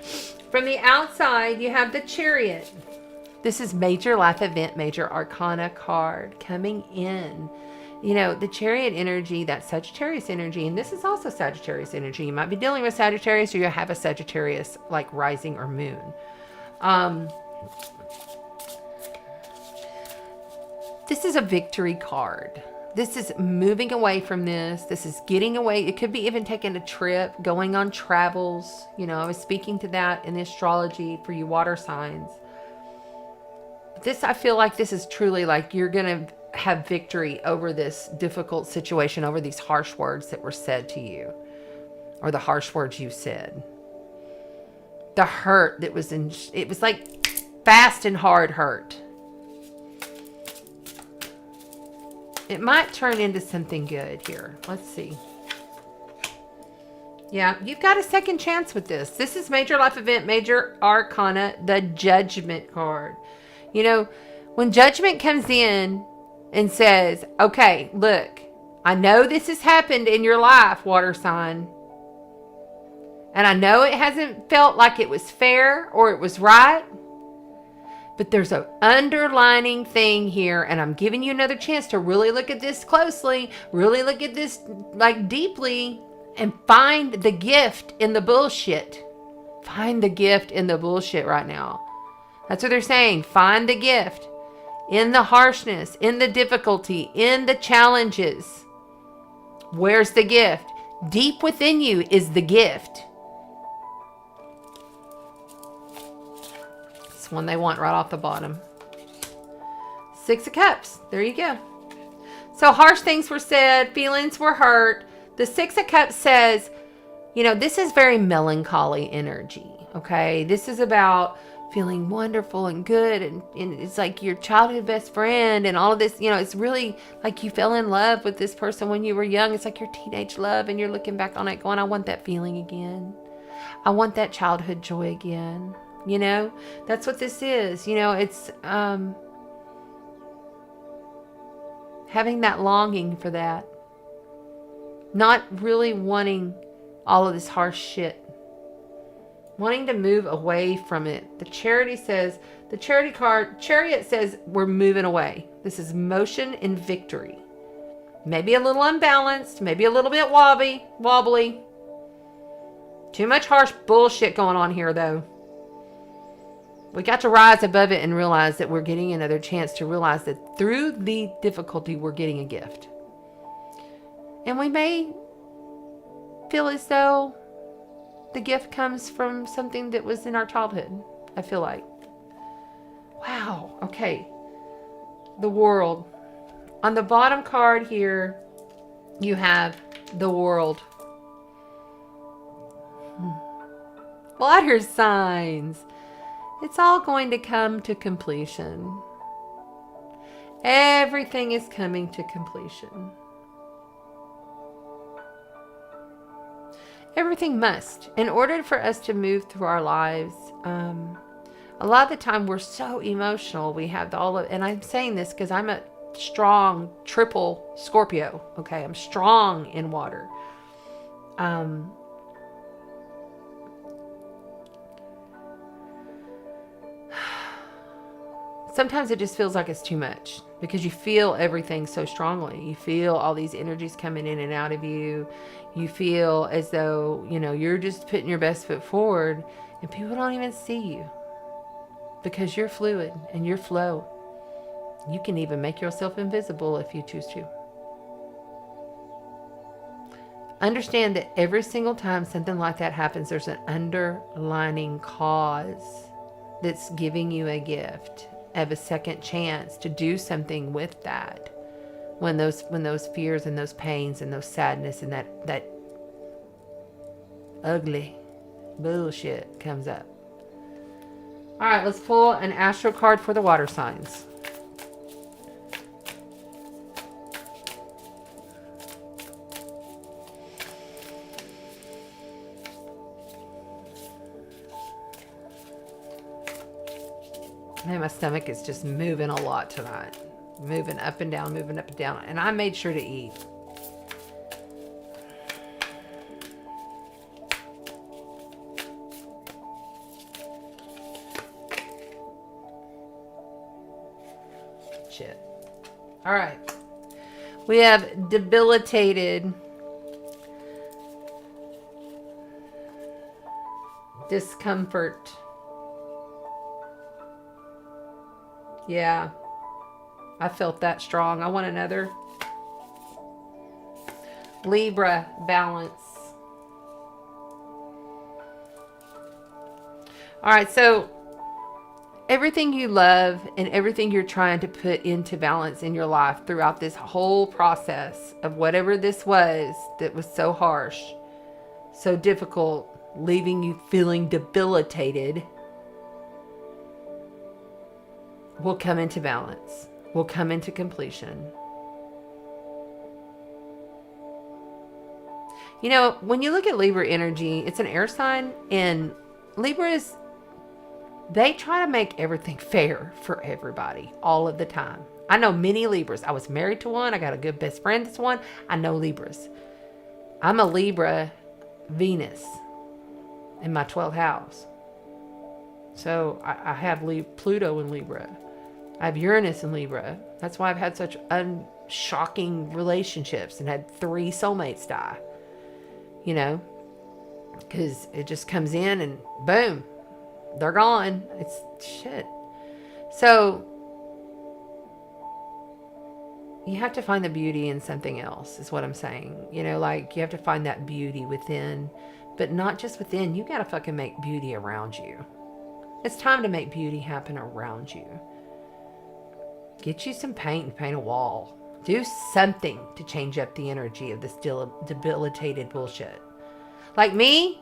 From the outside, you have the Chariot. This is major life event, major arcana card coming in. You know, the Chariot energy, that Sagittarius energy, and this is also Sagittarius energy. You might be dealing with Sagittarius, or you have a Sagittarius like rising or moon. This is a victory card. This is moving away from this. This is getting away. It could be even taking a trip, going on travels. You know, I was speaking to that in the astrology for you water signs. This, I feel like this is truly like you're going to have victory over this difficult situation, over these harsh words that were said to you, or the harsh words you said. The hurt that was it was like fast and hard hurt. It might turn into something good here. Let's see. Yeah, you've got a second chance with this. This is major life event, major arcana, the Judgment card. You know, when Judgment comes in and says, okay, look, I know this has happened in your life, water sign. And I know it hasn't felt like it was fair or it was right. But there's an underlining thing here, and I'm giving you another chance to really look at this closely, really look at this like deeply, and find the gift in the bullshit. Find the gift in the bullshit right now. That's what they're saying. Find the gift in the harshness, in the difficulty, in the challenges. Where's the gift? Deep within you is the gift. One they want right off the bottom. 6 of Cups. There you go. So harsh things were said. Feelings were hurt. The 6 of Cups says, you know, this is very melancholy energy. Okay. This is about feeling wonderful and good, and it's like your childhood best friend and all of this, it's really like you fell in love with this person when you were young. It's like your teenage love, and you're looking back on it going, I want that feeling again. I want that childhood joy again. That's what this is. It's having that longing for that. Not really wanting all of this harsh shit. Wanting to move away from it. The Chariot says we're moving away. This is motion and victory. Maybe a little unbalanced, maybe a little bit wobbly. Too much harsh bullshit going on here, though. We got to rise above it and realize that we're getting another chance to realize that through the difficulty, we're getting a gift. And we may feel as though the gift comes from something that was in our childhood, I feel like. Wow. Okay. The World. On the bottom card here, you have the World. Water signs. It's all going to come to completion. Everything is coming to completion. Everything must. In order for us to move through our lives, a lot of the time we're so emotional. We have and I'm saying this because I'm a strong triple Scorpio. Okay, I'm strong in water. Sometimes it just feels like it's too much because you feel everything so strongly. You feel all these energies coming in and out of you. You feel as though, you're just putting your best foot forward and people don't even see you because you're fluid and you're flow. You can even make yourself invisible if you choose to. Understand that every single time something like that happens, there's an underlining cause that's giving you a gift of a second chance to do something with that. When those fears and those pains and those sadness and that ugly bullshit comes up. All right, let's pull an astro card for the water signs. Man, my stomach is just moving a lot tonight. Moving up and down, moving up and down. And I made sure to eat. Shit. All right. We have debilitated, discomfort. Yeah. I felt that strong. I want another. Libra, balance. All right, so everything you love and everything you're trying to put into balance in your life throughout this whole process of whatever this was that was so harsh, so difficult, leaving you feeling debilitated, will come into balance, will come into completion. When you look at Libra energy, it's an air sign, and Libras, they try to make everything fair for everybody all of the time. I know many Libras. I was married to one. I got a good best friend that's one. I know Libras. I'm a Libra Venus in my 12th house. So I have Pluto in Libra. I have Uranus in Libra. That's why I've had such shocking relationships and had 3 soulmates die. Because it just comes in and boom, they're gone. It's shit. So you have to find the beauty in something else, is what I'm saying. You have to find that beauty within, but not just within. You got to fucking make beauty around you. It's time to make beauty happen around you. Get you some paint and paint a wall. Do something to change up the energy of this debilitated bullshit. Like me,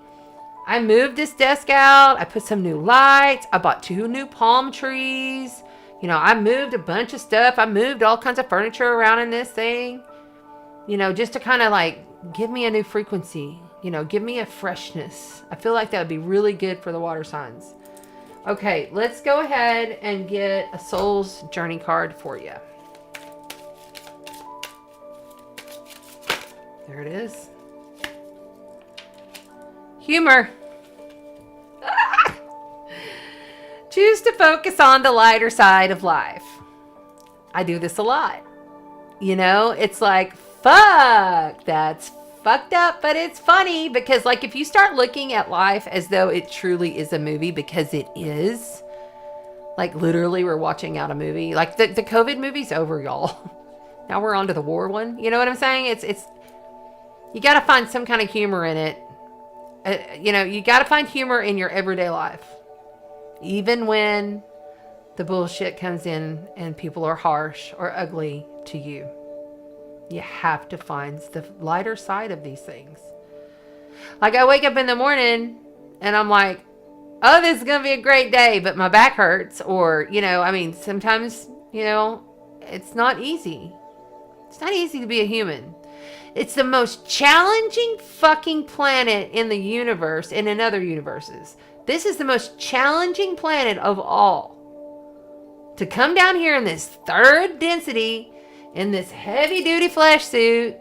I moved this desk out. I put some new lights. I bought 2 new palm trees. You know, I moved a bunch of stuff. I moved all kinds of furniture around in this thing. You know, just to kind of like give me a new frequency. You know, give me a freshness. I feel like that would be really good for the water signs. Okay, let's go ahead and get a soul's journey card for you. There it is. Humor. Choose to focus on the lighter side of life. I do this a lot. You know, it's like, fuck, that's fucked up, but it's funny because, like, if you start looking at life as though it truly is a movie, because it is, like, literally we're watching out a movie. Like, the COVID movie's over, y'all. Now we're on to the war one. You know what I'm saying? It's you got to find some kind of humor in it. You know, you got to find humor in your everyday life. Even when the bullshit comes in and people are harsh or ugly to you. You have to find the lighter side of these things. Like, I wake up in the morning and I'm like, oh, this is going to be a great day, but my back hurts. Or, you know, I mean, sometimes, you know, it's not easy. It's not easy to be a human. It's the most challenging fucking planet in the universe and in other universes. This is the most challenging planet of all. To come down here in this third density, in this heavy duty flesh suit,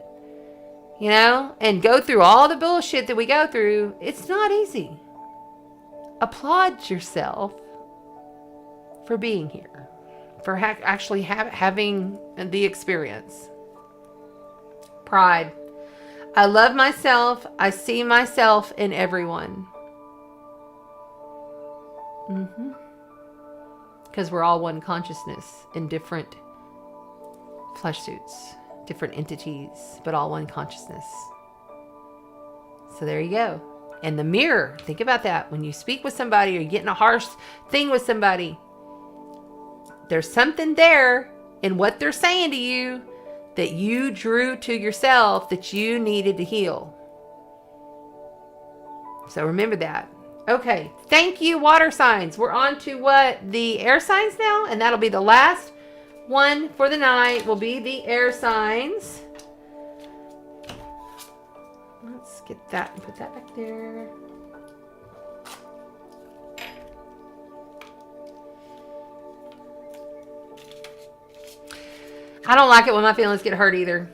you know, and go through all the bullshit that we go through, it's not easy. Applaud yourself for being here, for actually having the experience. Pride. I love myself. I see myself in everyone. Because we're all one consciousness in different flesh suits, different entities, but all one consciousness. So there you go. And the mirror, think about that. When you speak with somebody or you get in a harsh thing with somebody, there's something there in what they're saying to you that you drew to yourself that you needed to heal. So remember that. Okay, thank you, water signs. We're on to what? The air signs now, and that'll be the last one for the night, will be the air signs. Let's get that and put that back there. I don't like it when my feelings get hurt either,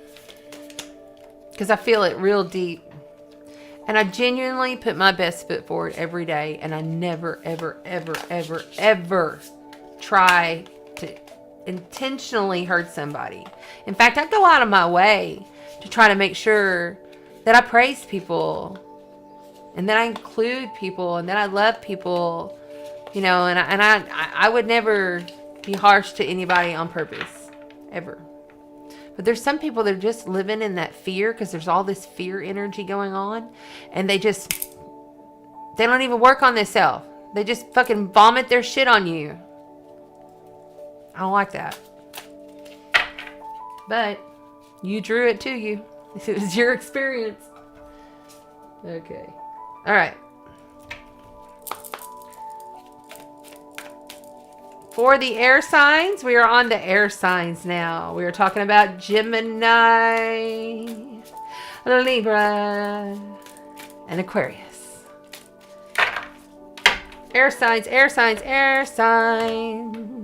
because I feel it real deep. And I genuinely put my best foot forward every day. And I never, ever, ever, ever, ever try to intentionally hurt somebody. In fact, I go out of my way to try to make sure that I praise people. And that I include people. And that I love people. You know, and I would never be harsh to anybody on purpose. Ever. But there's some people that are just living in that fear because there's all this fear energy going on. And they don't even work on themselves. They just fucking vomit their shit on you. I don't like that. But you drew it to you. It was your experience. Okay. All right. For the air signs, we are on to air signs now. We are talking about Gemini, Libra, and Aquarius. Air signs, air signs, air signs.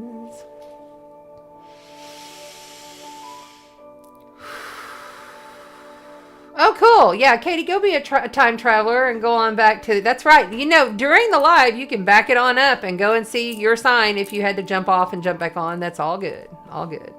Oh, cool. Yeah, Katie, go be a time traveler and go on back to... That's right. You know, during the live, you can back it on up and go and see your sign if you had to jump off and jump back on. That's all good. All good.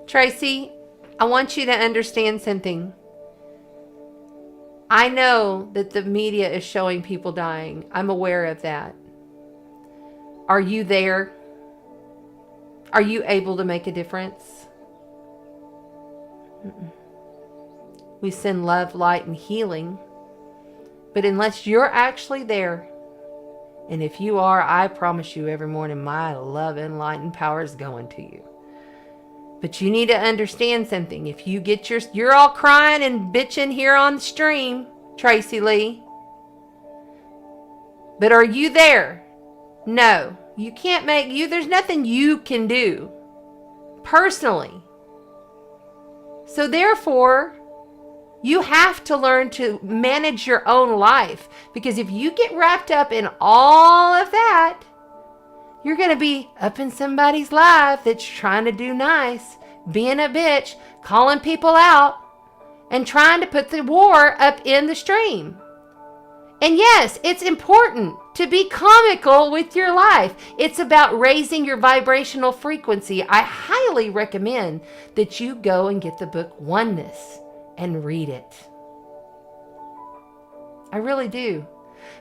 Tracy, I want you to understand something. I know that the media is showing people dying. I'm aware of that. Are you there? Are you able to make a difference? We send love, light, and healing. But unless you're actually there, and if you are, I promise you every morning my love and light and power is going to you. But you need to understand something. If you get you're all crying and bitching here on the stream, Tracy Lee. But are you there? No. You can't there's nothing you can do personally. So therefore, you have to learn to manage your own life. Because if you get wrapped up in all of that, you're going to be up in somebody's life that's trying to do nice, being a bitch, calling people out, and trying to put the war up in the stream. And yes, it's important to be comical with your life. It's about raising your vibrational frequency. I highly recommend that you go and get the book Oneness and read it. I really do.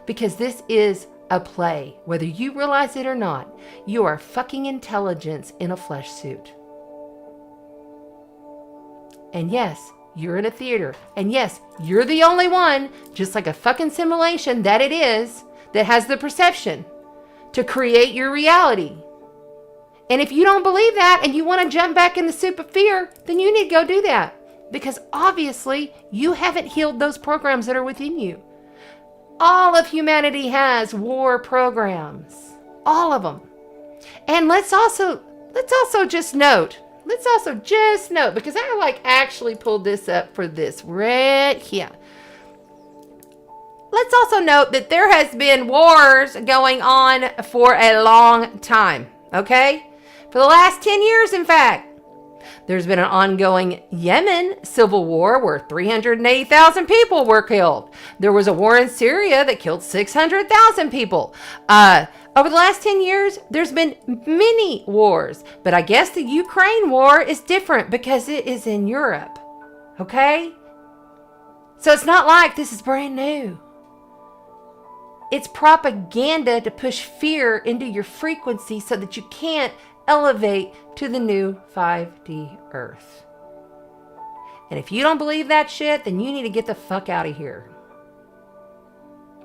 Because this is a play. Whether you realize it or not, you are fucking intelligence in a flesh suit. And yes, you're in a theater. And yes, you're the only one, just like a fucking simulation that it is, that has the perception to create your reality. And if you don't believe that and you want to jump back in the soup of fear, then you need to go do that. Because obviously you haven't healed those programs that are within you. All of humanity has war programs. All of them. And let's also just note, because I actually pulled this up for this right here. Let's also note that there has been wars going on for a long time, okay? For the last 10 years, in fact. There's been an ongoing Yemen civil war where 380,000 people were killed. There was a war in Syria that killed 600,000 people. Over the last 10 years, there's been many wars. But I guess the Ukraine war is different because it is in Europe. Okay? So it's not like this is brand new. It's propaganda to push fear into your frequency so that you can't elevate to the new 5D Earth. And if you don't believe that shit, then you need to get the fuck out of here.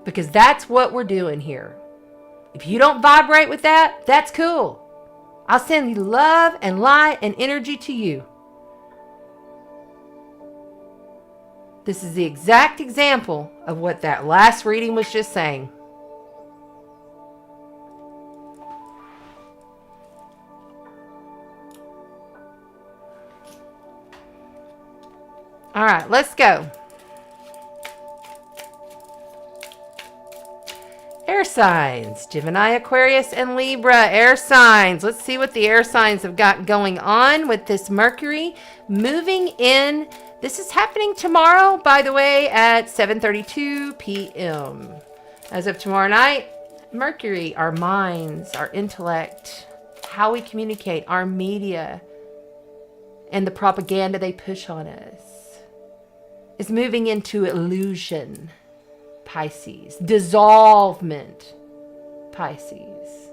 Because that's what we're doing here. If you don't vibrate with that, that's cool. I'll send love and light and energy to you. This is the exact example of what that last reading was just saying. All right, let's go. Air signs, Gemini, Aquarius, and Libra. Air signs. Let's see what the air signs have got going on with this Mercury moving in. This is happening tomorrow, by the way, at 7:32 p.m. As of tomorrow night, Mercury, our minds, our intellect, how we communicate, our media, and the propaganda they push on us, is moving into illusion, Pisces. Dissolvement, Pisces.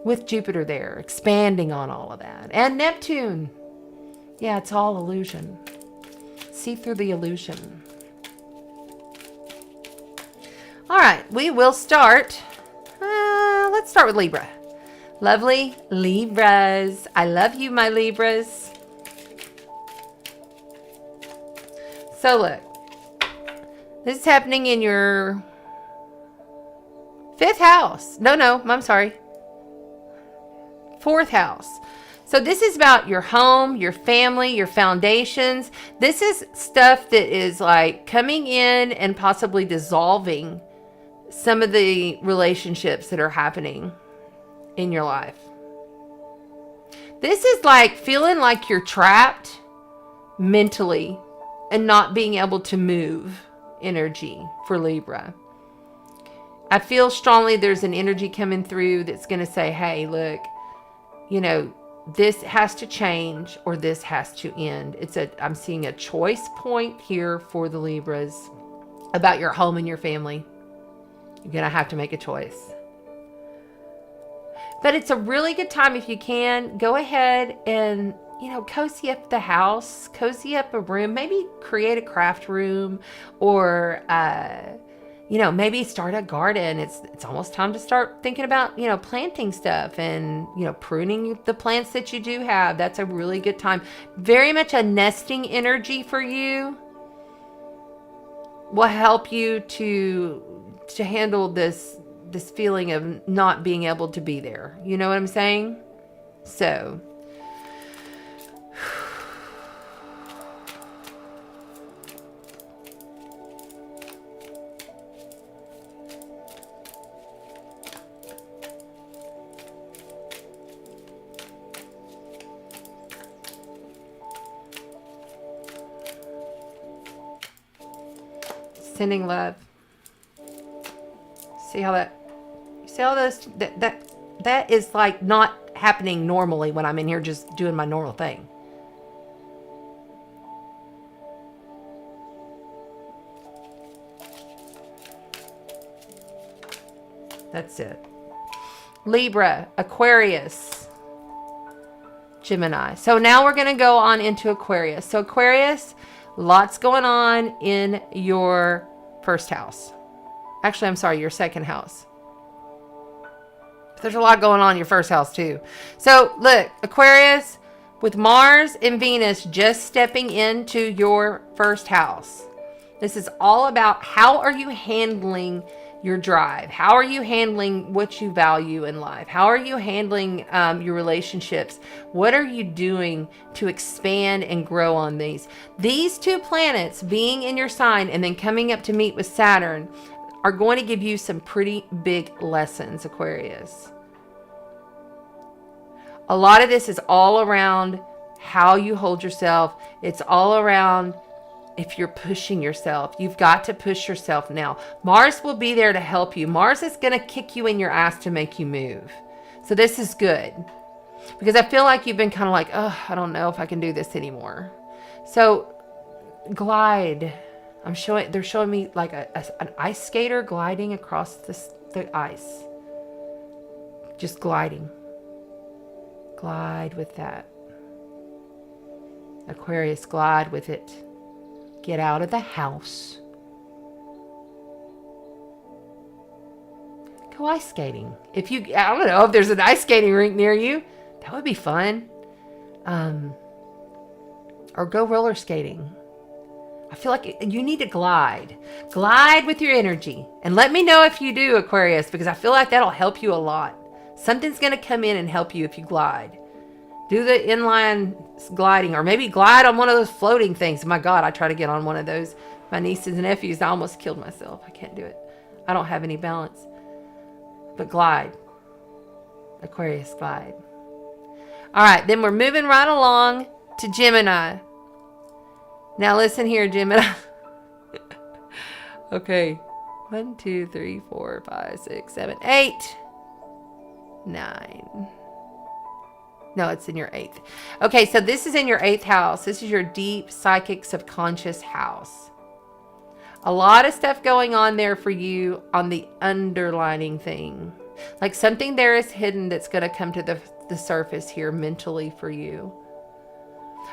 With Jupiter there, expanding on all of that. And Neptune. Yeah, it's all illusion. See through the illusion. All right, we will start. Let's start with Libra. Lovely Libras. I love you, my Libras. So look, this is happening in your 5th house. No, I'm sorry. 4th house. So this is about your home, your family, your foundations. This is stuff that is like coming in and possibly dissolving some of the relationships that are happening in your life. This is like feeling like you're trapped mentally and not being able to move energy for Libra. I feel strongly there's an energy coming through that's going to say, hey, look, this has to change or this has to end. I'm seeing a choice point here for the Libras about your home and your family. You're going to have to make a choice. But it's a really good time if you can go ahead and, cozy up the house, cozy up a room, maybe create a craft room or, maybe start a garden. It's almost time to start thinking about, planting stuff and, pruning the plants that you do have. That's a really good time. Very much a nesting energy for you. Will help you to handle this feeling of not being able to be there. You know what I'm saying? So sending love. See how that is like not happening normally when I'm in here just doing my normal thing. That's it. Libra, Aquarius, Gemini. So now we're going to go on into Aquarius. So Aquarius, lots going on in your first house. Actually, I'm sorry, your second house. There's a lot going on in your first house too. So look, Aquarius, with Mars and Venus just stepping into your first house. This is all about how are you handling your drive? How are you handling what you value in life? How are you handling your relationships? What are you doing to expand and grow on these? These two planets being in your sign and then coming up to meet with Saturn are going to give you some pretty big lessons, Aquarius. A lot of this is all around how you hold yourself. It's all around if you're pushing yourself. You've got to push yourself now. Mars will be there to help you. Mars is going to kick you in your ass to make you move. So this is good. Because I feel like you've been kind of like, oh, I don't know if I can do this anymore. So glide. They're showing me like an ice skater gliding across the ice. Just gliding. Glide with that. Aquarius, glide with it. Get out of the house. Go ice skating. I don't know if there's an ice skating rink near you. That would be fun. Or go roller skating. I feel like you need to glide. Glide with your energy. And let me know if you do, Aquarius, because I feel like that'll help you a lot. Something's going to come in and help you if you glide. Do the inline gliding, or maybe glide on one of those floating things. My God, I try to get on one of those. My nieces and nephews, I almost killed myself. I can't do it. I don't have any balance. But glide. Aquarius, glide. All right, then we're moving right along to Gemini. Now listen here, Gemini. Okay. 1, 2, 3, 4, 5, 6, 7, 8, 9. No, it's in your 8th. Okay, so this is in your 8th house. This is your deep psychic subconscious house. A lot of stuff going on there for you on the underlining thing. Like something there is hidden that's going to come to the surface here mentally for you.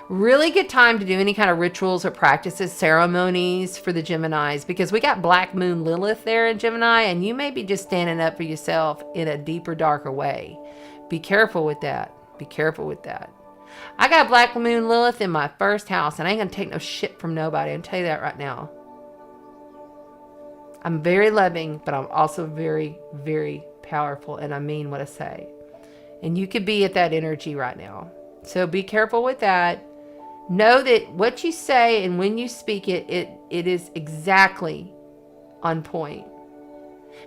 Really good time to do any kind of rituals or practices, ceremonies for the Geminis, because we got Black Moon Lilith there in Gemini, and you may be just standing up for yourself in a deeper, darker way. Be careful with that. Be careful with that. I got Black Moon Lilith in my first house, and I ain't going to take no shit from nobody. I'll tell you that right now. I'm very loving, but I'm also very, very powerful, and I mean what I say. And you could be at that energy right now. So be careful with that. Know that what you say and when you speak it is exactly on point.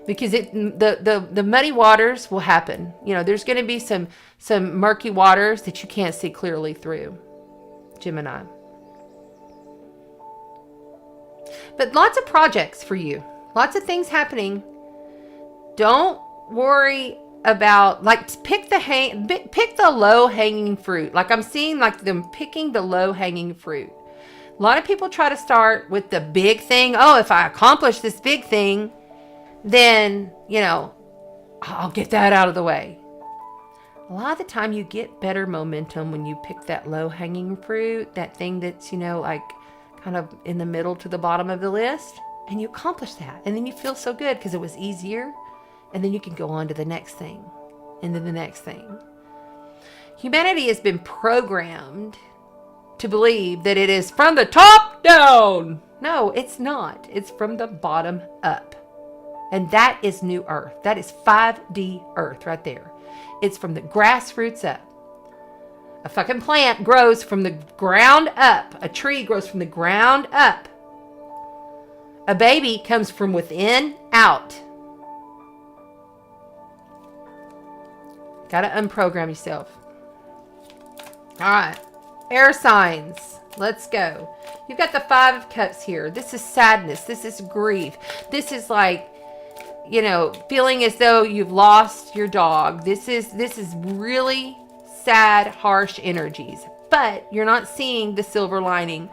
Because the muddy waters will happen. You know, there's going to be some murky waters that you can't see clearly through, Gemini. But lots of projects for you. Lots of things happening. Don't worry about, like, pick the low hanging fruit. Like, I'm seeing like them picking the low hanging fruit. A lot of people try to start with the big thing. Oh, if I accomplish this big thing, then, I'll get that out of the way. A lot of the time you get better momentum when you pick that low hanging fruit, that thing that's, like kind of in the middle to the bottom of the list, and you accomplish that. And then you feel so good because it was easier. And then you can go on to the next thing, and then the next thing. Humanity has been programmed to believe that it is from the top down. No, it's not. It's from the bottom up. And that is New Earth. That is 5D Earth right there. It's from the grassroots up. A fucking plant grows from the ground up. A tree grows from the ground up. A baby comes from within out. Got to unprogram yourself. All right. Air signs. Let's go. You've got the 5 of Cups here. This is sadness. This is grief. This is like, feeling as though you've lost your dog. This is really sad, harsh energies. But you're not seeing the silver lining.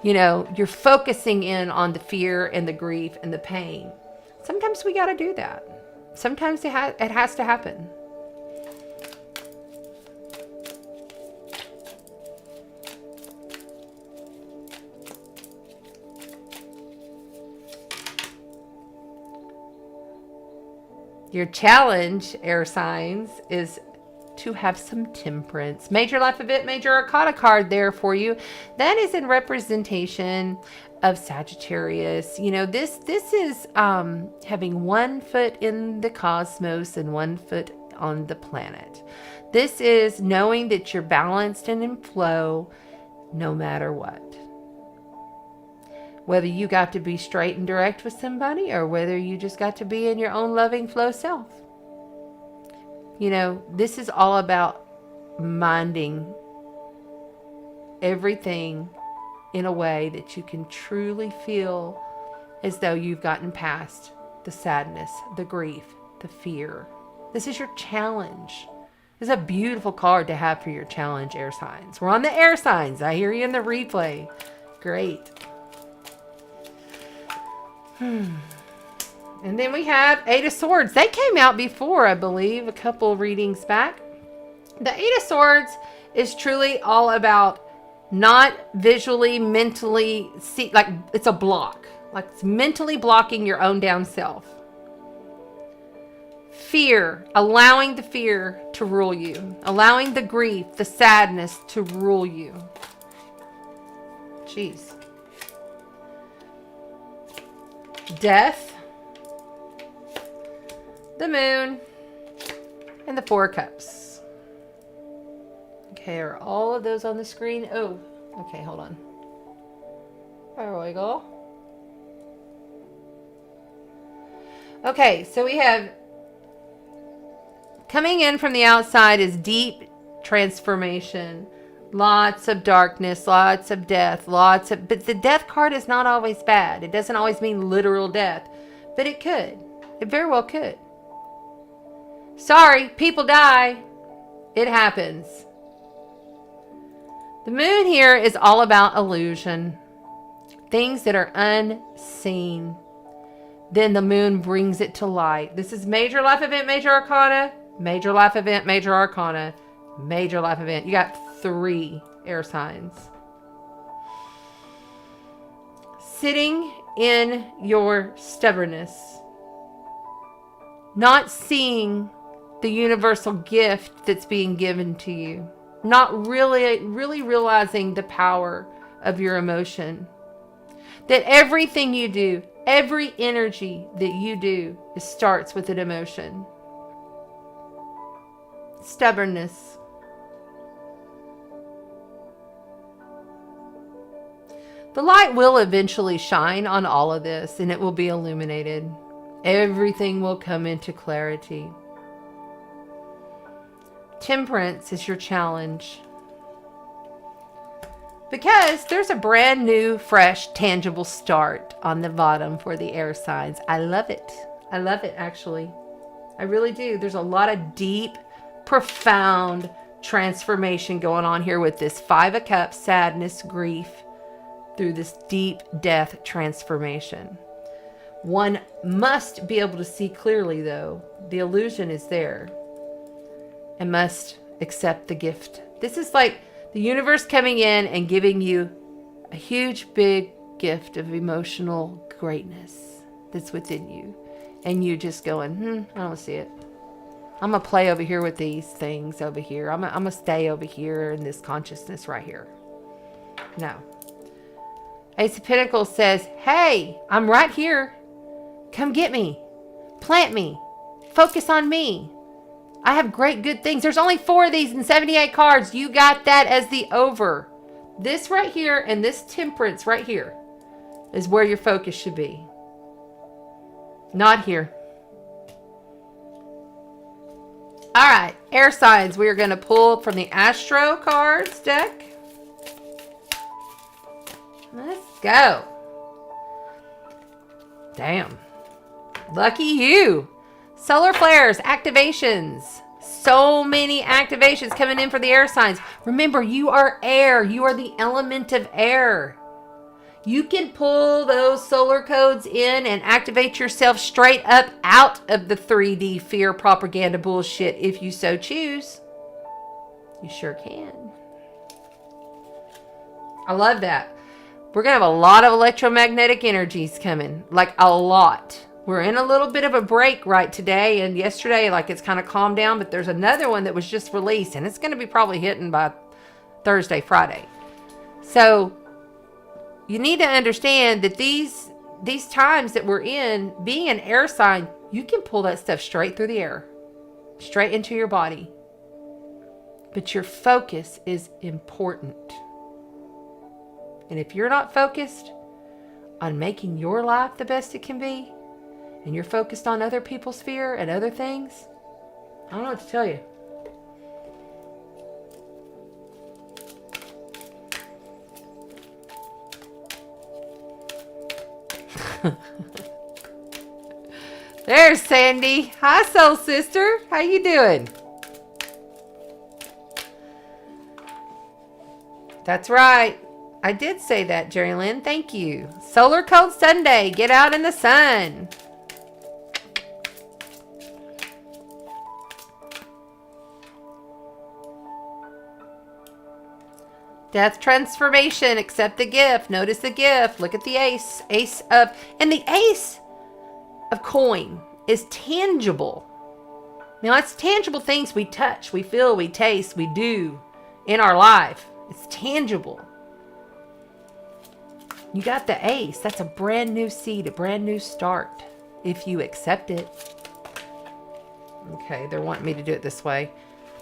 You're focusing in on the fear and the grief and the pain. Sometimes we got to do that. Sometimes it has to happen. Your challenge, air signs, is to have some temperance. Major life event, major arcana card there for you. That is in representation of Sagittarius. This is having 1 foot in the cosmos and 1 foot on the planet. This is knowing that you're balanced and in flow no matter what. Whether you got to be straight and direct with somebody or whether you just got to be in your own loving flow self. This is all about minding everything in a way that you can truly feel as though you've gotten past the sadness, the grief, the fear. This is your challenge. This is a beautiful card to have for your challenge, air signs. We're on the air signs. I hear you in the replay. Great. And then we have 8 of Swords. They came out before, I believe, a couple readings back. The 8 of Swords is truly all about not visually, mentally, like it's a block. Like it's mentally blocking your own down self. Fear, allowing the fear to rule you. Allowing the grief, the sadness to rule you. Jeez. Death, the Moon, and the 4 of Cups. Okay, are all of those on the screen? Oh, okay, hold on. There we go. Okay, so we have coming in from the outside is deep transformation. Lots of darkness, lots of death, but the death card is not always bad. It doesn't always mean literal death, but it could. It very well could. Sorry, people die. It happens. The Moon here is all about illusion. Things that are unseen. Then the Moon brings it to light. This is major life event, major arcana, major life event, major arcana, major life event. You got 3 air signs. Sitting in your stubbornness. Not seeing the universal gift that's being given to you. Not really realizing the power of your emotion. That everything you do, every energy that you do, starts with an emotion. Stubbornness. The light will eventually shine on all of this and it will be illuminated. Everything will come into clarity. Temperance is your challenge. Because there's a brand new, fresh, tangible start on the bottom for the air signs. I love it. I love it, actually. I really do. There's a lot of deep, profound transformation going on here with this Five of Cups, sadness, grief, through this deep death transformation. One must be able to see clearly, though. The illusion is there, and must accept the gift. This is like the universe coming in and giving you a huge, big gift of emotional greatness that's within you. And you just going, I don't see it. I'm going to play over here with these things over here. I'm going to stay over here in this consciousness right here. No. Ace of Pentacles says, hey, I'm right here. Come get me. Plant me. Focus on me. I have great good things. There's only 4 of these and 78 cards. You got that as the over. This right here and this temperance right here is where your focus should be. Not here. All right, air signs. We are going to pull from the Astro cards deck. Let's go. Damn. Lucky you. Solar flares, activations. So many activations coming in for the air signs. Remember, you are air. You are the element of air. You can pull those solar codes in and activate yourself straight up out of the 3D fear propaganda bullshit if you so choose. You sure can. I love that. We're going to have a lot of electromagnetic energies coming. Like a lot. We're in a little bit of a break right today and yesterday, like it's kind of calmed down, but there's another one that was just released and it's going to be probably hitting by Thursday, Friday. So you need to understand that these times that we're in, being an air sign, you can pull that stuff straight through the air, straight into your body. But your focus is important. And if you're not focused on making your life the best it can be, and you're focused on other people's fear and other things, I don't know what to tell you. There's Sandy. Hi, soul sister. How you doing? That's right. I did say that, Jerry Lynn. Thank you. Solar Cold Sunday. Get out in the sun. Death transformation. Accept the gift. Notice the gift. Look at the ace. And the ace of coin is tangible. Now, it's tangible things we touch, we feel, we taste, we do in our life. It's tangible. You got the ace. That's a brand new seed, a brand new start, if you accept it. Okay, they're wanting me to do it this way.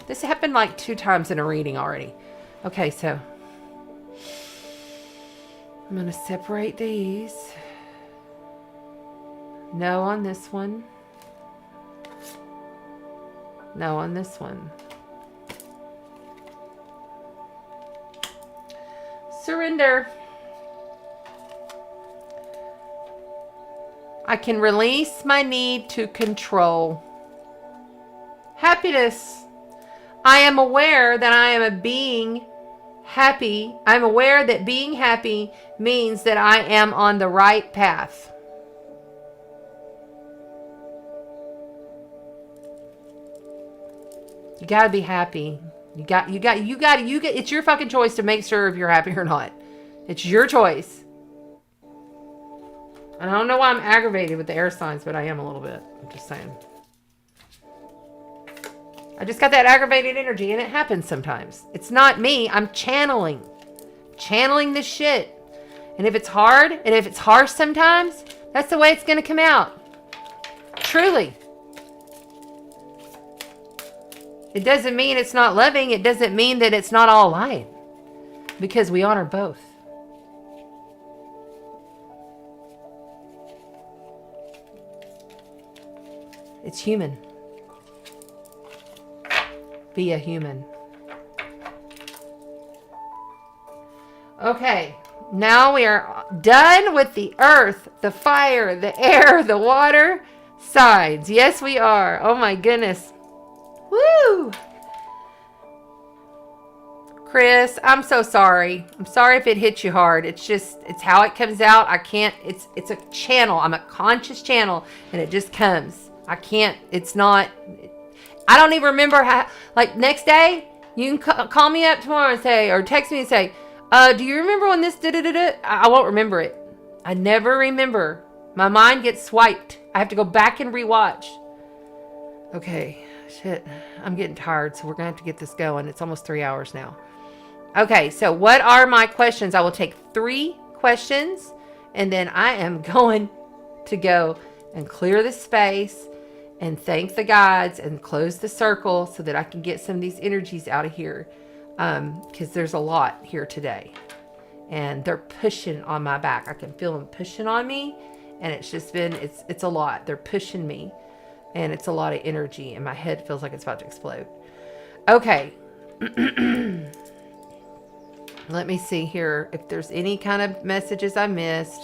This happened like 2 times in a reading already. Okay, so I'm going to separate these. No on this one. No on this one. Surrender. I can release my need to control. Happiness. I am aware that I am a being happy. I'm aware that being happy means that I am on the right path. You gotta be happy. You got. It's your fucking choice to make sure if you're happy or not. It's your choice. And I don't know why I'm aggravated with the air signs, but I am a little bit. I'm just saying. I just got that aggravated energy, and it happens sometimes. It's not me. I'm channeling this shit. And if it's hard, and if it's harsh sometimes, that's the way it's going to come out. Truly. It doesn't mean it's not loving. It doesn't mean that it's not all light. Because we honor both. It's human. Be a human. Okay, now we are done with the earth, the fire, the air, the water, signs. Yes, we are. Oh my goodness. Woo! Chris, I'm so sorry. I'm sorry if it hits you hard. It's just, it's how it comes out. I can't, it's a channel. I'm a conscious channel and it just comes. I can't, it's not, I don't even remember how, like next day, you can call me up tomorrow and say, or text me and say, do you remember when this did it? I won't remember it. I never remember. My mind gets swiped. I have to go back and rewatch. Okay, shit. I'm getting tired, so we're going to have to get this going. It's almost 3 hours now. Okay, so what are my questions? I will take 3 questions, and then I am going to go and clear the space and thank the gods and close the circle so that I can get some of these energies out of here, because there's a lot here today, and they're pushing on my back. I can feel them pushing on me, and it's just been, it's a lot. They're pushing me, and it's a lot of energy, and my head feels like it's about to explode. Okay. Let me see here if there's any kind of messages I missed.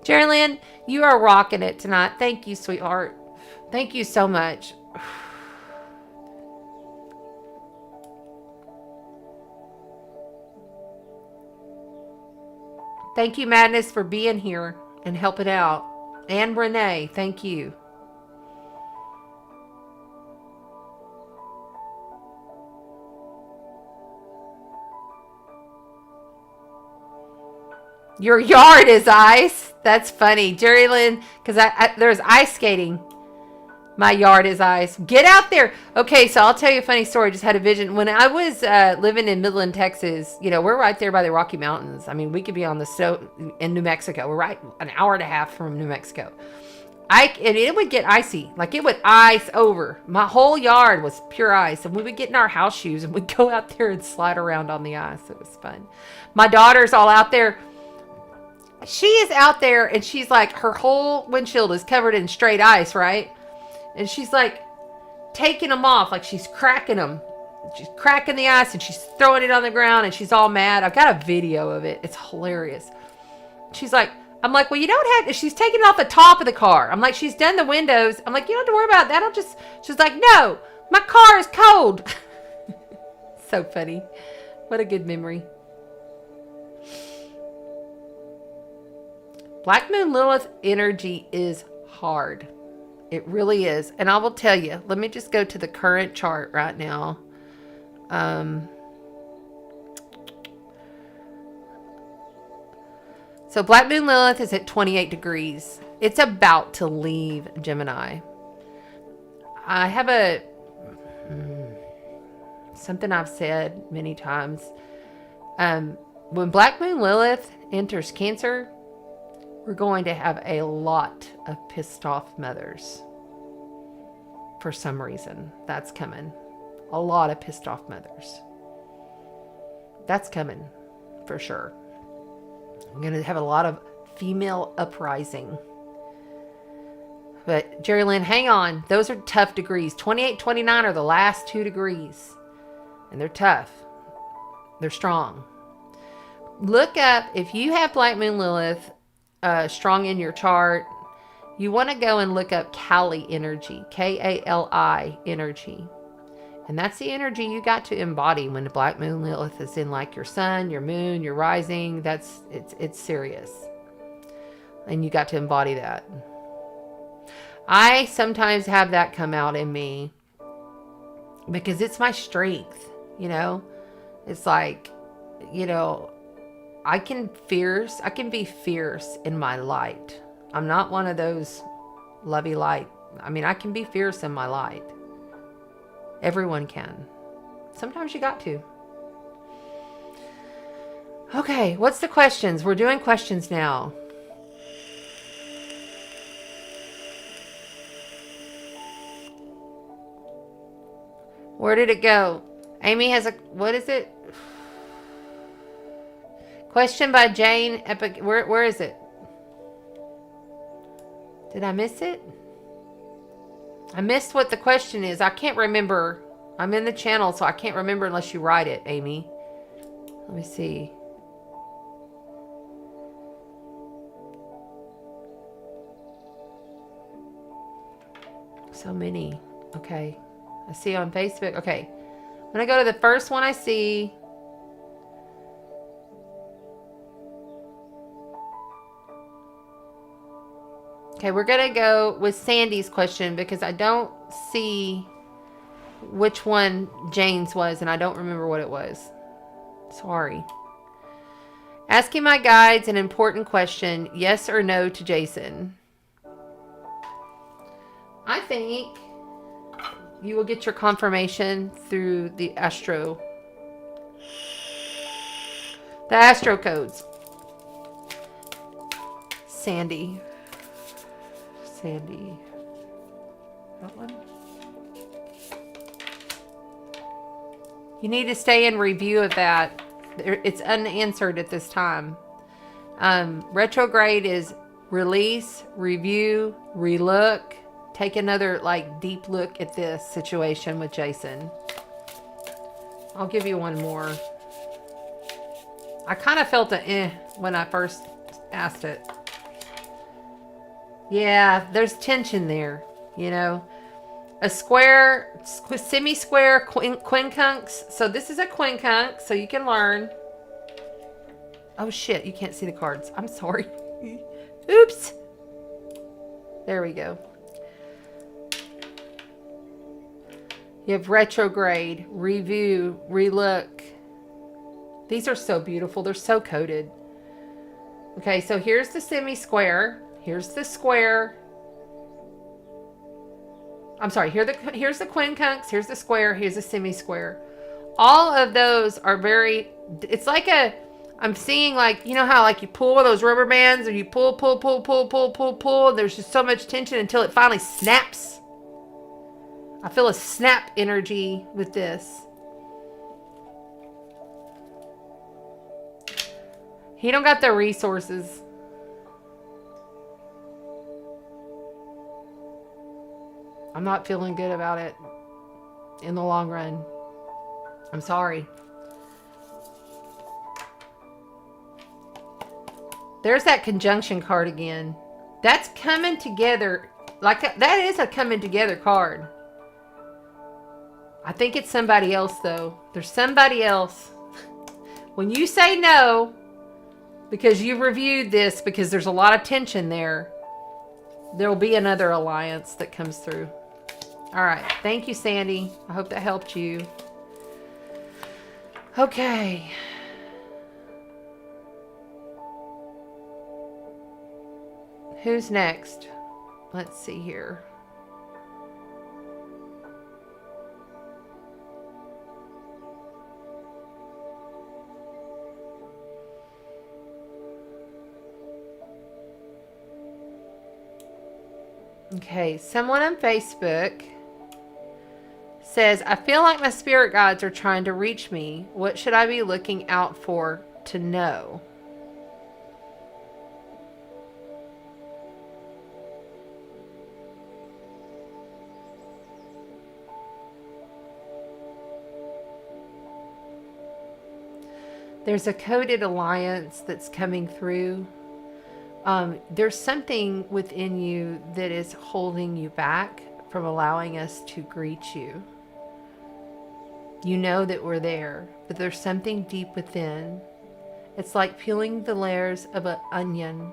Jerry Lynn, you are rocking it tonight. Thank you, sweetheart. Thank you so much. Thank you, Madness, for being here and helping out. And Renee, thank you. Your yard is ice. That's funny. Jerry Lynn, because there's ice skating. My yard is ice. Get out there. Okay, so I'll tell you a funny story. Just had a vision. When I was living in Midland, Texas, you know, we're right there by the Rocky Mountains. I mean, we could be on the snow in New Mexico. We're right an hour and a half from New Mexico. And it would get icy. Like it would ice over. My whole yard was pure ice. And we would get in our house shoes and we'd go out there and slide around on the ice. It was fun. My daughter's all out there. She is out there and she's like, her whole windshield is covered in straight ice, right? And she's like taking them off, like she's cracking them. She's cracking the ice and she's throwing it on the ground and she's all mad. I've got a video of it. It's hilarious. She's like, I'm like, well, you don't have, she's taking it off the top of the car. I'm like, she's done the windows. I'm like, you don't have to worry about that. She's like, no, my car is cold. So funny. What a good memory. Black Moon Lilith energy is hard. It really is. And I will tell you, let me just go to the current chart right now. So Black Moon Lilith is at 28 degrees. It's about to leave Gemini. I have something I've said many times. When Black Moon Lilith enters Cancer, we're going to have a lot of pissed off mothers. For some reason, that's coming. A lot of pissed off mothers. That's coming for sure. I'm going to have a lot of female uprising. But Jerry Lynn, hang on. Those are tough degrees. 28, 29 are the last 2 degrees. And they're tough. They're strong. Look up, if you have Black Moon Lilith strong in your chart, you want to go and look up Kali energy, Kali energy. And that's the energy you got to embody when the Black Moon Lilith is in like your sun, your moon, your rising. It's serious. And you got to embody that. I sometimes have that come out in me because it's my strength, you know? It's like, you know, I can be fierce in my light. I'm not one of those lovey light. I mean, I can be fierce in my light. Everyone can. Sometimes you got to. Okay, what's the questions? We're doing questions now. Where did it go? Amy has what is it? Question by Jane Epic. Where is it? Did I miss it? I missed what the question is. I can't remember. I'm in the channel, so I can't remember unless you write it, Amy. Let me see. So many. Okay. I see on Facebook. Okay. When I go to the first one I see. Okay, we're going to go with Sandy's question because I don't see which one Jane's was and I don't remember what it was. Sorry. Asking my guides an important question, yes or no to Jason. I think you will get your confirmation through the Astro codes. Sandy. That one. You need to stay in review of that. It's unanswered at this time. Retrograde is release, review, relook. Take another deep look at this situation with Jason. I'll give you one more. I kind of felt when I first asked it. Yeah, there's tension there, you know. A square, semi-square quincunx. So this is a quincunx, so you can learn. Oh shit, you can't see the cards. I'm sorry. Oops. There we go. You have retrograde, review, relook. These are so beautiful. They're so coded. Okay, so here's the semi-square. Here's the square. I'm sorry, here's the quincunx, here's the square, here's the semi-square. All of those are very, it's like I'm seeing you know how you pull those rubber bands and you pull, and there's just so much tension until it finally snaps. I feel a snap energy with this. He don't got the resources. I'm not feeling good about it in the long run. I'm sorry. There's that conjunction card again. That's coming together. That is a coming together card. I think it's somebody else though. There's somebody else. When you say no, because you've reviewed this, because there's a lot of tension there, there'll be another alliance that comes through. All right. Thank you, Sandy. I hope that helped you. Okay. Who's next? Let's see here. Okay, someone on Facebook says, I feel like my spirit guides are trying to reach me. What should I be looking out for to know? There's a coded alliance that's coming through. There's something within you that is holding you back from allowing us to greet you. You know that we're there, but there's something deep within. It's like peeling the layers of an onion.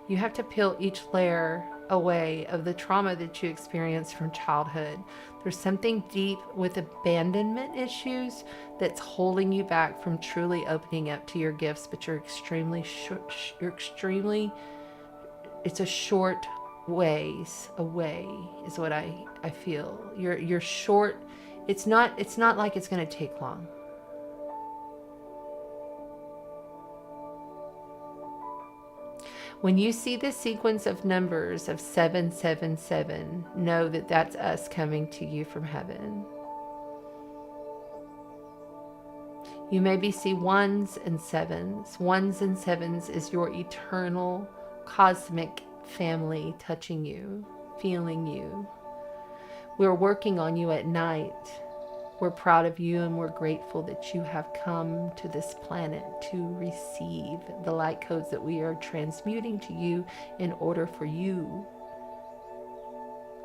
You have to peel each layer away of the trauma that you experienced from childhood. There's something deep with abandonment issues that's holding you back from truly opening up to your gifts, but you're extremely it's a short ways away is what I feel. You're short. It's not like it's going to take long. When you see the sequence of numbers of 777, know that that's us coming to you from heaven. You maybe see ones and sevens. Ones and sevens is your eternal cosmic family touching you, feeling you. We're working on you at night. We're proud of you and we're grateful that you have come to this planet to receive the light codes that we are transmuting to you in order for you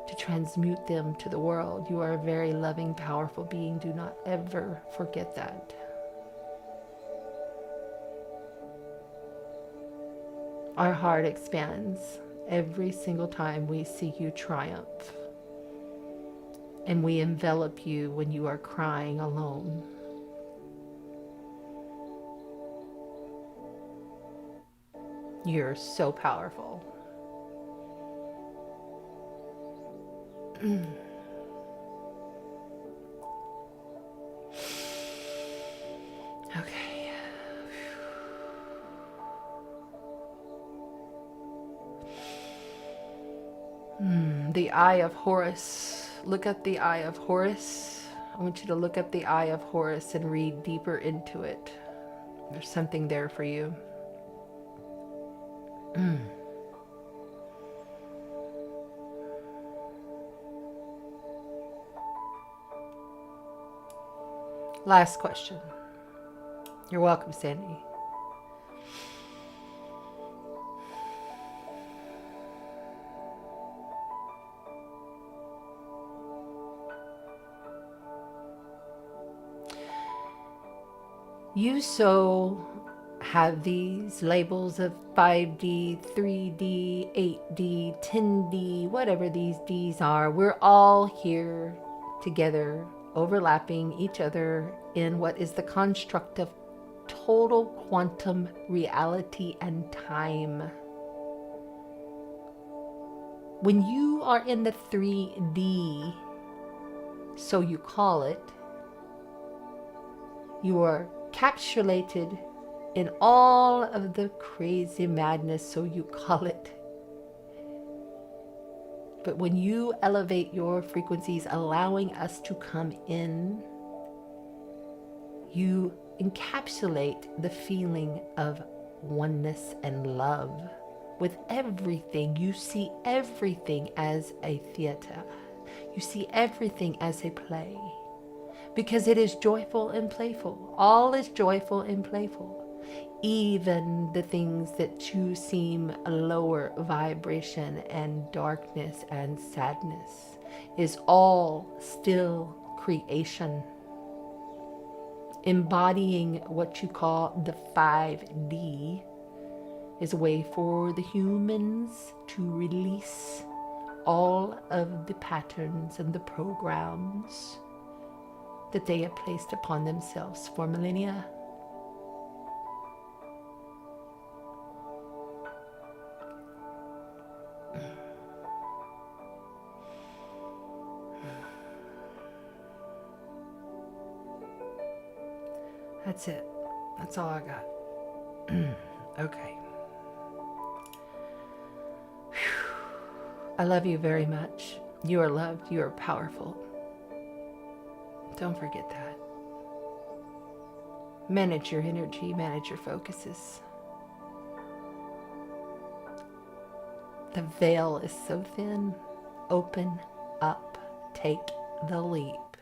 to transmute them to the world. You are a very loving, powerful being. Do not ever forget that. Our heart expands every single time we see you triumph. And we envelop you when you are crying alone. You're so powerful. Okay. The Eye of Horus. Look at the Eye of Horus. I want you to look up the Eye of Horus and read deeper into it. There's something there for you. Last question. You're welcome, Sandy. You so have these labels of 5D, 3D, 8D, 10D, whatever these Ds are. We're all here together, overlapping each other in what is the construct of total quantum reality and time. When you are in the 3D, so you call it, you are encapsulated in all of the crazy madness, so you call it. But when you elevate your frequencies, allowing us to come in, you encapsulate the feeling of oneness and love with everything. You see everything as a theater. You see everything as a play. Because it is joyful and playful. All is joyful and playful. Even the things that you seem lower vibration and darkness and sadness is all still creation. Embodying what you call the 5D is a way for the humans to release all of the patterns and the programs that they have placed upon themselves for millennia. That's it. That's all I got. Okay. I love you very much. You are loved. You are powerful. Don't forget that. Manage your energy. Manage your focuses. The veil is so thin. Open up. Take the leap.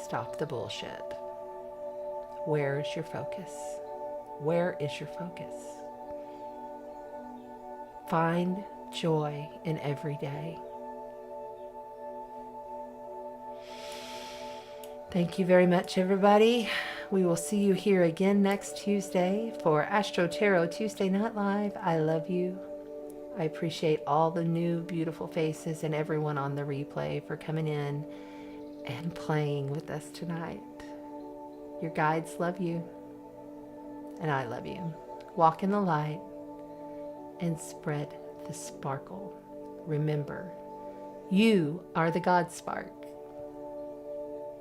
Stop the bullshit. Where is your focus? Where is your focus? Find joy in every day. Thank you very much, everybody. We will see you here again next Tuesday for AstroTarot Tuesday Night Live. I love you. I appreciate all the new beautiful faces and everyone on the replay for coming in and playing with us tonight. Your guides love you, and I love you. Walk in the light and spread the sparkle. Remember, you are the God spark.